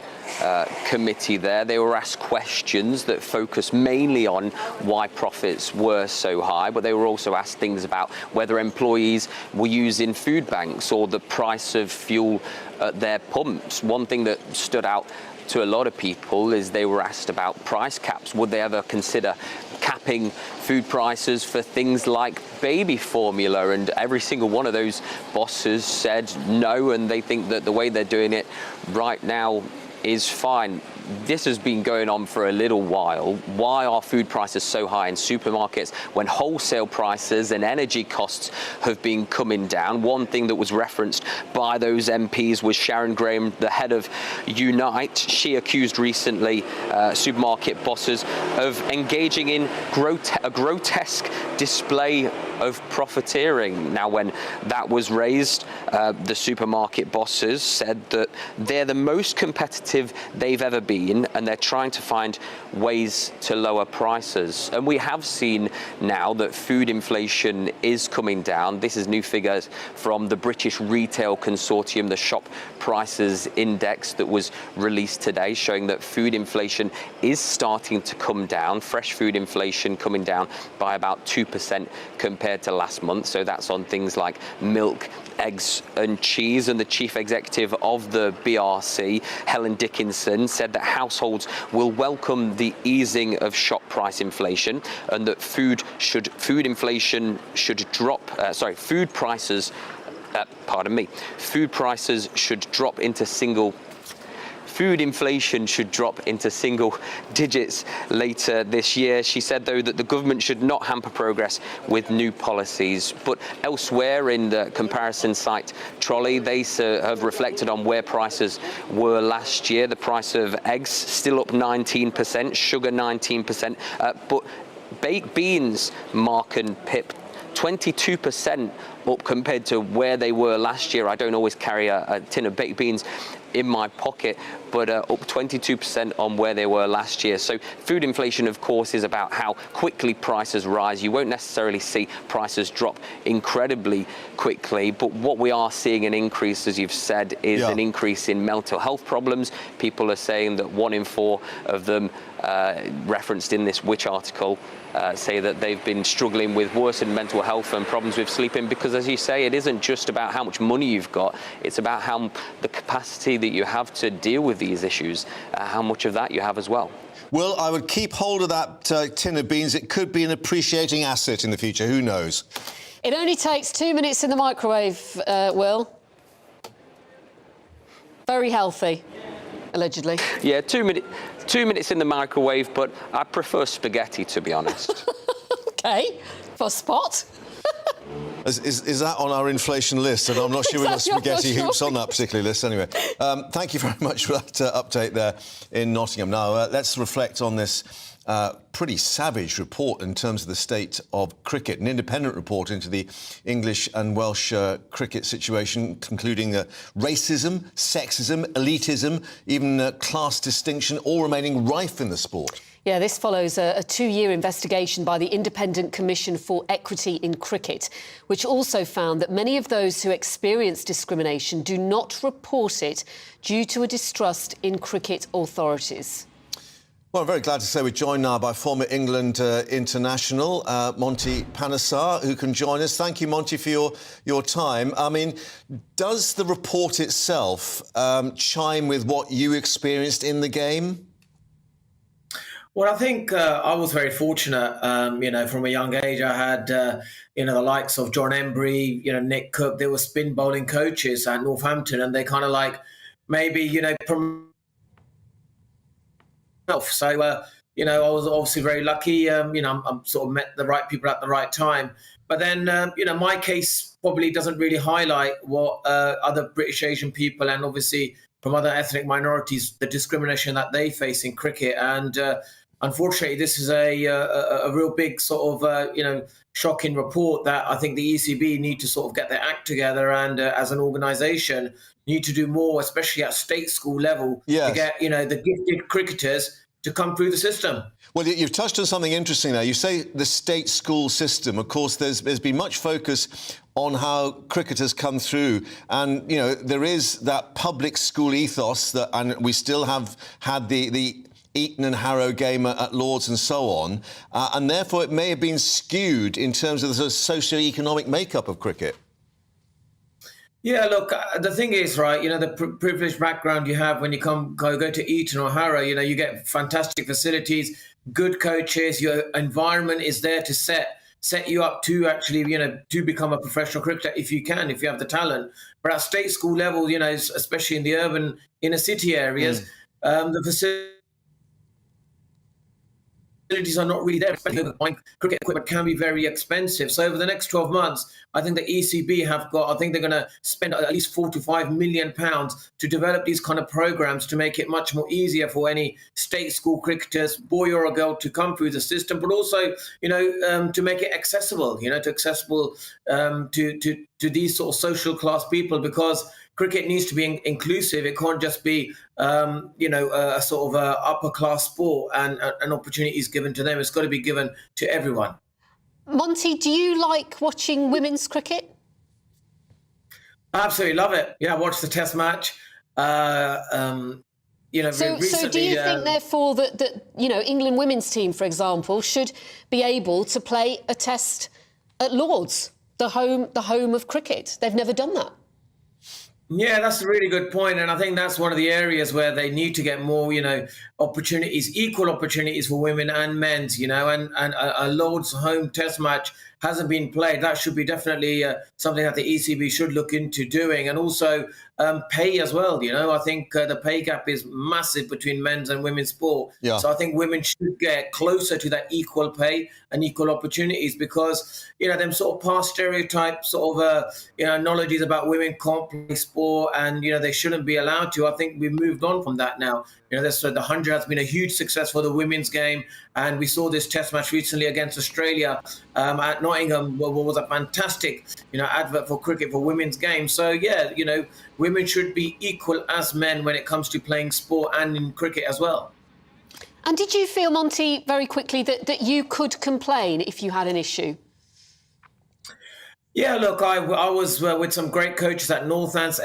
Committee there. They were asked questions that focused mainly on why profits were so high, but they were also asked things about whether employees were using food banks or the price of fuel at their pumps. One thing that stood out to a lot of people is they were asked about price caps. Would they ever consider capping food prices for things like baby formula? And every single one of those bosses said no, and they think that the way they're doing it right now is fine. This has been going on for a little while. Why are food prices so high in supermarkets when wholesale prices and energy costs have been coming down? One thing that was referenced by those MPs was Sharon Graham, the head of Unite. She accused recently supermarket bosses of engaging in a grotesque display of profiteering. Now, when that was raised, the supermarket bosses said that they're the most competitive they've ever been, and they're trying to find ways to lower prices. And we have seen now that food inflation is coming down. This is new figures from the British Retail Consortium, the Shop Prices Index that was released today, showing that food inflation is starting to come down. Fresh food inflation coming down by about 2% compared to last month. So that's on things like milk, eggs and cheese. And the chief executive of the BRC, Helen Dickinson, said that households will welcome the easing of shop price inflation, and that food prices should drop into Food inflation should drop into single digits later this year. She said, though, that the government should not hamper progress with new policies. But elsewhere in the comparison site Trolley, they have reflected on where prices were last year. The price of eggs still up 19%, sugar 19%, but baked beans, Mark and Pip, 22% up compared to where they were last year. I don't always carry a tin of baked beans in my pocket, but up 22% on where they were last year. So food inflation, of course, is about how quickly prices rise. You won't necessarily see prices drop incredibly quickly, but what we are seeing an increase, as you've said, is an increase in mental health problems. People are saying that 1 in 4 of them referenced in this Which article say that they've been struggling with worsened mental health and problems with sleeping, because, as you say, it isn't just about how much money you've got, it's about how the capacity that you have to deal with these issues, how much of that you have as well. Well, I would keep hold of that tin of beans. It could be an appreciating asset in the future. Who knows? It only takes 2 minutes in the microwave, Will. Very healthy, allegedly. Yeah, 2 minutes in the microwave, but I prefer spaghetti, to be honest. OK, for spot. Is that on our inflation list? And I'm not sure we've got spaghetti hoops on that particular list anyway. Thank you very much for that update there in Nottingham. Now, let's reflect on this pretty savage report in terms of the state of cricket, an independent report into the English and Welsh cricket situation, concluding racism, sexism, elitism, even class distinction, all remaining rife in the sport. Yeah, this follows a 2-year investigation by the Independent Commission for Equity in Cricket, which also found that many of those who experience discrimination do not report it due to a distrust in cricket authorities. Well, I'm very glad to say we're joined now by former England international, Monty Panesar, who can join us. Thank you, Monty, for your time. I mean, does the report itself chime with what you experienced in the game? Well, I think I was very fortunate, from a young age. I had, the likes of John Embry, Nick Cook. They were spin bowling coaches at Northampton, and they kind of So, I was obviously very lucky. I'm sort of met the right people at the right time. But then, my case probably doesn't really highlight what other British Asian people and obviously from other ethnic minorities, the discrimination that they face in cricket. And unfortunately, this is a real big sort of, shocking report that I think the ECB need to sort of get their act together and as an organisation need to do more, especially at state school level, to get, the gifted cricketers to come through the system. Well, you've touched on something interesting there. You say the state school system. Of course, there's been much focus on how cricketers come through. And, you know, there is that public school ethos that, and we still have had the Eton and Harrow game at Lord's and so on, and therefore it may have been skewed in terms of the sort of socio-economic makeup of cricket. Yeah, look, the thing is, right, you know, the privileged background you have when you go to Eton or Harrow, you know, you get fantastic facilities, good coaches, your environment is there to set you up to actually, you know, to become a professional cricketer if you have the talent. But at state school level, you know, especially in the urban inner city areas, the facilities are not really there. Buying cricket equipment can be very expensive. So over the next 12 months, I think the ECB I think they're going to spend at least £4 to £5 million to develop these kind of programs to make it much more easier for any state school cricketers, boy or a girl, to come through the system, but also, you know, to make it accessible, you know, to these sort of social class people, because cricket needs to be inclusive. It can't just be, you know, a sort of upper class sport and opportunities given to them. It's got to be given to everyone. Monty, do you like watching women's cricket? I absolutely love it. Yeah, I watched the Test match. You know, so do you think, therefore, that you know, England women's team, for example, should be able to play a Test at Lord's, the home of cricket? They've never done that. Yeah, that's a really good point. And I think that's one of the areas where they need to get more, you know, opportunities, equal opportunities for women and men's, you know, and a Lord's home Test match hasn't been played. That should be definitely something that the ECB should look into doing. And also pay as well, you know. I think the pay gap is massive between men's and women's sport. Yeah. So I think women should get closer to that equal pay and equal opportunities, because, you know, them sort of past stereotype sort of, you know, knowledges about women can't play sport and, you know, they shouldn't be allowed to. I think we've moved on from that now. You know, the 100 has been a huge success for the women's game. And we saw this Test match recently against Australia at Nottingham, what was a fantastic, you know, advert for cricket for women's game. So, yeah, you know, women should be equal as men when it comes to playing sport and in cricket as well. And did you feel, Monty, very quickly, that you could complain if you had an issue? Yeah, look, I was with some great coaches at Northants,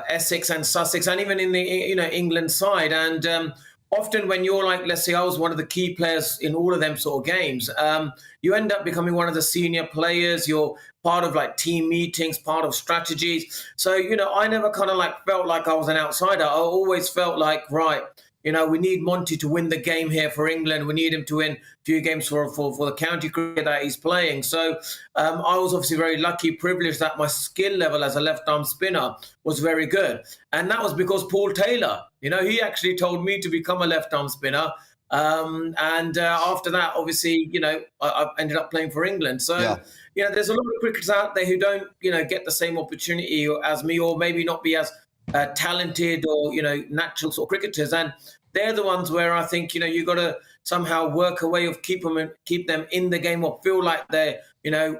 Essex and Sussex, and even in the, you know, England side. And often when you're like, let's say I was one of the key players in all of them sort of games, you end up becoming one of the senior players. You're part of like team meetings, part of strategies. So, you know, I never kind of like felt like I was an outsider. I always felt like, right, you know, we need Monty to win the game here for England. We need him to win a few games for the county cricket that he's playing. So I was obviously very lucky, privileged that my skill level as a left-arm spinner was very good. And that was because Paul Taylor, you know, he actually told me to become a left-arm spinner. After that, obviously, you know, I ended up playing for England. So, you know, there's a lot of cricketers out there who don't, you know, get the same opportunity as me, or maybe not be as talented or, you know, natural sort of cricketers, and they're the ones where I think, you know, you got to somehow work a way of keep them in the game, or feel like they're, you know,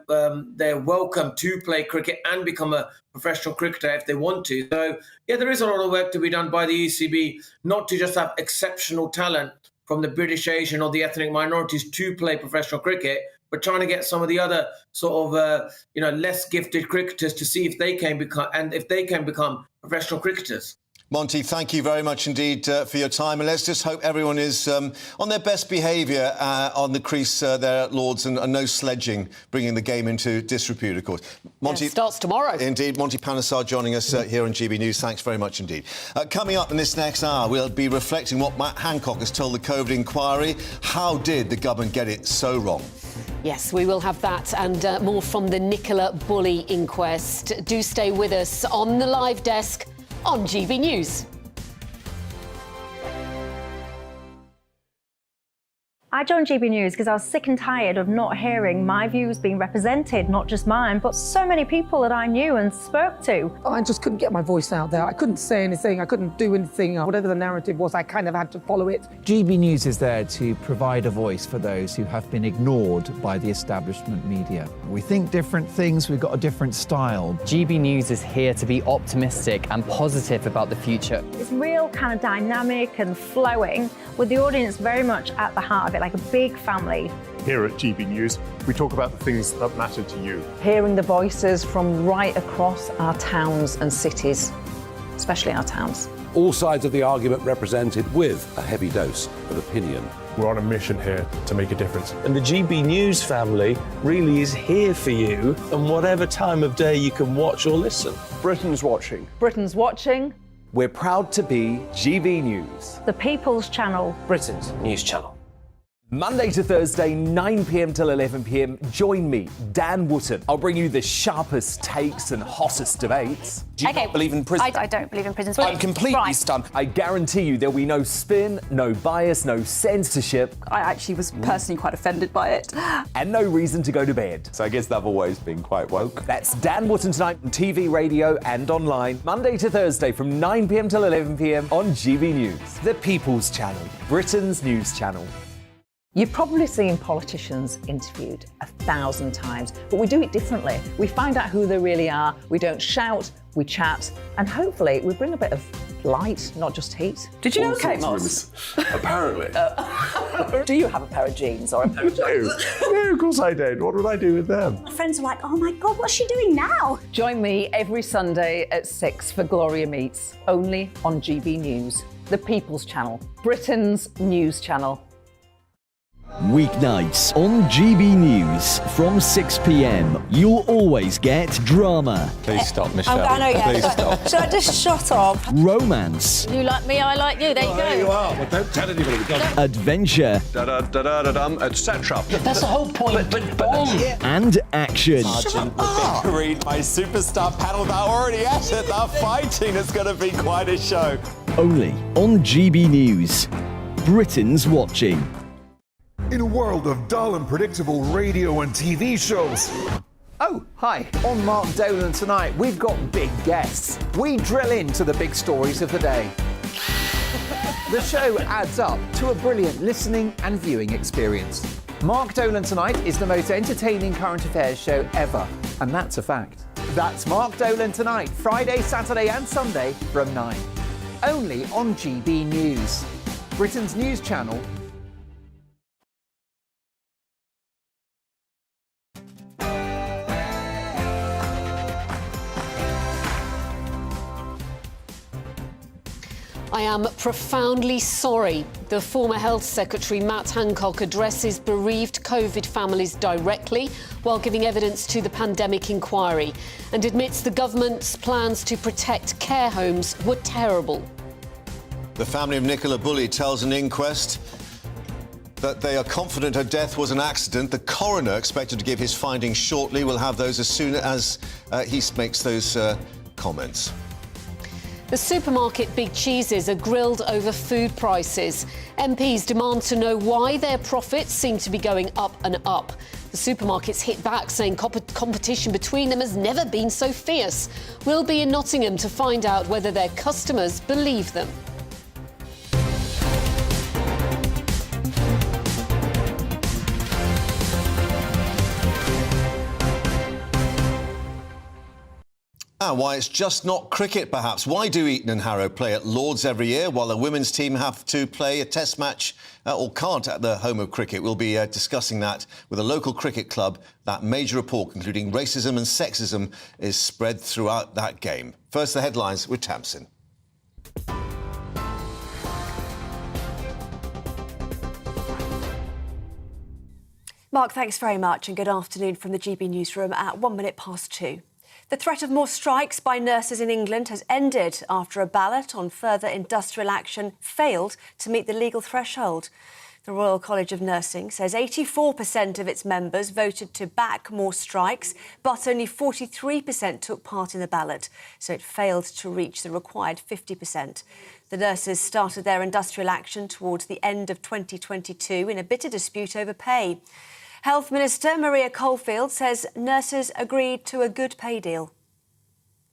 they're welcome to play cricket and become a professional cricketer if they want to. So yeah, there is a lot of work to be done by the ECB, not to just have exceptional talent from the British, Asian or the ethnic minorities to play professional cricket, but trying to get some of the other sort of, you know, less gifted cricketers to see if they can become professional cricketers. Monty, thank you very much indeed for your time. And let's just hope everyone is on their best behaviour on the crease there at Lord's, and no sledging, bringing the game into disrepute, of course. Monty, it starts tomorrow. Indeed. Monty Panesar joining us here on GB News. Thanks very much indeed. Coming up in this next hour, we'll be reflecting what Matt Hancock has told the COVID inquiry. How did the government get it so wrong? Yes, we will have that and more from the Nicola Bulley inquest. Do stay with us on the live desk on GB News. I joined GB News because I was sick and tired of not hearing my views being represented, not just mine, but so many people that I knew and spoke to. I just couldn't get my voice out there. I couldn't say anything. I couldn't do anything. Whatever the narrative was, I kind of had to follow it. GB News is there to provide a voice for those who have been ignored by the establishment media. We think different things, we've got a different style. GB News is here to be optimistic and positive about the future. It's real kind of dynamic and flowing, with the audience very much at the heart of it. bit like a big family. Here at GB News, we talk about the things that matter to you. Hearing the voices from right across our towns and cities, especially our towns. All sides of the argument represented with a heavy dose of opinion. We're on a mission here to make a difference. And the GB News family really is here for you, and whatever time of day you can watch or listen. Britain's watching. Britain's watching. We're proud to be GB News, The People's Channel. Britain's news channel. Monday to Thursday, 9 p.m. till 11 p.m. Join me, Dan Wootton. I'll bring you the sharpest takes and hottest debates. Do you not believe in prisons? I don't believe in prisons. I'm completely stunned. I guarantee you there'll be no spin, no bias, no censorship. I actually was personally quite offended by it. And no reason to go to bed. So I guess they've always been quite woke. That's Dan Wootton tonight on TV, radio and online. Monday to Thursday from 9 p.m. till 11 p.m. on GB News. The People's Channel, Britain's news channel. You've probably seen politicians interviewed 1,000 times, but we do it differently. We find out who they really are, we don't shout, we chat, and hopefully we bring a bit of light, not just heat. Did you know Kate Moss? Apparently. Do you have a pair of jeans or a pair of jeans? No, of course I don't. What would I do with them? My friends are like, oh my God, what's she doing now? Join me every Sunday at 6 for Gloria Meets, only on GB News, the People's Channel, Britain's news channel. Weeknights on GB News from 6 p.m. You'll always get drama. Please stop, Michelle. I know, yeah. Please stop. Should I just shut up? Romance. You like me, I like you. There you go. There you are. Well, don't tell anybody. Adventure. Etc. That's the whole point, but And action. Sergeant, the big green, my superstar panel, they're already at it. They're fighting. It's going to be quite a show. Only on GB News. Britain's watching. In a world of dull and predictable radio and TV shows. Oh, hi. On Mark Dolan tonight, we've got big guests. We drill into the big stories of the day. The show adds up to a brilliant listening and viewing experience. Mark Dolan Tonight is the most entertaining current affairs show ever, and that's a fact. That's Mark Dolan Tonight, Friday, Saturday and Sunday from 9. Only on GB News, Britain's news channel. I am profoundly sorry. The former Health Secretary, Matt Hancock, addresses bereaved COVID families directly while giving evidence to the pandemic inquiry and admits the government's plans to protect care homes were terrible. The family of Nicola Bulley tells an inquest that they are confident her death was an accident. The coroner, expected to give his findings shortly, will have those as soon as he makes those comments. The supermarket big cheeses are grilled over food prices. MPs demand to know why their profits seem to be going up and up. The supermarkets hit back, saying competition between them has never been so fierce. We'll be in Nottingham to find out whether their customers believe them. And why it's just not cricket, perhaps. Why do Eton and Harrow play at Lord's every year while the women's team have to play a test match or can't at the home of cricket? We'll be discussing that with a local cricket club. That major report concluding racism and sexism is spread throughout that game. First, the headlines with Tamsin. Mark, thanks very much and good afternoon from the GB newsroom at 2:01. The threat of more strikes by nurses in England has ended after a ballot on further industrial action failed to meet the legal threshold. The Royal College of Nursing says 84% of its members voted to back more strikes, but only 43% took part in the ballot, so it failed to reach the required 50%. The nurses started their industrial action towards the end of 2022 in a bitter dispute over pay. Health Minister Maria Coalfield says nurses agreed to a good pay deal.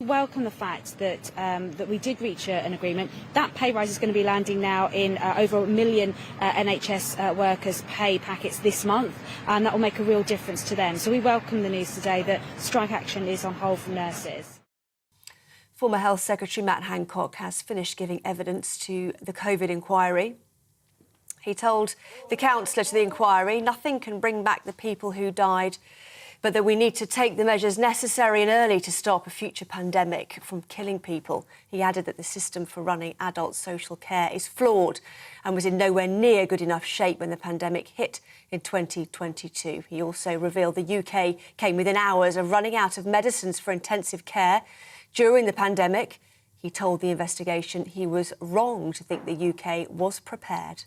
Welcome the fact that that we did reach an agreement. That pay rise is going to be landing now in over 1 million NHS workers' pay packets this month, and that will make a real difference to them. So we welcome the news today that strike action is on hold for nurses. Former Health Secretary Matt Hancock has finished giving evidence to the COVID inquiry. He told the counsellor to the inquiry, nothing can bring back the people who died, but that we need to take the measures necessary and early to stop a future pandemic from killing people. He added that the system for running adult social care is flawed and was in nowhere near good enough shape when the pandemic hit in 2022. He also revealed the UK came within hours of running out of medicines for intensive care during the pandemic. He told the investigation he was wrong to think the UK was prepared.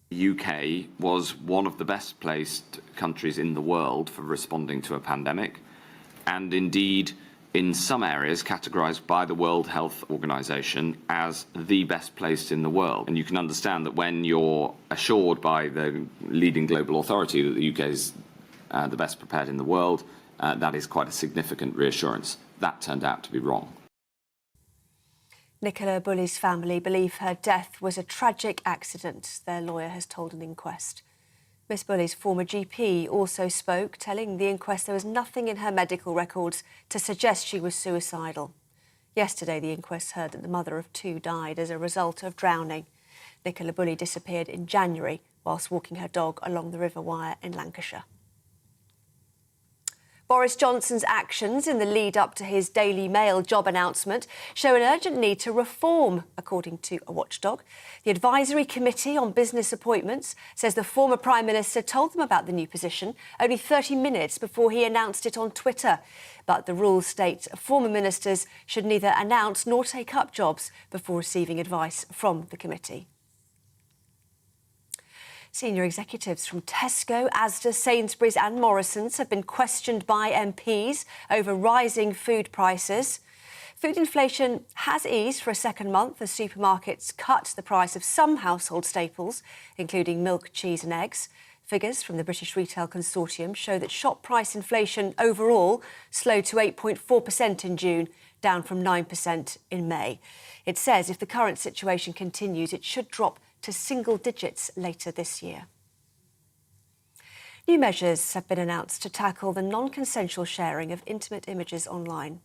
The UK was one of the best placed countries in the world for responding to a pandemic, and indeed in some areas categorised by the World Health Organization as the best placed in the world. And you can understand that when you're assured by the leading global authority that the UK is the best prepared in the world, that is quite a significant reassurance. That turned out to be wrong. Nicola Bulley's family believe her death was a tragic accident, their lawyer has told an inquest. Miss Bulley's former GP also spoke, telling the inquest there was nothing in her medical records to suggest she was suicidal. Yesterday, the inquest heard that the mother of two died as a result of drowning. Nicola Bulley disappeared in January whilst walking her dog along the River Wire in Lancashire. Boris Johnson's actions in the lead-up to his Daily Mail job announcement show an urgent need to reform, according to a watchdog. The Advisory Committee on Business Appointments says the former Prime Minister told them about the new position only 30 minutes before he announced it on Twitter. But the rules state former ministers should neither announce nor take up jobs before receiving advice from the committee. Senior executives from Tesco, Asda, Sainsbury's and Morrisons have been questioned by MPs over rising food prices. Food inflation has eased for a second month as supermarkets cut the price of some household staples, including milk, cheese and eggs. Figures from the British Retail Consortium show that shop price inflation overall slowed to 8.4% in June, down from 9% in May. It says if the current situation continues, it should drop to single digits later this year. New measures have been announced to tackle the non-consensual sharing of intimate images online.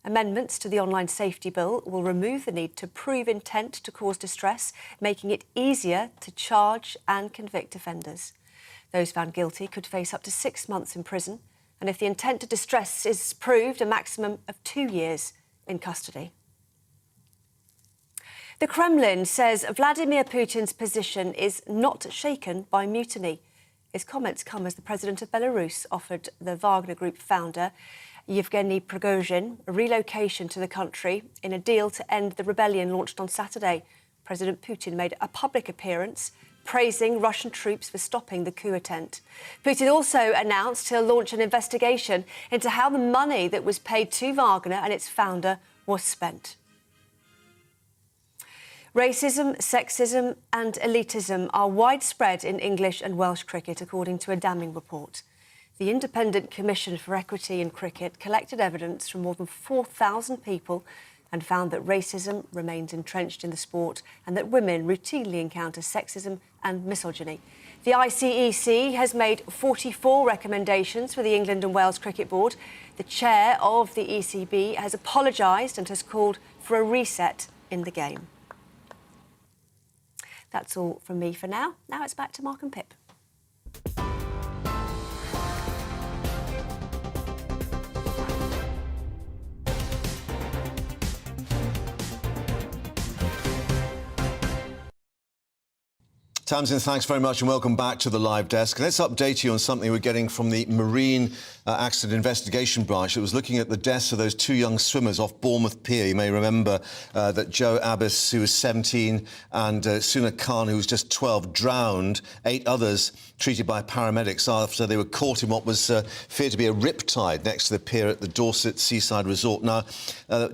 Amendments to the Online Safety Bill will remove the need to prove intent to cause distress, making it easier to charge and convict offenders. Those found guilty could face up to 6 months in prison, and if the intent to distress is proved, a maximum of 2 years in custody. The Kremlin says Vladimir Putin's position is not shaken by mutiny. His comments come as the president of Belarus offered the Wagner Group founder, Yevgeny Prigozhin, a relocation to the country in a deal to end the rebellion launched on Saturday. President Putin made a public appearance praising Russian troops for stopping the coup attempt. Putin also announced he'll launch an investigation into how the money that was paid to Wagner and its founder was spent. Racism, sexism and elitism are widespread in English and Welsh cricket, according to a damning report. The Independent Commission for Equity in Cricket collected evidence from more than 4,000 people and found that racism remains entrenched in the sport and that women routinely encounter sexism and misogyny. The ICEC has made 44 recommendations for the England and Wales Cricket Board. The chair of the ECB has apologised and has called for a reset in the game. That's all from me for now. Now it's back to Mark and Pip. Tamsin, thanks very much and welcome back to the live desk. Let's update you on something we're getting from the Marine Accident Investigation Branch that was looking at the deaths of those two young swimmers off Bournemouth Pier. You may remember that Joe Abbas, who was 17, and Suna Khan, who was just 12, drowned. 8 others treated by paramedics after they were caught in what was feared to be a riptide next to the pier at the Dorset Seaside Resort. Now,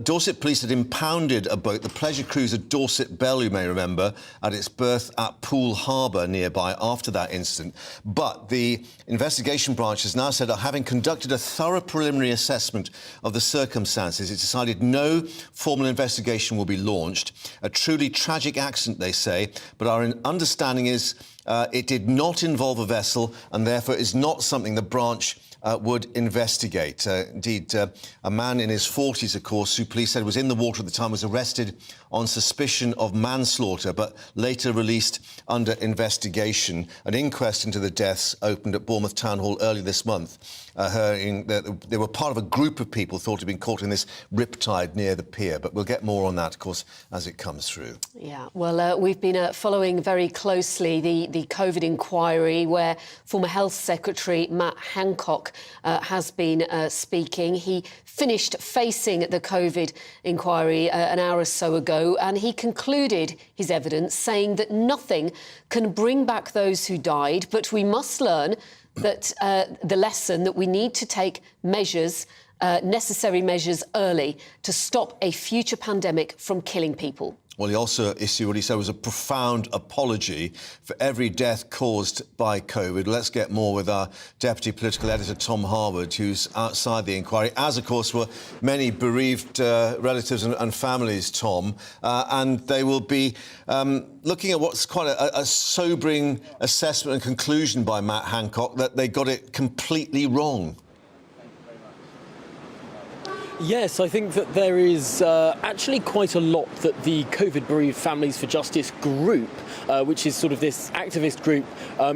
Dorset police had impounded a boat, the pleasure cruiser Dorset Belle, you may remember, at its berth at Poole Harbour nearby after that incident. But the investigation branch has now said that having conducted a thorough preliminary assessment of the circumstances, it's decided no formal investigation will be launched. A truly tragic accident, they say, but our understanding is it did not involve a vessel and therefore is not something the branch would investigate. Indeed, a man in his 40s, of course, who police said was in the water at the time, was arrested on suspicion of manslaughter, but later released under investigation. An inquest into the deaths opened at Bournemouth Town Hall early this month. They were part of a group of people thought to have been caught in this riptide near the pier, but we'll get more on that, of course, as it comes through. Yeah, well, we've been following very closely the COVID inquiry where former Health Secretary Matt Hancock has been speaking. He finished facing the COVID inquiry an hour or so ago, and he concluded his evidence saying that nothing can bring back those who died, but we must learn that the lesson that we need to take measures, necessary measures early to stop a future pandemic from killing people. Well, he also issued what he said was a profound apology for every death caused by COVID. Let's get more with our Deputy Political Editor, Tom Harwood, who's outside the inquiry, as, of course, were many bereaved relatives and families, Tom. And they will be looking at what's quite a sobering assessment and conclusion by Matt Hancock, that they got it completely wrong. Yes, I think that there is actually quite a lot that the COVID Bereaved Families for Justice group, which is sort of this activist group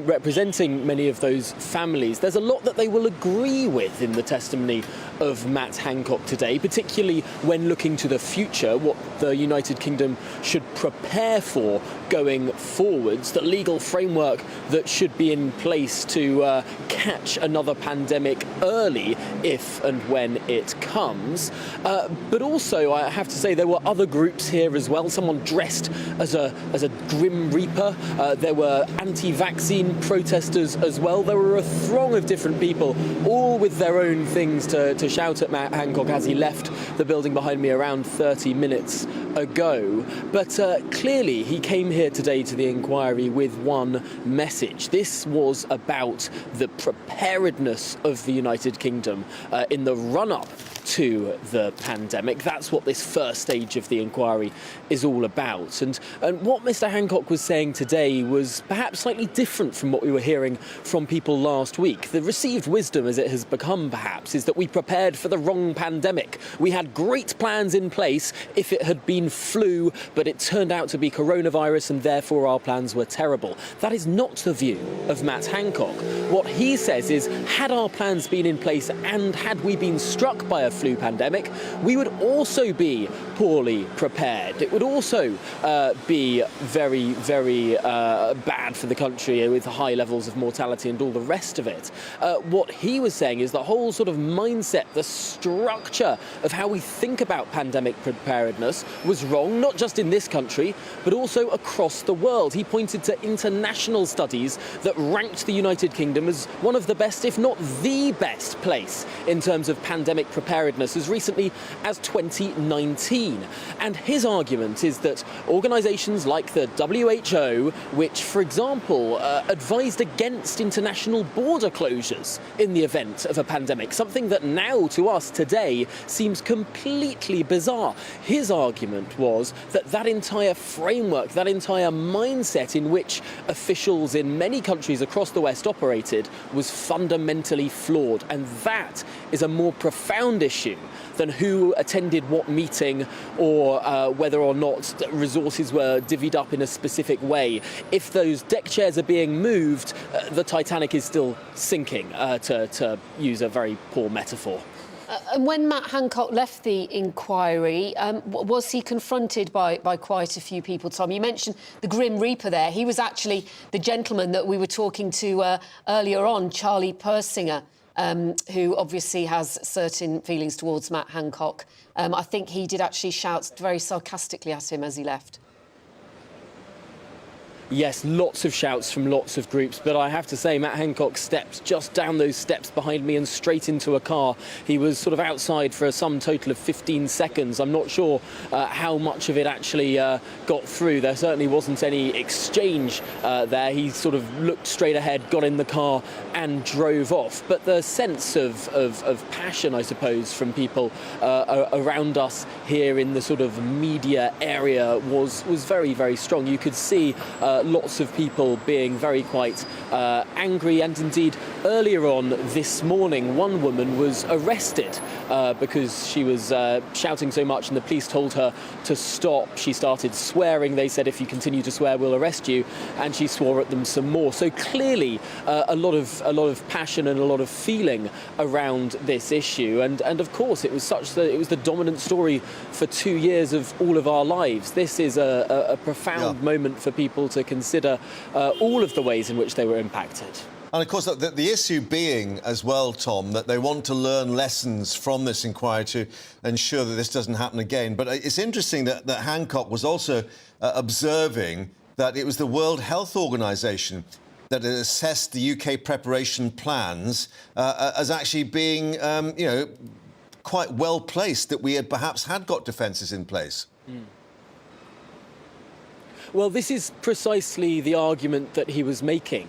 representing many of those families, there's a lot that they will agree with in the testimony of Matt Hancock today, particularly when looking to the future, what the United Kingdom should prepare for going forwards, the legal framework that should be in place to catch another pandemic early if and when it comes. But also, I have to say, there were other groups here as well. Someone dressed as a Grim Reaper. There were anti-vaccine protesters as well. There were a throng of different people, all with their own things to shout at Matt Hancock as he left the building behind me around 30 minutes ago. But clearly, he came here today to the inquiry with one message. This was about the preparedness of the United Kingdom in the run-up to the pandemic. That's what this first stage of the inquiry is all about. And what Mr. Hancock was saying today was perhaps slightly different from what we were hearing from people last week. The received wisdom, as it has become perhaps, is that we prepared for the wrong pandemic. We had great plans in place if it had been flu, but it turned out to be coronavirus and therefore our plans were terrible. That is not the view of Matt Hancock. What he says is, had our plans been in place and had we been struck by a flu pandemic, we would also be poorly prepared. It would also be very, very bad for the country with high levels of mortality and all the rest of it. What he was saying is the whole sort of mindset, the structure of how we think about pandemic preparedness was wrong, not just in this country, but also across the world. He pointed to international studies that ranked the United Kingdom as one of the best, if not the best place in terms of pandemic preparedness as recently as 2019. And his argument is that organisations like the WHO, which, for example, advised against international border closures in the event of a pandemic, something that now to us today seems completely bizarre. His argument was that that entire framework, that entire mindset in which officials in many countries across the West operated was fundamentally flawed. And that is a more profound issue than who attended what meeting or whether or not resources were divvied up in a specific way. If those deck chairs are being moved, the Titanic is still sinking, to use a very poor metaphor. And when Matt Hancock left the inquiry, was he confronted by quite a few people, Tom? You mentioned the Grim Reaper there. He was actually the gentleman that we were talking to earlier on, Charlie Persinger, who obviously has certain feelings towards Matt Hancock. I think he did actually shout very sarcastically at him as he left. Yes, lots of shouts from lots of groups, but I have to say Matt Hancock stepped just down those steps behind me and straight into a car. He was sort of outside for a sum total of 15 seconds. I'm not sure how much of it actually got through. There certainly wasn't any exchange there. He sort of looked straight ahead, got in the car and drove off. But the sense of passion, I suppose, from people around us here in the sort of media area was very, very strong. You could see lots of people being very quite angry, and indeed earlier on this morning one woman was arrested because she was shouting so much and the police told her to stop. She started swearing. They said, if you continue to swear, we'll arrest you, and she swore at them some more. So clearly a lot of passion and a lot of feeling around this issue, and of course it was the dominant story for 2 years of all of our lives. This is a profound moment for people to consider all of the ways in which they were impacted. And of course, the issue being as well, Tom, that they want to learn lessons from this inquiry to ensure that this doesn't happen again. But it's interesting that Hancock was also observing that it was the World Health Organization that had assessed the UK preparation plans as actually being, quite well placed, that we had perhaps got defences in place. Well, this is precisely the argument that he was making.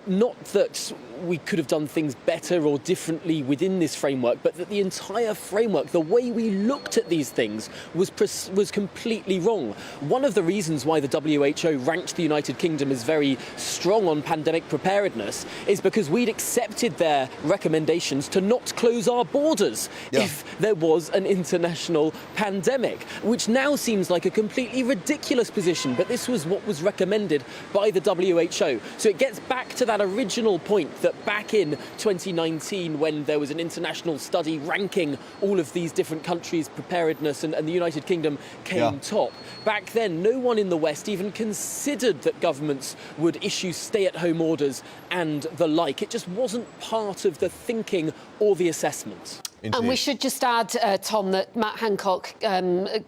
Not that we could have done things better or differently within this framework, but that the entire framework, the way we looked at these things, was completely wrong. One of the reasons why the WHO ranked the United Kingdom as very strong on pandemic preparedness is because we'd accepted their recommendations to not close our borders if there was an international pandemic, which now seems like a completely ridiculous position, but this was what was recommended by the WHO. So it gets back to that original point that back in 2019, when there was an international study ranking all of these different countries' preparedness, and the United Kingdom came top. Back then, no one in the West even considered that governments would issue stay-at-home orders and the like. It just wasn't part of the thinking or the assessment. Indeed. And we should just add, Tom, that Matt Hancock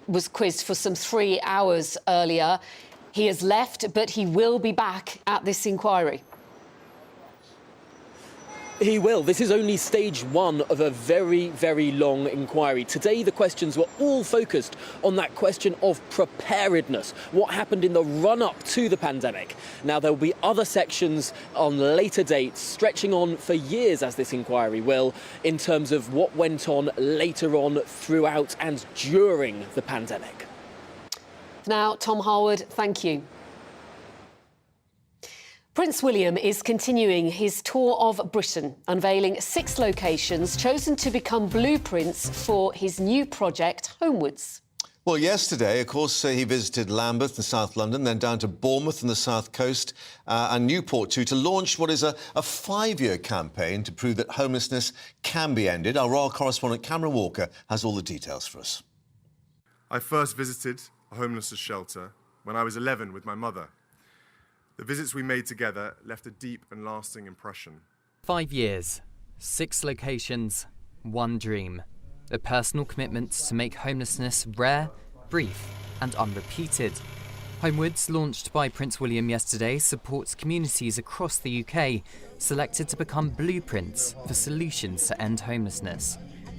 was quizzed for some 3 hours earlier. He has left, but he will be back at this inquiry. He will. This is only stage one of a very, very long inquiry. Today, the questions were all focused on that question of preparedness, what happened in the run-up to the pandemic. Now, there will be other sections on later dates, stretching on for years, as this inquiry will, in terms of what went on later on, throughout and during the pandemic. Now, Tom Harwood, thank you. Prince William is continuing his tour of Britain, unveiling 6 locations chosen to become blueprints for his new project, Homewards. Well, yesterday, of course, he visited Lambeth in South London, then down to Bournemouth on the South Coast and Newport too, to launch what is a 5-year campaign to prove that homelessness can be ended. Our royal correspondent Cameron Walker has all the details for us. I first visited a homeless shelter when I was 11 with my mother. The visits we made together left a deep and lasting impression. 5 years, 6 locations, 1 dream. A personal commitment to make homelessness rare, brief and unrepeated. Homewards, launched by Prince William yesterday, supports communities across the UK selected to become blueprints for solutions to end homelessness.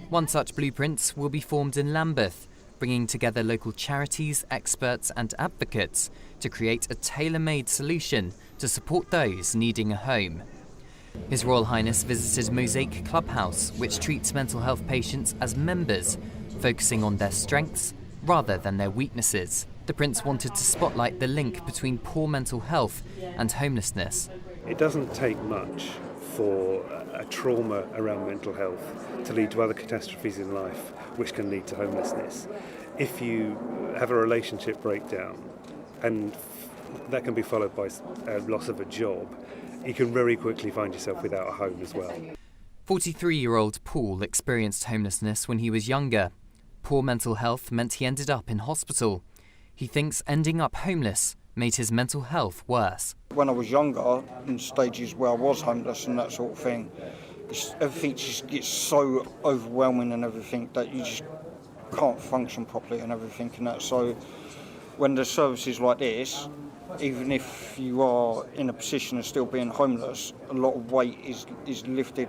One such blueprint will be formed in Lambeth, bringing together local charities, experts and advocates to create a tailor-made solution to support those needing a home. His Royal Highness visited Mosaic Clubhouse, which treats mental health patients as members, focusing on their strengths rather than their weaknesses. The Prince wanted to spotlight the link between poor mental health and homelessness. It doesn't take much for a trauma around mental health to lead to other catastrophes in life, which can lead to homelessness. If you have a relationship breakdown, and that can be followed by loss of a job, you can very quickly find yourself without a home as well. 43-year-old Paul experienced homelessness when he was younger. Poor mental health meant he ended up in hospital. He thinks ending up homeless made his mental health worse. When I was younger, in stages where I was homeless and that sort of thing, everything just gets so overwhelming and everything that you just can't function properly and everything and that. So when there's services like this, even if you are in a position of still being homeless, a lot of weight is lifted.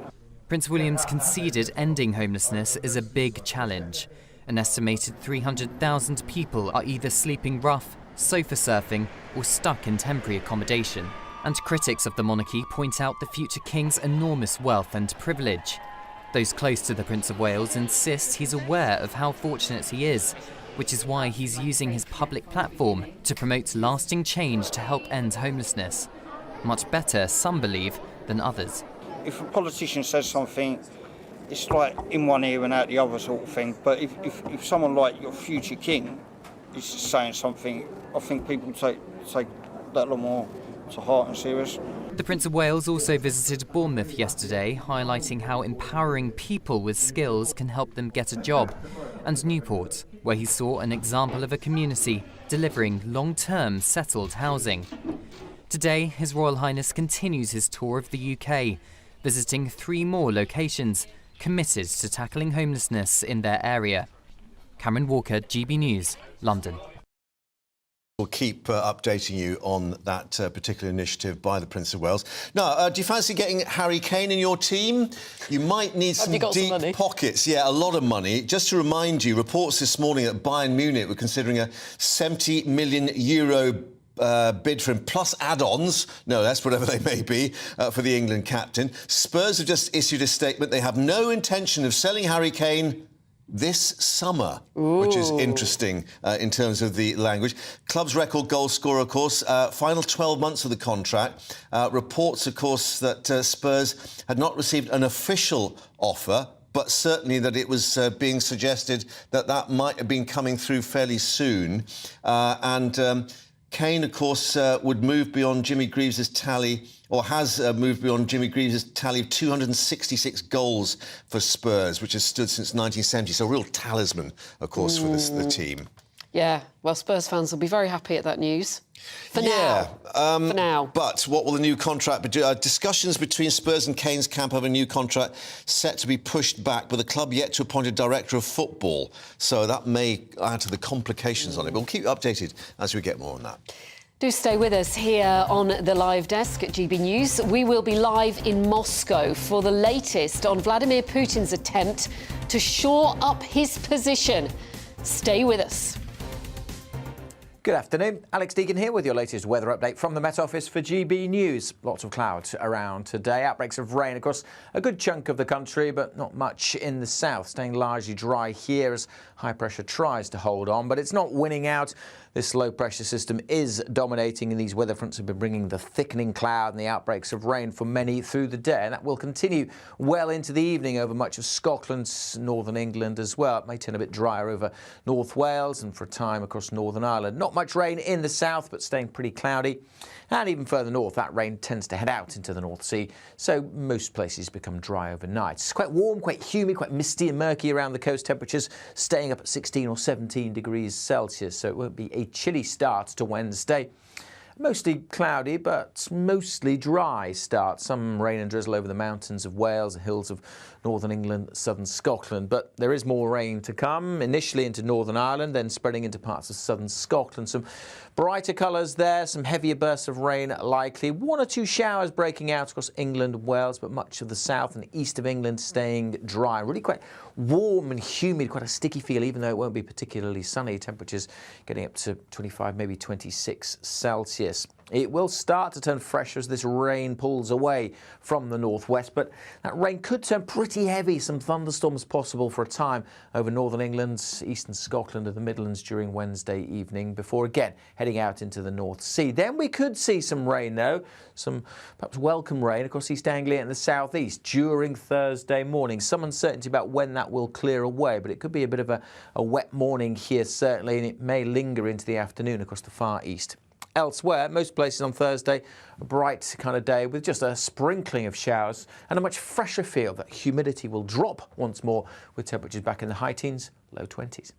Prince William's conceded ending homelessness is a big challenge. An estimated 300,000 people are either sleeping rough, sofa surfing or stuck in temporary accommodation. And critics of the monarchy point out the future king's enormous wealth and privilege. Those close to the Prince of Wales insist he's aware of how fortunate he is, which is why he's using his public platform to promote lasting change to help end homelessness. Much better, some believe, than others. If a politician says something, it's like in one ear and out the other sort of thing. But if someone like your future king is saying something, I think people take that a lot more to heart and serious. The Prince of Wales also visited Bournemouth yesterday, highlighting how empowering people with skills can help them get a job, and Newport, where he saw an example of a community delivering long-term settled housing. Today, His Royal Highness continues his tour of the UK, visiting 3 more locations committed to tackling homelessness in their area. Cameron Walker, GB News, London. We'll keep updating you on that particular initiative by the Prince of Wales. Now, do you fancy getting Harry Kane in your team? You might need some deep pockets. Yeah, a lot of money. Just to remind you, reports this morning that Bayern Munich were considering a €70 million bid for him, plus add-ons, no less, whatever they may be, for the England captain. Spurs have just issued a statement. They have no intention of selling Harry Kane this summer, which is interesting in terms of the language. Club's record goal scorer, of course, final 12 months of the contract. Reports, of course, that Spurs had not received an official offer, but certainly that it was being suggested that that might have been coming through fairly soon. Kane, of course, would move beyond Jimmy Greaves' tally, or has moved beyond Jimmy Greaves' tally of 266 goals for Spurs, which has stood since 1970. So a real talisman, of course, for the team. Yeah, well, Spurs fans will be very happy at that news. For now. But what will the new contract be? Discussions between Spurs and Kane's camp over a new contract set to be pushed back, with the club yet to appoint a director of football. So that may add to the complications on it. But we'll keep you updated as we get more on that. Do stay with us here on the live desk at GB News. We will be live in Moscow for the latest on Vladimir Putin's attempt to shore up his position. Stay with us. Good afternoon. Alex Deegan here with your latest weather update from the Met Office for GB News. Lots of clouds around today. Outbreaks of rain across a good chunk of the country, but not much in the south. Staying largely dry here as high pressure tries to hold on, but it's not winning out. This low pressure system is dominating, and these weather fronts have been bringing the thickening cloud and the outbreaks of rain for many through the day. And that will continue well into the evening over much of Scotland, northern England as well. It may turn a bit drier over North Wales and for a time across Northern Ireland. Not much rain in the south, but staying pretty cloudy. And even further north, that rain tends to head out into the North Sea, so most places become dry overnight. It's quite warm, quite humid, quite misty and murky around the coast. Temperatures staying up at 16 or 17 degrees Celsius, so it won't be a chilly start to Wednesday. Mostly cloudy, but mostly dry start. Some rain and drizzle over the mountains of Wales, the hills of northern England, southern Scotland. But there is more rain to come, initially into Northern Ireland, then spreading into parts of southern Scotland. Some brighter colours there, some heavier bursts of rain likely. 1 or 2 showers breaking out across England and Wales, but much of the south and east of England staying dry. Really quite warm and humid, quite a sticky feel, even though it won't be particularly sunny. Temperatures getting up to 25, maybe 26 Celsius. It will start to turn fresher as this rain pulls away from the northwest, but that rain could turn pretty heavy. Some thunderstorms possible for a time over northern England, eastern Scotland and the Midlands during Wednesday evening, before again heading out into the North Sea. Then we could see some rain, though, some perhaps welcome rain across East Anglia and the southeast during Thursday morning. Some uncertainty about when that will clear away, but it could be a bit of a wet morning here, certainly, and it may linger into the afternoon across the far east. Elsewhere, most places on Thursday, a bright kind of day with just a sprinkling of showers and a much fresher feel. That humidity will drop once more, with temperatures back in the high teens, low 20s.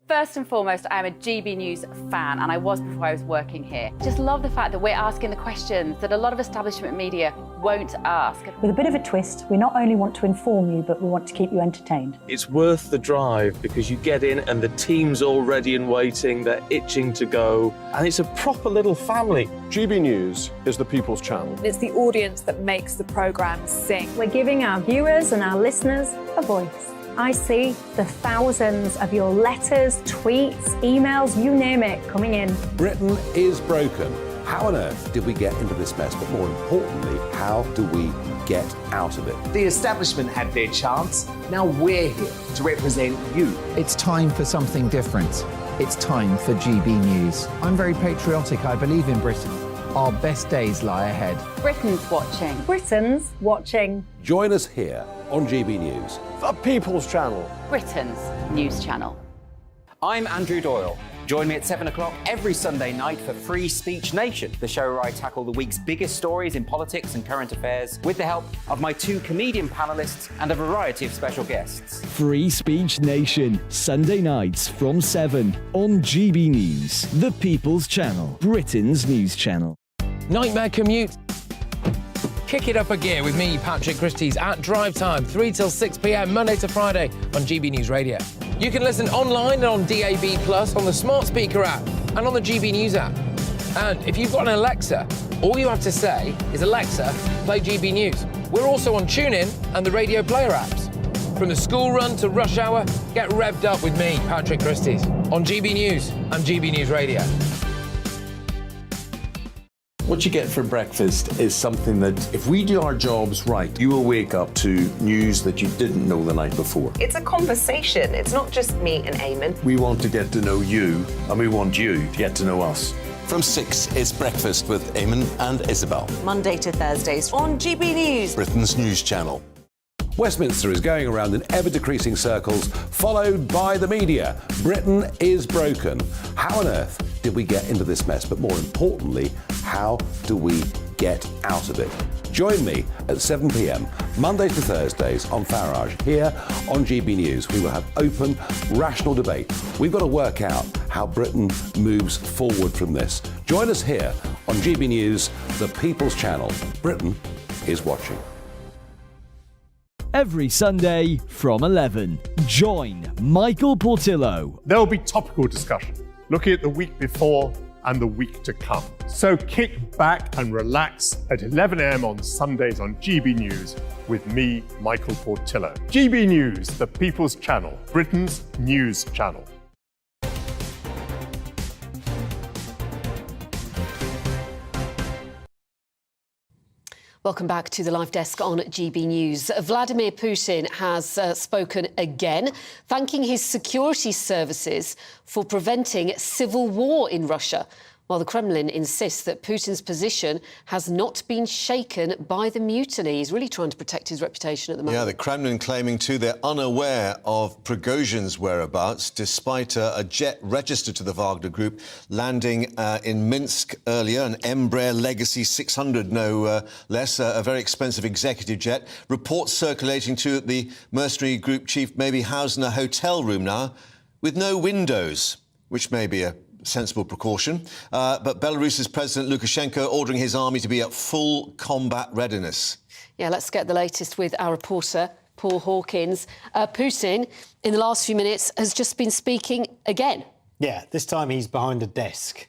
First and foremost, I am a GB News fan, and I was before I was working here. Just love the fact that we're asking the questions that a lot of establishment media won't ask. With a bit of a twist, we not only want to inform you, but we want to keep you entertained. It's worth the drive because you get in and the team's all ready and waiting, they're itching to go, and it's a proper little family. GB News is the people's channel. It's the audience that makes the programme sing. We're giving our viewers and our listeners a voice. I see the thousands of your letters, tweets, emails, you name it, coming in. Britain is broken, How on earth did we get into this mess? But more importantly, how do we get out of it? The establishment had their chance. Now we're here to represent you. It's time for something different. It's time for GB News. I'm very patriotic. I believe in Britain. Our best days lie ahead. Britain's watching. Britain's watching. Join us here on GB News. The People's Channel. Britain's news channel. I'm Andrew Doyle. Join me at 7 o'clock every Sunday night for Free Speech Nation, the show where I tackle the week's biggest stories in politics and current affairs with the help of my 2 comedian panellists and a variety of special guests. Free Speech Nation, Sunday nights from 7 on GB News, the People's Channel, Britain's news channel. Nightmare commute. Kick it up a gear with me, Patrick Christie's, at drive time, 3 till 6 p.m, Monday to Friday on GB News Radio. You can listen online and on DAB+, on the smart speaker app and on the GB News app. And if you've got an Alexa, all you have to say is, Alexa, play GB News. We're also on TuneIn and the Radio Player apps. From the school run to rush hour, get revved up with me, Patrick Christie's, on GB News and GB News Radio. What you get for breakfast is something that, if we do our jobs right, you will wake up to news that you didn't know the night before. It's a conversation. It's not just me and Eamon. We want to get to know you, and we want you to get to know us. From 6, it's Breakfast with Eamon and Isabel. Monday to Thursdays on GB News, Britain's news channel. Westminster is going around in ever-decreasing circles, followed by the media. Britain is broken. How on earth did we get into this mess? But more importantly, how do we get out of it? Join me at 7 p.m, Mondays to Thursdays on Farage, here on GB News. We will have open, rational debate. We've got to work out how Britain moves forward from this. Join us here on GB News, the People's Channel. Britain is watching. Every Sunday from 11, join Michael Portillo. There will be topical discussion, looking at the week before and the week to come. So kick back and relax at 11 a.m. on Sundays on GB News with me, Michael Portillo. GB News, the People's Channel, Britain's news channel. Welcome back to the live desk on GB News. Vladimir Putin has spoken again, thanking his security services for preventing civil war in Russia, while the Kremlin insists that Putin's position has not been shaken by the mutiny. He's really trying to protect his reputation at the moment. Yeah, the Kremlin claiming, too, they're unaware of Prigozhin's whereabouts, despite a jet registered to the Wagner Group landing in Minsk earlier, an Embraer Legacy 600, no less, a very expensive executive jet. Reports circulating, too, that the mercenary group chief may be housed in a hotel room now with no windows, which may be a sensible precaution. But Belarus's President Lukashenko ordering his army to be at full combat readiness. Yeah, let's get the latest with our reporter, Paul Hawkins. Putin, in the last few minutes, has just been speaking again. Yeah, this time he's behind a desk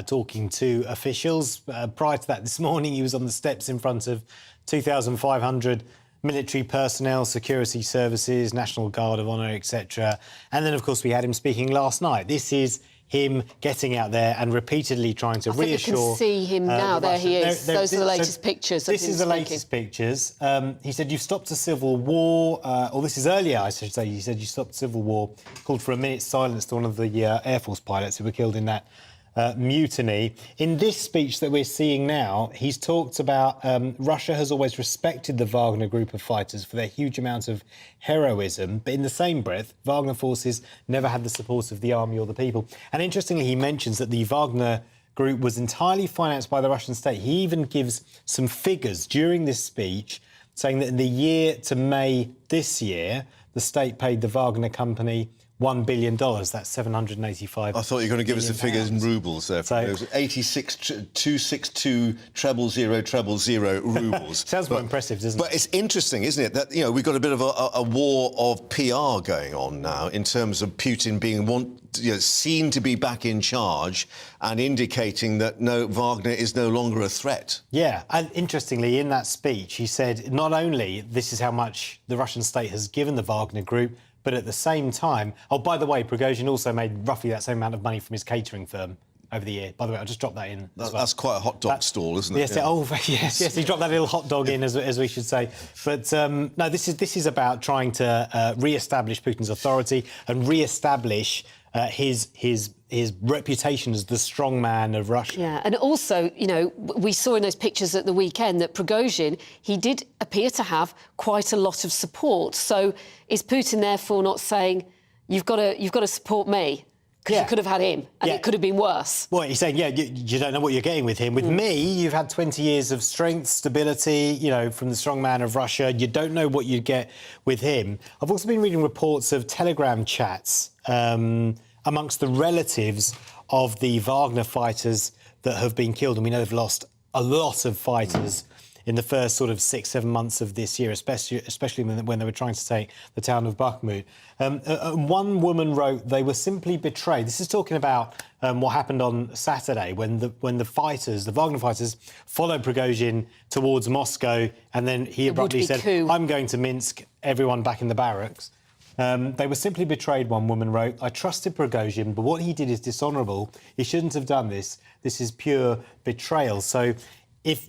talking to officials. Prior to that, this morning, he was on the steps in front of 2,500 military personnel, security services, National Guard of Honour, etc. And then, of course, we had him speaking last night. This is him getting out there and repeatedly trying to reassure. I think we can see him now. There he is. Those are the latest pictures. This is the latest pictures. He said, "You've stopped a civil war," or this is earlier, I should say. He said, "You stopped civil war." Called for a minute's silence to one of the Air Force pilots who were killed in that mutiny. In this speech that we're seeing now, he's talked about Russia has always respected the Wagner group of fighters for their huge amount of heroism, but in the same breath, Wagner forces never had the support of the army or the people. And interestingly, he mentions that the Wagner group was entirely financed by the Russian state. He even gives some figures during this speech, saying that in the year to May this year, the state paid the Wagner company $1 billion. That's 785. I thought you were going to give us the figures in rubles there. So, it was 86,262 000 rubles. Sounds more impressive, doesn't it? But it's interesting, isn't it, that, you know, we've got a bit of a war of PR going on now in terms of Putin being seen to be back in charge and indicating that no, Wagner is no longer a threat. Yeah, and interestingly, in that speech, he said not only this is how much the Russian state has given the Wagner group, but at the same time... Oh, by the way, Prigozhin also made roughly that same amount of money from his catering firm over the year. By the way, I'll just drop that in. That's quite a hot dog stall, isn't it? Yes, yes, he dropped that little hot dog in, as we should say. But no, this is about trying to re-establish Putin's authority and re-establish his reputation as the strong man of Russia. Yeah, and also, you know, we saw in those pictures at the weekend that Prigozhin, he did appear to have quite a lot of support. So is Putin therefore not saying, you've got to support me? Because you could have had him, and it could have been worse. Well, he's saying, you don't know what you're getting with him. With me, you've had 20 years of strength, stability, you know, from the strong man of Russia. You don't know what you'd get with him. I've also been reading reports of Telegram chats amongst the relatives of the Wagner fighters that have been killed. And we know they've lost a lot of fighters in the first sort of 6-7 months of this year, especially when they were trying to take the town of Bakhmut. One woman wrote, they were simply betrayed. This is talking about what happened on Saturday when the fighters, the Wagner fighters, followed Prigozhin towards Moscow, and then he abruptly said, I'm going to Minsk, everyone back in the barracks. They were simply betrayed, one woman wrote. I trusted Prigozhin, but what he did is dishonourable. He shouldn't have done this. This is pure betrayal. So if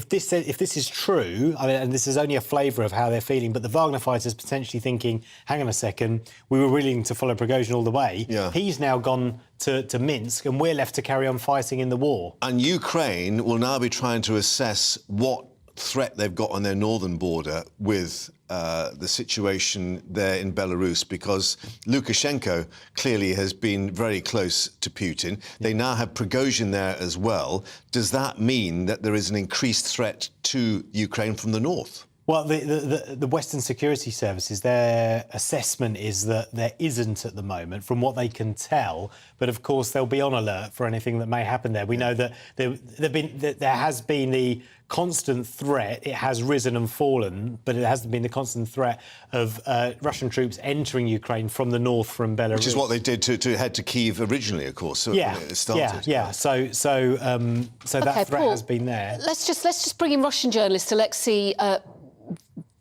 this is true, I mean, and this is only a flavour of how they're feeling, but the Wagner fighters potentially thinking, hang on a second, we were willing to follow Prigozhin all the way. Yeah. He's now gone to Minsk, and we're left to carry on fighting in the war. And Ukraine will now be trying to assess what threat they've got on their northern border with the situation there in Belarus, because Lukashenko clearly has been very close to Putin. They now have Prigozhin there as well. Does that mean that there is an increased threat to Ukraine from the north? Well, the Western security services, their assessment is that there isn't at the moment, from what they can tell. But of course, they'll be on alert for anything that may happen there. We know that there has been the constant threat. It has risen and fallen, but it hasn't been the constant threat of Russian troops entering Ukraine from the north, from Belarus. Which is what they did to head to Kyiv originally, of course. So it started. Yeah. So that threat has been there. Let's just bring in Russian journalist Alexei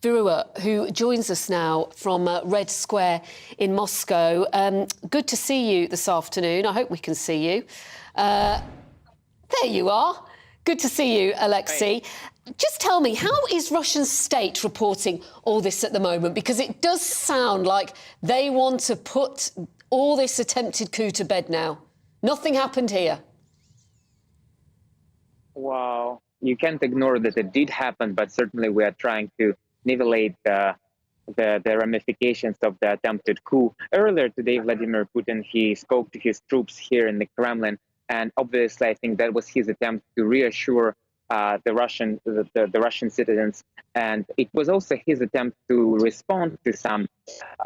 Virologist, who joins us now from Red Square in Moscow. Good to see you this afternoon. I hope we can see you. There you are. Good to see you, Alexei. Just tell me, how is Russian state reporting all this at the moment? Because it does sound like they want to put all this attempted coup to bed now. Nothing happened here. Well, you can't ignore that it did happen, but certainly we are trying to nivellate the ramifications of the attempted coup. Earlier today, Vladimir Putin, he spoke to his troops here in the Kremlin, and obviously I think that was his attempt to reassure the Russian citizens. And it was also his attempt to respond to some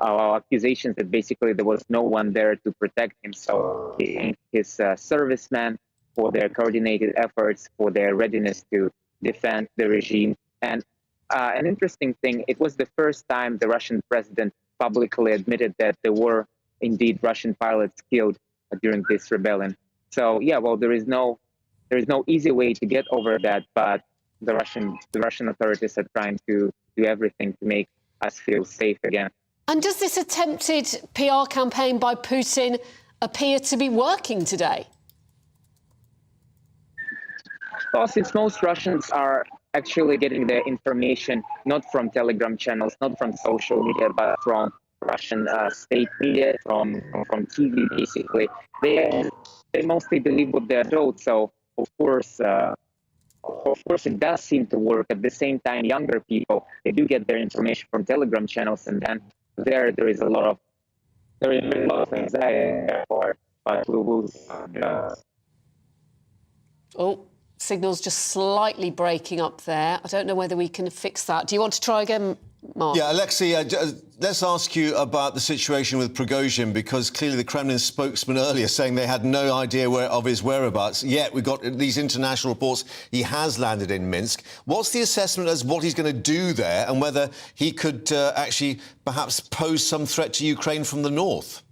accusations that basically there was no one there to protect him. So he thanked his servicemen for their coordinated efforts, for their readiness to defend the regime. And an interesting thing, it was the first time the Russian president publicly admitted that there were indeed Russian pilots killed during this rebellion. So yeah, well, there is no easy way to get over that, but the Russian authorities are trying to do everything to make us feel safe again. And does this attempted PR campaign by Putin appear to be working today? Well, since most Russians are actually getting their information not from Telegram channels, not from social media, but from Russian state media, from TV, basically, they mostly believe what they're told. So of course it does seem to work. At the same time, younger people, they do get their information from Telegram channels, and then there is a lot of anxiety for, but we will. Oh, signal's just slightly breaking up there. I don't know whether we can fix that. Do you want to try again, Mark? Yeah, Alexei, let's ask you about the situation with Prigozhin, because clearly the Kremlin spokesman earlier saying they had no idea of his whereabouts, yet we got these international reports he has landed in Minsk. What's the assessment as what he's going to do there, and whether he could actually perhaps pose some threat to Ukraine from the north?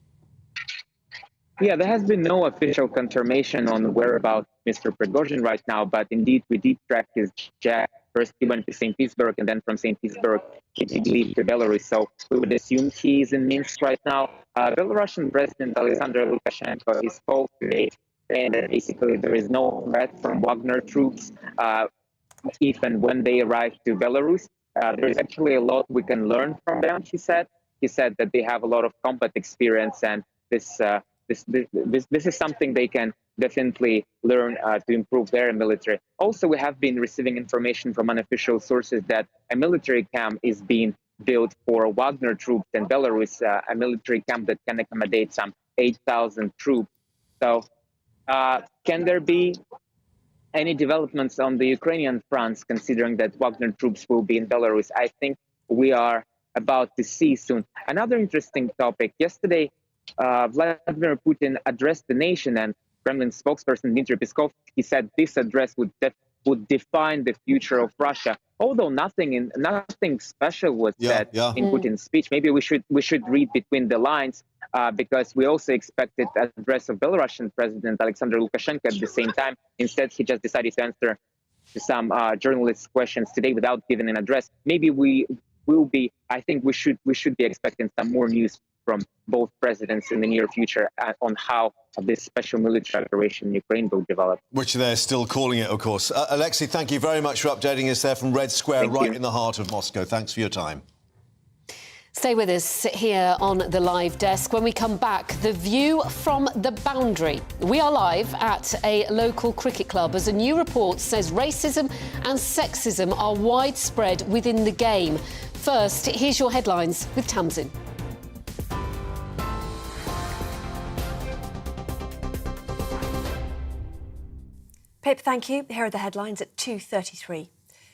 Yeah, there has been no official confirmation on whereabouts Mr. Prigozhin right now, but indeed we did track his jet. First he went to St. Petersburg, and then from St. Petersburg he did leave to Belarus. So we would assume he is in Minsk right now. Belarusian President Alexander Lukashenko, he spoke today saying that basically there is no threat from Wagner troops, if and when they arrive to Belarus. There is actually a lot we can learn from them, she said. He said that they have a lot of combat experience, and this is something they can definitely learn to improve their military. Also, we have been receiving information from unofficial sources that a military camp is being built for Wagner troops in Belarus, a military camp that can accommodate some 8,000 troops. So can there be any developments on the Ukrainian fronts, considering that Wagner troops will be in Belarus? I think we are about to see soon. Another interesting topic. Yesterday, Vladimir Putin addressed the nation, and Kremlin spokesperson Dmitry Peskov, he said this address would define the future of Russia. Although nothing special was said in Putin's speech. Maybe we should read between the lines, because we also expected an address of Belarusian President Alexander Lukashenko at the same time. Instead, he just decided to answer some journalists' questions today without giving an address. Maybe we will be. I think we should be expecting some more news from both presidents in the near future on how this special military operation in Ukraine will develop. Which they're still calling it, of course. Alexei, thank you very much for updating us there from Red Square, in the heart of Moscow. Thanks for your time. Stay with us here on the live desk. When we come back, the view from the boundary. We are live at a local cricket club as a new report says racism and sexism are widespread within the game. First, here's your headlines with Tamsin. Pip, thank you. Here are the headlines at 2:33.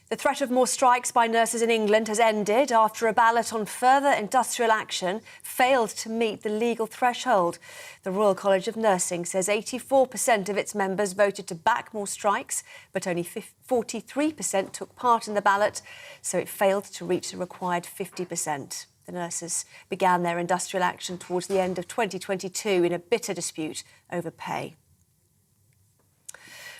The threat of more strikes by nurses in England has ended after a ballot on further industrial action failed to meet the legal threshold. The Royal College of Nursing says 84% of its members voted to back more strikes, but only 43% took part in the ballot, so it failed to reach the required 50%. The nurses began their industrial action towards the end of 2022 in a bitter dispute over pay.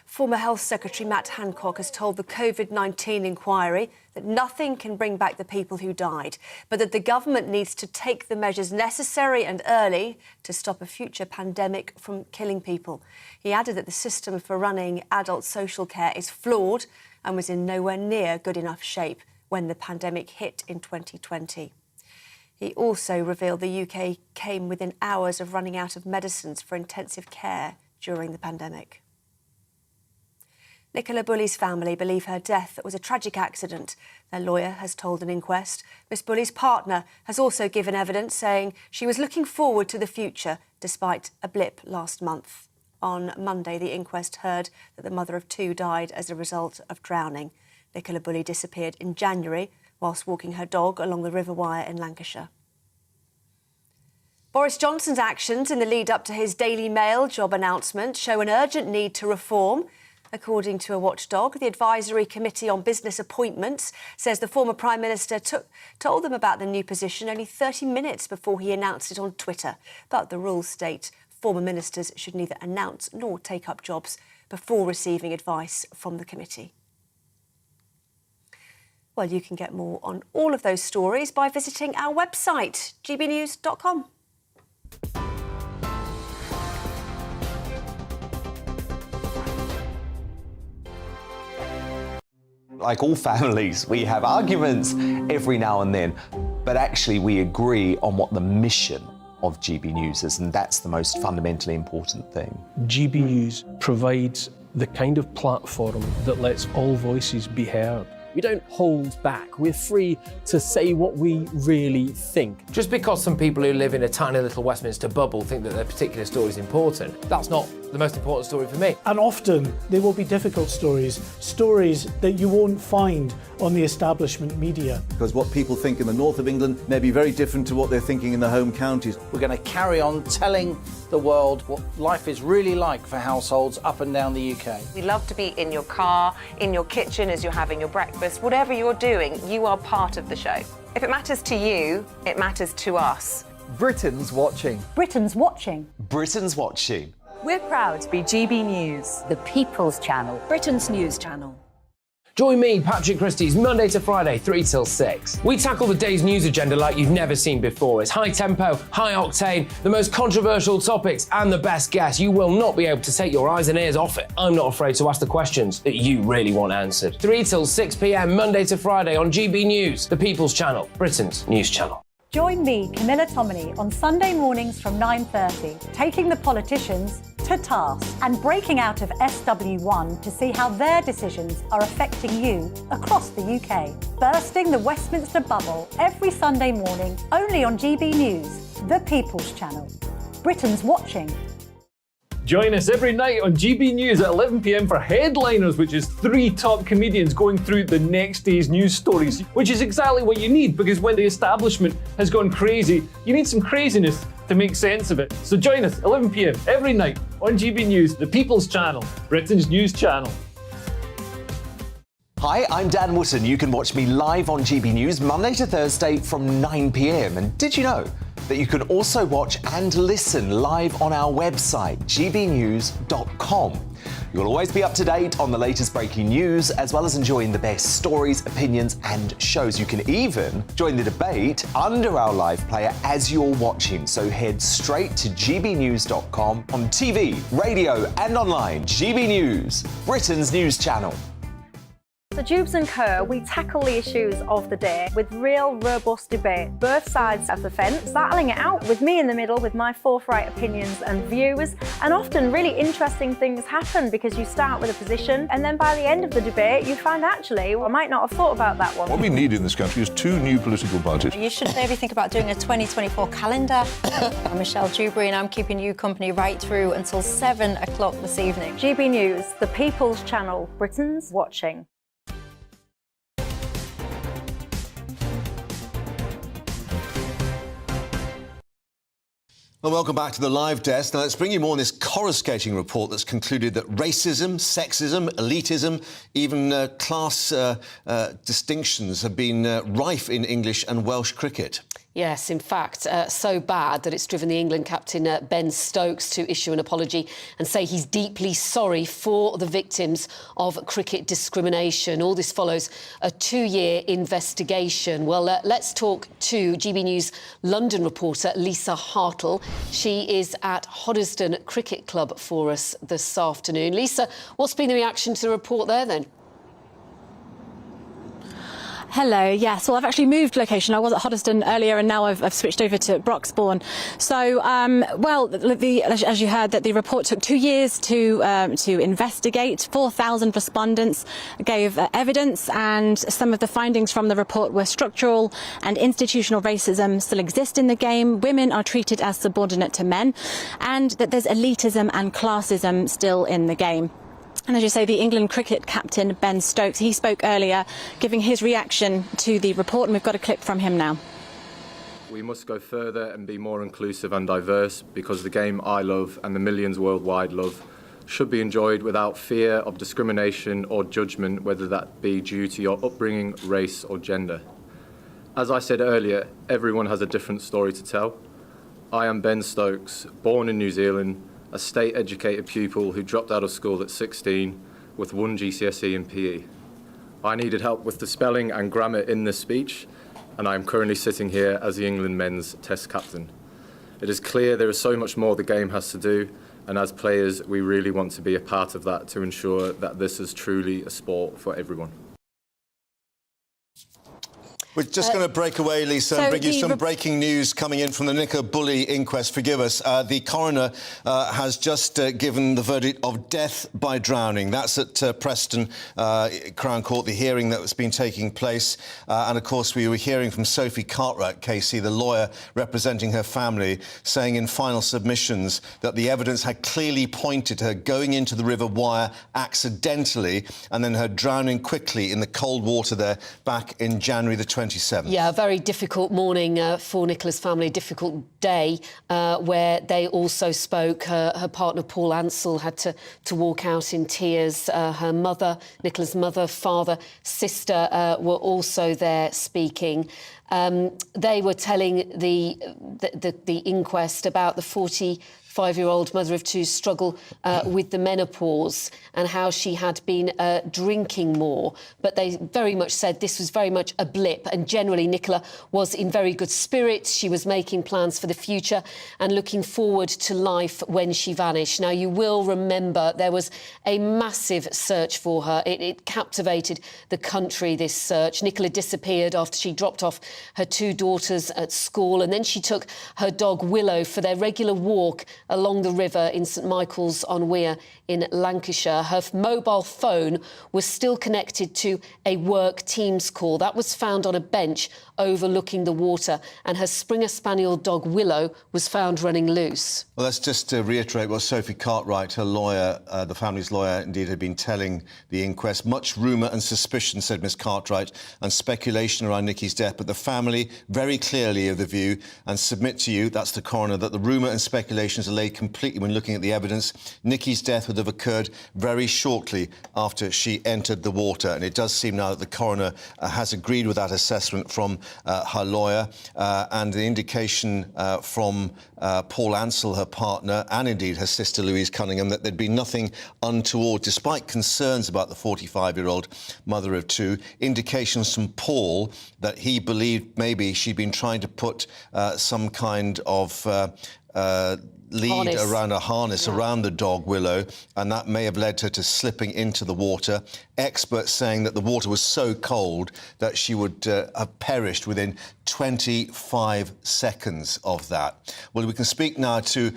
Former Health Secretary Matt Hancock has told the COVID-19 inquiry that nothing can bring back the people who died, but that the government needs to take the measures necessary and early to stop a future pandemic from killing people. He added that the system for running adult social care is flawed and was in nowhere near good enough shape when the pandemic hit in 2020. He also revealed the UK came within hours of running out of medicines for intensive care during the pandemic. Nicola Bulley's family believe her death was a tragic accident. Their lawyer has told an inquest. Miss Bulley's partner has also given evidence, saying she was looking forward to the future despite a blip last month. On Monday, the inquest heard that the mother of two died as a result of drowning. Nicola Bulley disappeared in January whilst walking her dog along the River Wye in Lancashire. Boris Johnson's actions in the lead-up to his Daily Mail job announcement show an urgent need to reform. According to a watchdog, the Advisory Committee on Business Appointments says the former Prime Minister told them about the new position only 30 minutes before he announced it on Twitter. But the rules state former ministers should neither announce nor take up jobs before receiving advice from the committee. Well, you can get more on all of those stories by visiting our website, gbnews.com. Like all families, we have arguments every now and then, but actually we agree on what the mission of GB News is, and that's the most fundamentally important thing. GB News provides the kind of platform that lets all voices be heard. We don't hold back. We're free to say what we really think. Just because some people who live in a tiny little Westminster bubble think that their particular story is important, that's not the most important story for me. And often they will be difficult stories that you won't find on the establishment media. Because what people think in the north of England may be very different to what they're thinking in the home counties. We're going to carry on telling the world what life is really like for households up and down the UK. We love to be in your car, in your kitchen as you're having your breakfast. Whatever you're doing, you are part of the show. If it matters to you, it matters to us. Britain's watching. Britain's watching. Britain's watching. We're proud to be GB News, the People's Channel, Britain's news channel. Join me, Patrick Christie's, Monday to Friday, 3 till 6. We tackle the day's news agenda like you've never seen before. It's high tempo, high octane, the most controversial topics, and the best guests. You will not be able to take your eyes and ears off it. I'm not afraid to ask the questions that you really want answered. 3 till 6 p.m, Monday to Friday on GB News, the People's Channel, Britain's news channel. Join me, Camilla Tominey, on Sunday mornings from 9:30, taking the politicians to task and breaking out of SW1 to see how their decisions are affecting you across the UK. Bursting the Westminster bubble every Sunday morning, only on GB News, the People's Channel. Britain's watching. Join us every night on GB News at 11 p.m. for Headliners, which is 3 top comedians going through the next day's news stories, which is exactly what you need, because when the establishment has gone crazy, you need some craziness to make sense of it. So join us 11 p.m. every night on GB News, the People's Channel, Britain's news channel. Hi, I'm Dan Wootton. You can watch me live on GB News Monday to Thursday from 9 p.m. And did you know that you can also watch and listen live on our website, gbnews.com. You'll always be up to date on the latest breaking news, as well as enjoying the best stories, opinions and shows. You can even join the debate under our live player as you're watching. So head straight to gbnews.com on TV, radio and online. GB News, Britain's news channel. So Jubes and Kerr, we tackle the issues of the day with real robust debate, both sides of the fence, battling it out with me in the middle with my forthright opinions and views. And often really interesting things happen because you start with a position and then by the end of the debate you find actually, well, I might not have thought about that one. What we need in this country is 2 new political parties. You should maybe think about doing a 2024 calendar. I'm Michelle Dewberry and I'm keeping you company right through until 7 o'clock this evening. GB News, the People's Channel, Britain's watching. Well, welcome back to the live desk. Now, let's bring you more on this coruscating report that's concluded that racism, sexism, elitism, even class distinctions have been rife in English and Welsh cricket. Yes, in fact, so bad that it's driven the England captain Ben Stokes to issue an apology and say he's deeply sorry for the victims of cricket discrimination. All this follows a 2-year investigation. Well, let's talk to GB News London reporter Lisa Hartle. She is at Hoddesdon Cricket Club for us this afternoon. Lisa, what's been the reaction to the report there then? Hello, yes. Well, I've actually moved location. I was at Hoddesdon earlier and now I've switched over to Broxbourne. So, well, as you heard, that the report took 2 years to investigate. 4,000 respondents gave evidence, and some of the findings from the report were structural and institutional racism still exist in the game. Women are treated as subordinate to men, and that there's elitism and classism still in the game. And as you say, the England cricket captain, Ben Stokes, he spoke earlier, giving his reaction to the report, and we've got a clip from him now. We must go further and be more inclusive and diverse, because the game I love and the millions worldwide love should be enjoyed without fear of discrimination or judgment, whether that be due to your upbringing, race or gender. As I said earlier, everyone has a different story to tell. I am Ben Stokes, born in New Zealand, a state-educated pupil who dropped out of school at 16 with 1 GCSE in PE. I needed help with the spelling and grammar in this speech, and I am currently sitting here as the England men's Test captain. It is clear there is so much more the game has to do, and as players, we really want to be a part of that to ensure that this is truly a sport for everyone. We're just going to break away, Lisa, and bring you some breaking news coming in from the Nicola Bulley inquest. Forgive us. The coroner has just given the verdict of death by drowning. That's at Preston Crown Court, the hearing that's been taking place. And, of course, we were hearing from Sophie Cartwright, Casey, the lawyer representing her family, saying in final submissions that the evidence had clearly pointed to her going into the River Wyre accidentally and then her drowning quickly in the cold water there back in January the 27th. Yeah, a very difficult morning for Nicola's family, a difficult day where they also spoke. Her partner, Paul Ansell, had to walk out in tears. Her mother, Nicola's mother, father, sister were also there speaking. They were telling the inquest about the 45-year-old mother of two struggle with the menopause and how she had been drinking more. But they very much said this was very much a blip, and generally Nicola was in very good spirits. She was making plans for the future and looking forward to life when she vanished. Now, you will remember there was a massive search for her. It captivated the country, this search. Nicola disappeared after she dropped off her two daughters at school, and then she took her dog Willow for their regular walk along the river in St Michael's-on-Wear in Lancashire. Her mobile phone was still connected to a work Teams call. That was found on a bench overlooking the water, and her Springer Spaniel dog Willow was found running loose. Well, let's just reiterate what Sophie Cartwright, her lawyer, the family's lawyer, indeed, had been telling the inquest. Much rumour and suspicion, said Miss Cartwright, and speculation around Nicky's death, but the family very clearly of the view and submit to you, that's the coroner, that the rumour and speculations are laid completely when looking at the evidence. Nicky's death would have occurred very shortly after she entered the water, and it does seem now that the coroner has agreed with that assessment from her lawyer, and the indication from Paul Ansell, her partner, and indeed her sister Louise Cunningham, that there'd be nothing untoward, despite concerns about the 45-year-old mother of two. Indications from Paul that he believed maybe she'd been trying to put some kind of lead around a harness around the dog Willow, and that may have led her to slipping into the water. Experts saying that the water was so cold that she would have perished within 25 seconds of that. Well, we can speak now to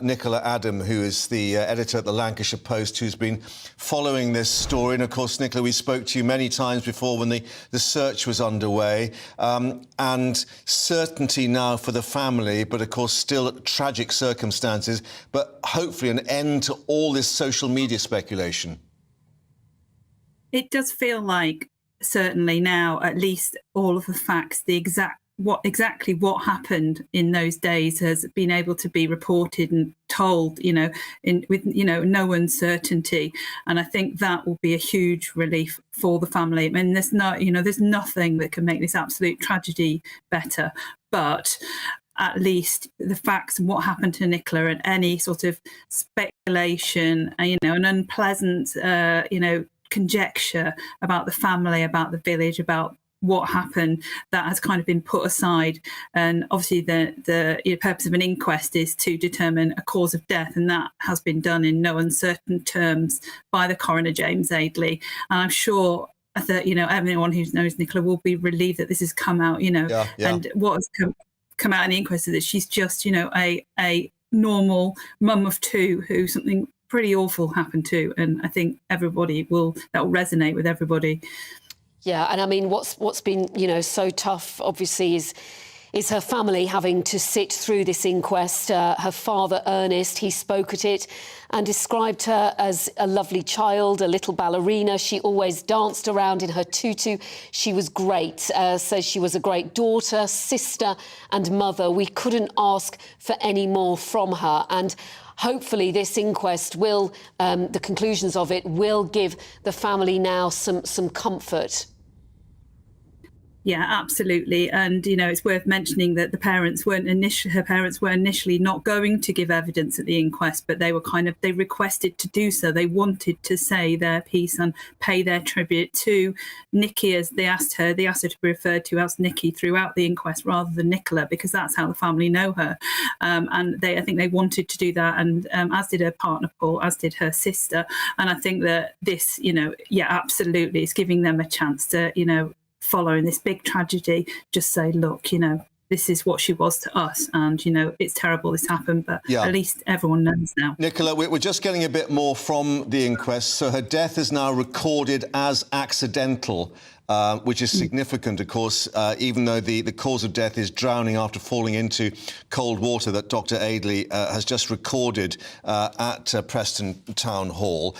Nicola Adam, who is the editor at the Lancashire Post, who's been following this story. And, of course, Nicola, we spoke to you many times before when the search was underway. And certainty now for the family, but, of course, still tragic circumstances, but hopefully an end to all this social media speculation. It does feel like, certainly now, at least all of the facts, exactly what happened in those days has been able to be reported and told, with no uncertainty. And I think that will be a huge relief for the family. I mean, there's nothing that can make this absolute tragedy better, but at least the facts and what happened to Nicola, and any sort of speculation, an unpleasant, conjecture about the family, about the village, about what happened, that has kind of been put aside. And obviously the purpose of an inquest is to determine a cause of death, and that has been done in no uncertain terms by the coroner, James Aidley. And I'm sure that everyone who knows Nicola will be relieved that this has come out, and what has come out in the inquest is that she's just a normal mum of two who something pretty awful happened to, and I think that will resonate with everybody. Yeah, and I mean, what's been so tough, obviously, is her family having to sit through this inquest. Her father, Ernest, he spoke at it and described her as a lovely child, a little ballerina. She always danced around in her tutu. She was great. Says she was a great daughter, sister and mother. We couldn't ask for any more from her. And hopefully this inquest will, the conclusions of it will give the family now some comfort. Yeah, absolutely. And, it's worth mentioning that her parents were initially not going to give evidence at the inquest, but they requested to do so. They wanted to say their piece and pay their tribute to Nicky, as they asked her to be referred to as Nicky throughout the inquest rather than Nicola, because that's how the family know her. And I think they wanted to do that, and as did her partner, Paul, as did her sister. And I think that this, absolutely, it's giving them a chance to, following this big tragedy, just say, look, this is what she was to us, and it's terrible this happened, but at least everyone knows now. Nicola, we're just getting a bit more from the inquest. So her death is now recorded as accidental, which is significant, of course, even though the cause of death is drowning after falling into cold water that Dr. Aidley has just recorded at Preston Town Hall.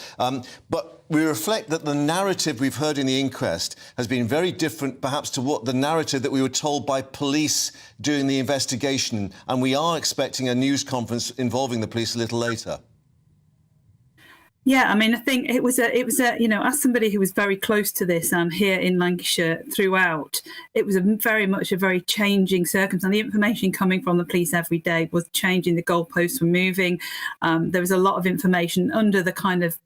But we reflect that the narrative we've heard in the inquest has been very different, perhaps, to what the narrative that we were told by police during the investigation. And we are expecting a news conference involving the police a little later. Yeah, I mean, I think it was a, you know, as somebody who was very close to this and here in Lancashire throughout, it was very much a very changing circumstance. The information coming from the police every day was changing. The goalposts were moving. There was a lot of information under the kind of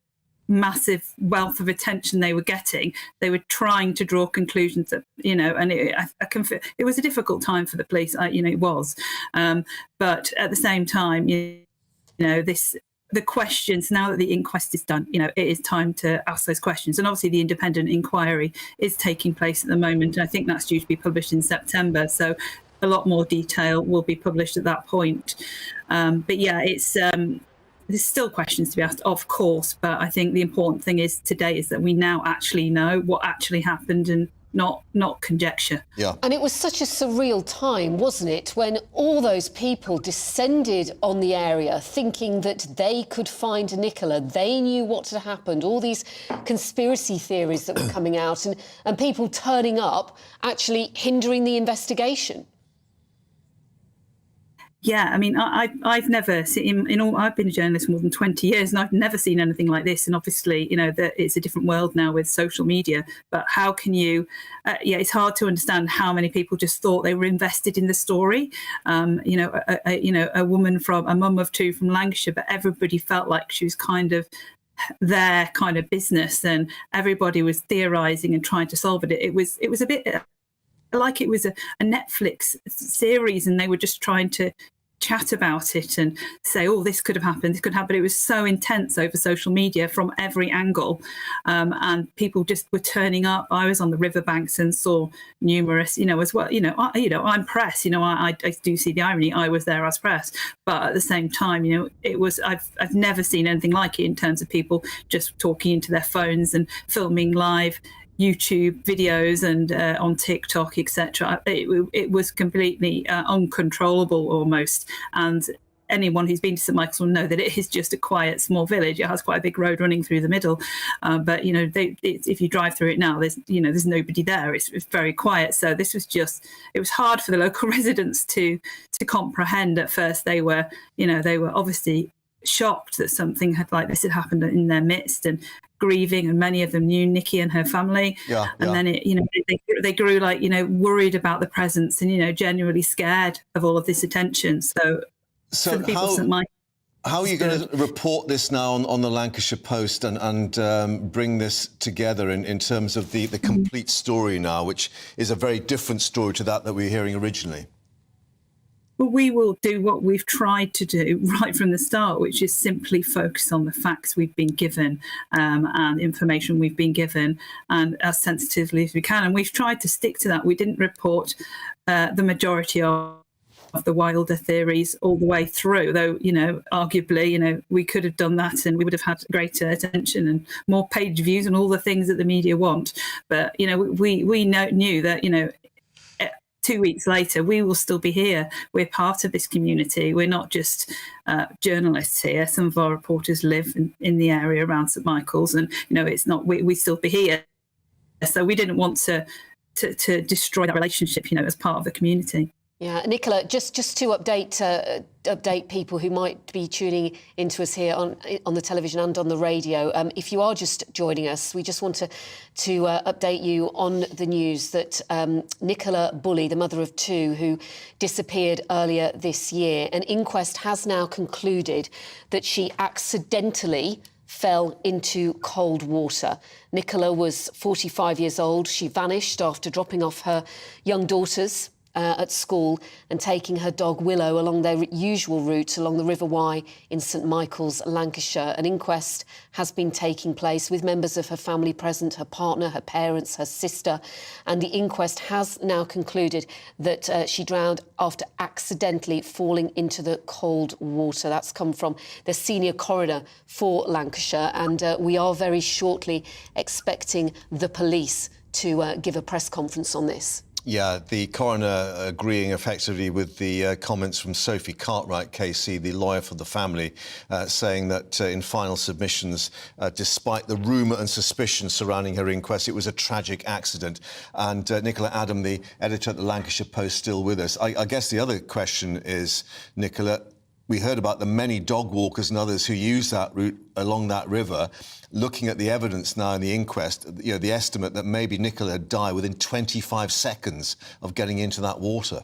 massive wealth of attention they were getting. They were trying to draw conclusions that, you know, and it was a difficult time for the police. You know, it was, but at the same time, you know, the questions, now that the inquest is done, you know, it is time to ask those questions. And obviously the independent inquiry is taking place at the moment. And I think that's due to be published in September. So a lot more detail will be published at that point. But yeah, there's still questions to be asked, of course. But I think the important thing is today is that we now actually know what actually happened and not conjecture. Yeah. And it was such a surreal time, wasn't it, when all those people descended on the area thinking that they could find Nicola. They knew what had happened, all these conspiracy theories that were coming out and people turning up, actually hindering the investigation. Yeah, I mean, I've never seen I've been a journalist more than 20 years, and I've never seen anything like this. And obviously, you know, it's a different world now with social media. But how can you? It's hard to understand how many people just thought they were invested in the story. You know, a woman from a mum of two from Lancashire, but everybody felt like she was kind of their kind of business, and everybody was theorising and trying to solve it. It was a bit like it was a Netflix series, and they were just trying to chat about it and say, oh, this could have happened, this could happen. It was so intense over social media from every angle, and people just were turning up. I was on the riverbanks and saw numerous, you know, as well. I'm press. You know, I do see the irony. I was there as press, but at the same time, you know, it was. I've never seen anything like it in terms of people just talking into their phones and filming live YouTube videos and on TikTok, etc. It was completely uncontrollable almost. And anyone who's been to St Michael's will know that it is just a quiet, small village. It has quite a big road running through the middle, but you know, if you drive through it now, there's nobody there. It's very quiet. So this was it was hard for the local residents to comprehend. At first, they were obviously shocked that something like this had happened in their midst and grieving, and many of them knew Nikki and her family. And then they grew like, you know, worried about the presence and, you know, genuinely scared of all of this attention. So for the people of St Michael's, how are you going to report this now on the Lancashire Post and bring this together in terms of the complete story now, which is a very different story to that we were hearing originally? Well, we will do what we've tried to do right from the start, which is simply focus on the facts we've been given and information we've been given, and as sensitively as we can. And we've tried to stick to that. We didn't report the majority of the wilder theories all the way through, though, you know, arguably, you know, we could have done that and we would have had greater attention and more page views and all the things that the media want. But, you know, we knew that, you know, 2 weeks later, we will still be here. We're part of this community. We're not just journalists here. Some of our reporters live in the area around St Michael's, and you know, it's not. We still be here. So we didn't want to destroy that relationship, you know, as part of the community. Yeah, Nicola, just to update people who might be tuning into us here on the television and on the radio. If you are just joining us, we just want to update you on the news that Nicola Bulley, the mother of two who disappeared earlier this year, an inquest has now concluded that she accidentally fell into cold water. Nicola was 45 years old. She vanished after dropping off her young daughters at school and taking her dog Willow along their usual route along the River Wye in St Michael's, Lancashire. An inquest has been taking place with members of her family present, her partner, her parents, her sister, and the inquest has now concluded that she drowned after accidentally falling into the cold water. That's come from the senior coroner for Lancashire, and we are very shortly expecting the police to give a press conference on this. Yeah, the coroner agreeing effectively with the comments from Sophie Cartwright, KC, the lawyer for the family, saying that in final submissions, despite the rumour and suspicion surrounding her inquest, it was a tragic accident. And Nicola Adam, the editor at the Lancashire Post, still with us. I guess the other question is, Nicola, we heard about the many dog walkers and others who use that route along that river. Looking at the evidence now in the inquest, you know, the estimate that maybe Nicola had died within 25 seconds of getting into that water.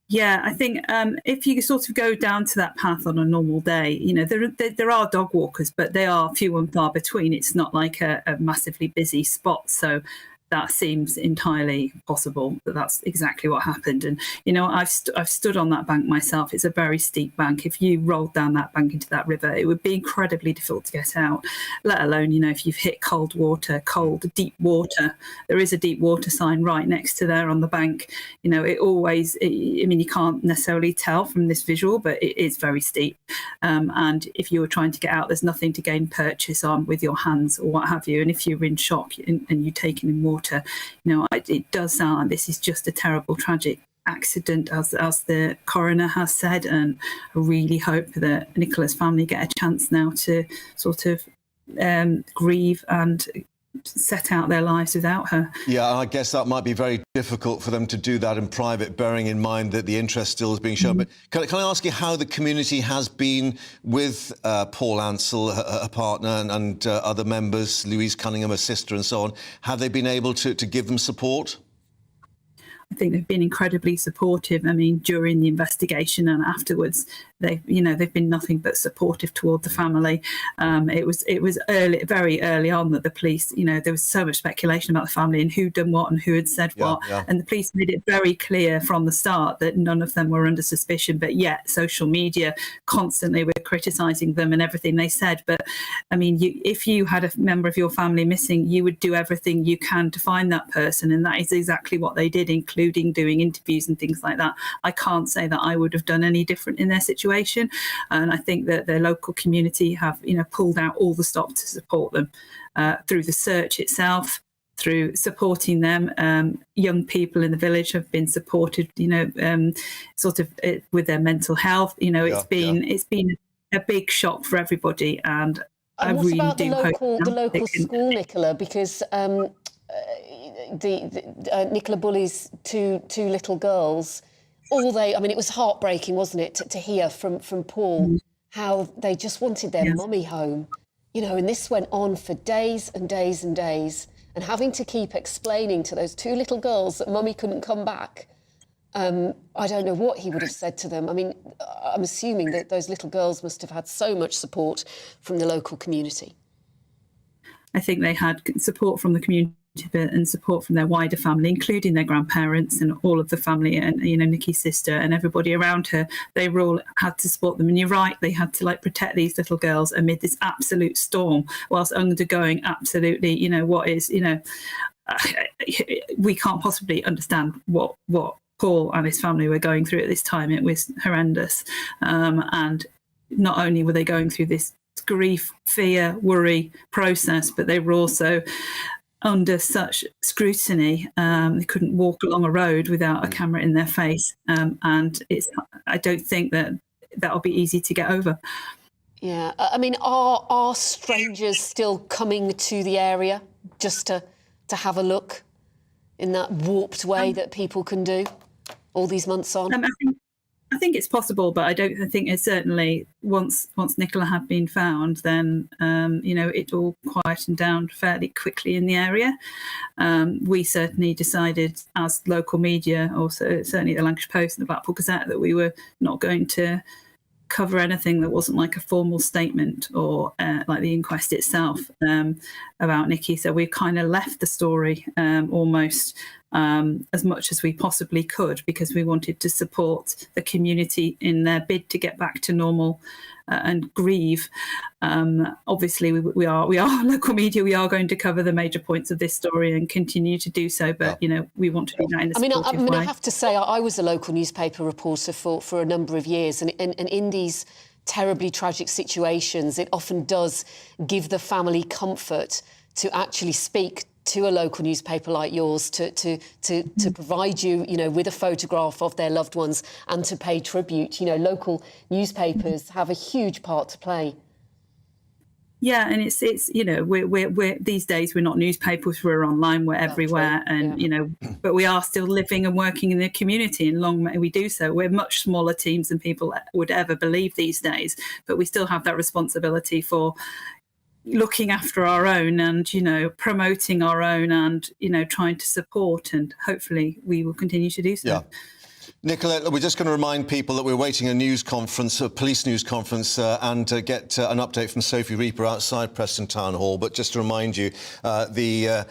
Yeah, I think if you sort of go down to that path on a normal day, you know, there are dog walkers, but they are few and far between. It's not like a massively busy spot. So that seems entirely possible that that's exactly what happened. And, you know, I've stood on that bank myself. It's a very steep bank. If you rolled down that bank into that river, it would be incredibly difficult to get out, let alone, you know, if you've hit cold water, deep water. There is a deep water sign right next to there on the bank. You know, I mean, you can't necessarily tell from this visual, but it is very steep. And if you were trying to get out, there's nothing to gain purchase on with your hands or what have you. And if you're in shock and you're taken in water, you know, it does sound like this is just a terrible, tragic accident, as the coroner has said. And I really hope that Nicola's family get a chance now to sort of grieve and set out their lives without her. Yeah, I guess that might be very difficult for them to do that in private, bearing in mind that the interest still is being shown. But can I ask you how the community has been with Paul Ansell, her partner, and other members, Louise Cunningham, her sister, and so on? Have they been able to give them support? I think they've been incredibly supportive. I mean, during the investigation and afterwards, they've been nothing but supportive toward the family. It was very early on that the police, you know, there was so much speculation about the family and who'd done what and who had said what. Yeah. And the police made it very clear from the start that none of them were under suspicion. But yet, social media constantly were criticising them and everything they said. But I mean, if you had a member of your family missing, you would do everything you can to find that person, and that is exactly what they did, including doing interviews and things like that. I can't say that I would have done any different in their situation. And I think that the local community have, you know, pulled out all the stops to support them through the search itself, through supporting them. Young people in the village have been supported, you know, sort of with their mental health. You know, it's been a big shock for everybody. And I what really about do hope the local school, Nicola? Because Nicola Bulley's two little girls, it was heartbreaking, wasn't it, to hear from Paul how they just wanted their mummy home, you know, and this went on for days and days and days, and having to keep explaining to those two little girls that mummy couldn't come back. I don't know what he would have said to them. I mean, I'm assuming that those little girls must have had so much support from the local community. I think they had support from the community and support from their wider family, including their grandparents and all of the family, and, you know, Nikki's sister and everybody around her. They were all had to support them. And you're right, they had to protect these little girls amid this absolute storm, whilst undergoing absolutely, you know, what is, you know, we can't possibly understand what Paul and his family were going through at this time. It was horrendous. And not only were they going through this grief, fear, worry process, but they were also under such scrutiny. They couldn't walk along a road without a camera in their face. And I don't think that'll be easy to get over. Yeah, I mean, are strangers still coming to the area just to have a look in that warped way that people can do all these months on? I think it's possible, but I think it's certainly once Nicola had been found, then you know, it all quietened down fairly quickly in the area. We certainly decided, as local media, also certainly the Lancashire Post and the Blackpool Gazette, that we were not going to cover anything that wasn't like a formal statement or like the inquest itself about Nikki. So we kind of left the story almost as much as we possibly could, because we wanted to support the community in their bid to get back to normal and grieve. Obviously, we are local media. We are going to cover the major points of this story and continue to do so. But, you know, we want to do that in a supportive way. I have to say, I was a local newspaper reporter for a number of years. And in these terribly tragic situations, it often does give the family comfort to actually speak to a local newspaper like yours to provide you, you know, with a photograph of their loved ones and to pay tribute. You know, local newspapers have a huge part to play. Yeah, and it's you know, we're these days we're not newspapers, we're online, we're everywhere, and you know, but we are still living and working in the community, and long may we do so. We're much smaller teams than people would ever believe these days, but we still have that responsibility for looking after our own and, you know, promoting our own and, you know, trying to support, and hopefully we will continue to do so. Yeah. Nicola, we're just going to remind people that we're waiting a news conference, a police news conference, and get an update from Sophie Reaper outside Preston Town Hall. But just to remind you, the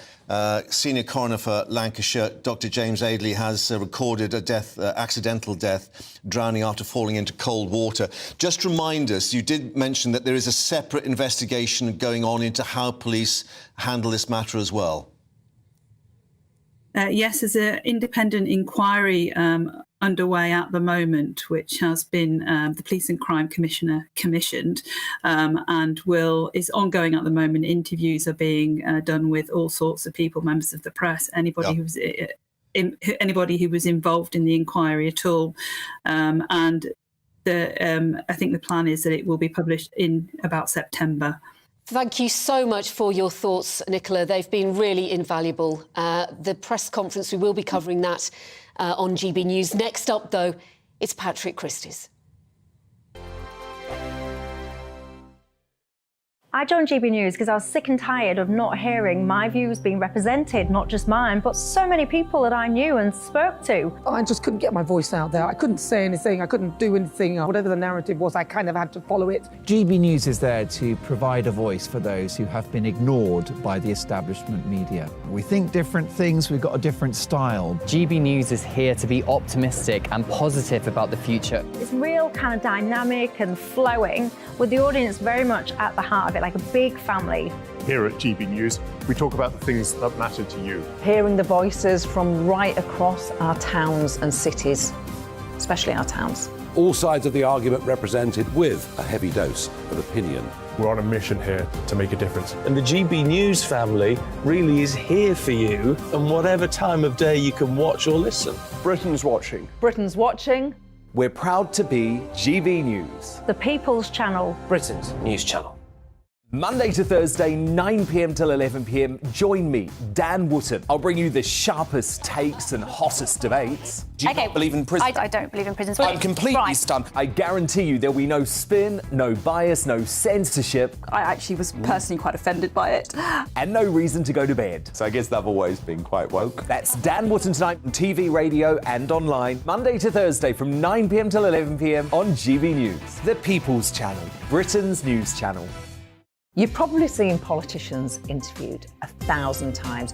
senior coroner for Lancashire, Dr. James Aidley, has recorded a death, accidental death, drowning after falling into cold water. Just remind us, you did mention that there is a separate investigation going on into how police handle this matter as well. Yes, there's an independent inquiry underway at the moment, which has been the Police and Crime Commissioner commissioned, and is ongoing at the moment. Interviews are being done with all sorts of people, members of the press, anybody who was involved in the inquiry at all, and I think the plan is that it will be published in about September. Thank you so much for your thoughts, Nicola. They've been really invaluable. The press conference, we will be covering that on GB News. Next up, though, it's Patrick Christie's. I joined GB News because I was sick and tired of not hearing my views being represented, not just mine, but so many people that I knew and spoke to. I just couldn't get my voice out there. I couldn't say anything. I couldn't do anything. Whatever the narrative was, I kind of had to follow it. GB News is there to provide a voice for those who have been ignored by the establishment media. We think different things, we've got a different style. GB News is here to be optimistic and positive about the future. It's real kind of dynamic and flowing, with the audience very much at the heart of it, like a big family. Here at GB News, we talk about the things that matter to you. Hearing the voices from right across our towns and cities, especially our towns. All sides of the argument represented with a heavy dose of opinion. We're on a mission here to make a difference. And the GB News family really is here for you, and whatever time of day you can watch or listen. Britain's watching. Britain's watching. We're proud to be GB News. The People's Channel. Britain's news channel. Monday to Thursday, 9 p.m. till 11 p.m. Join me, Dan Wootton. I'll bring you the sharpest takes and hottest debates. Do you not believe in prisons? I don't believe in prisons. I'm completely stunned. I guarantee you there'll be no spin, no bias, no censorship. I actually was personally quite offended by it. And no reason to go to bed. So I guess they've always been quite woke. That's Dan Wootton tonight on TV, radio and online. Monday to Thursday from 9 p.m. till 11 p.m. on GB News. The People's Channel, Britain's news channel. You've probably seen politicians interviewed 1,000 times.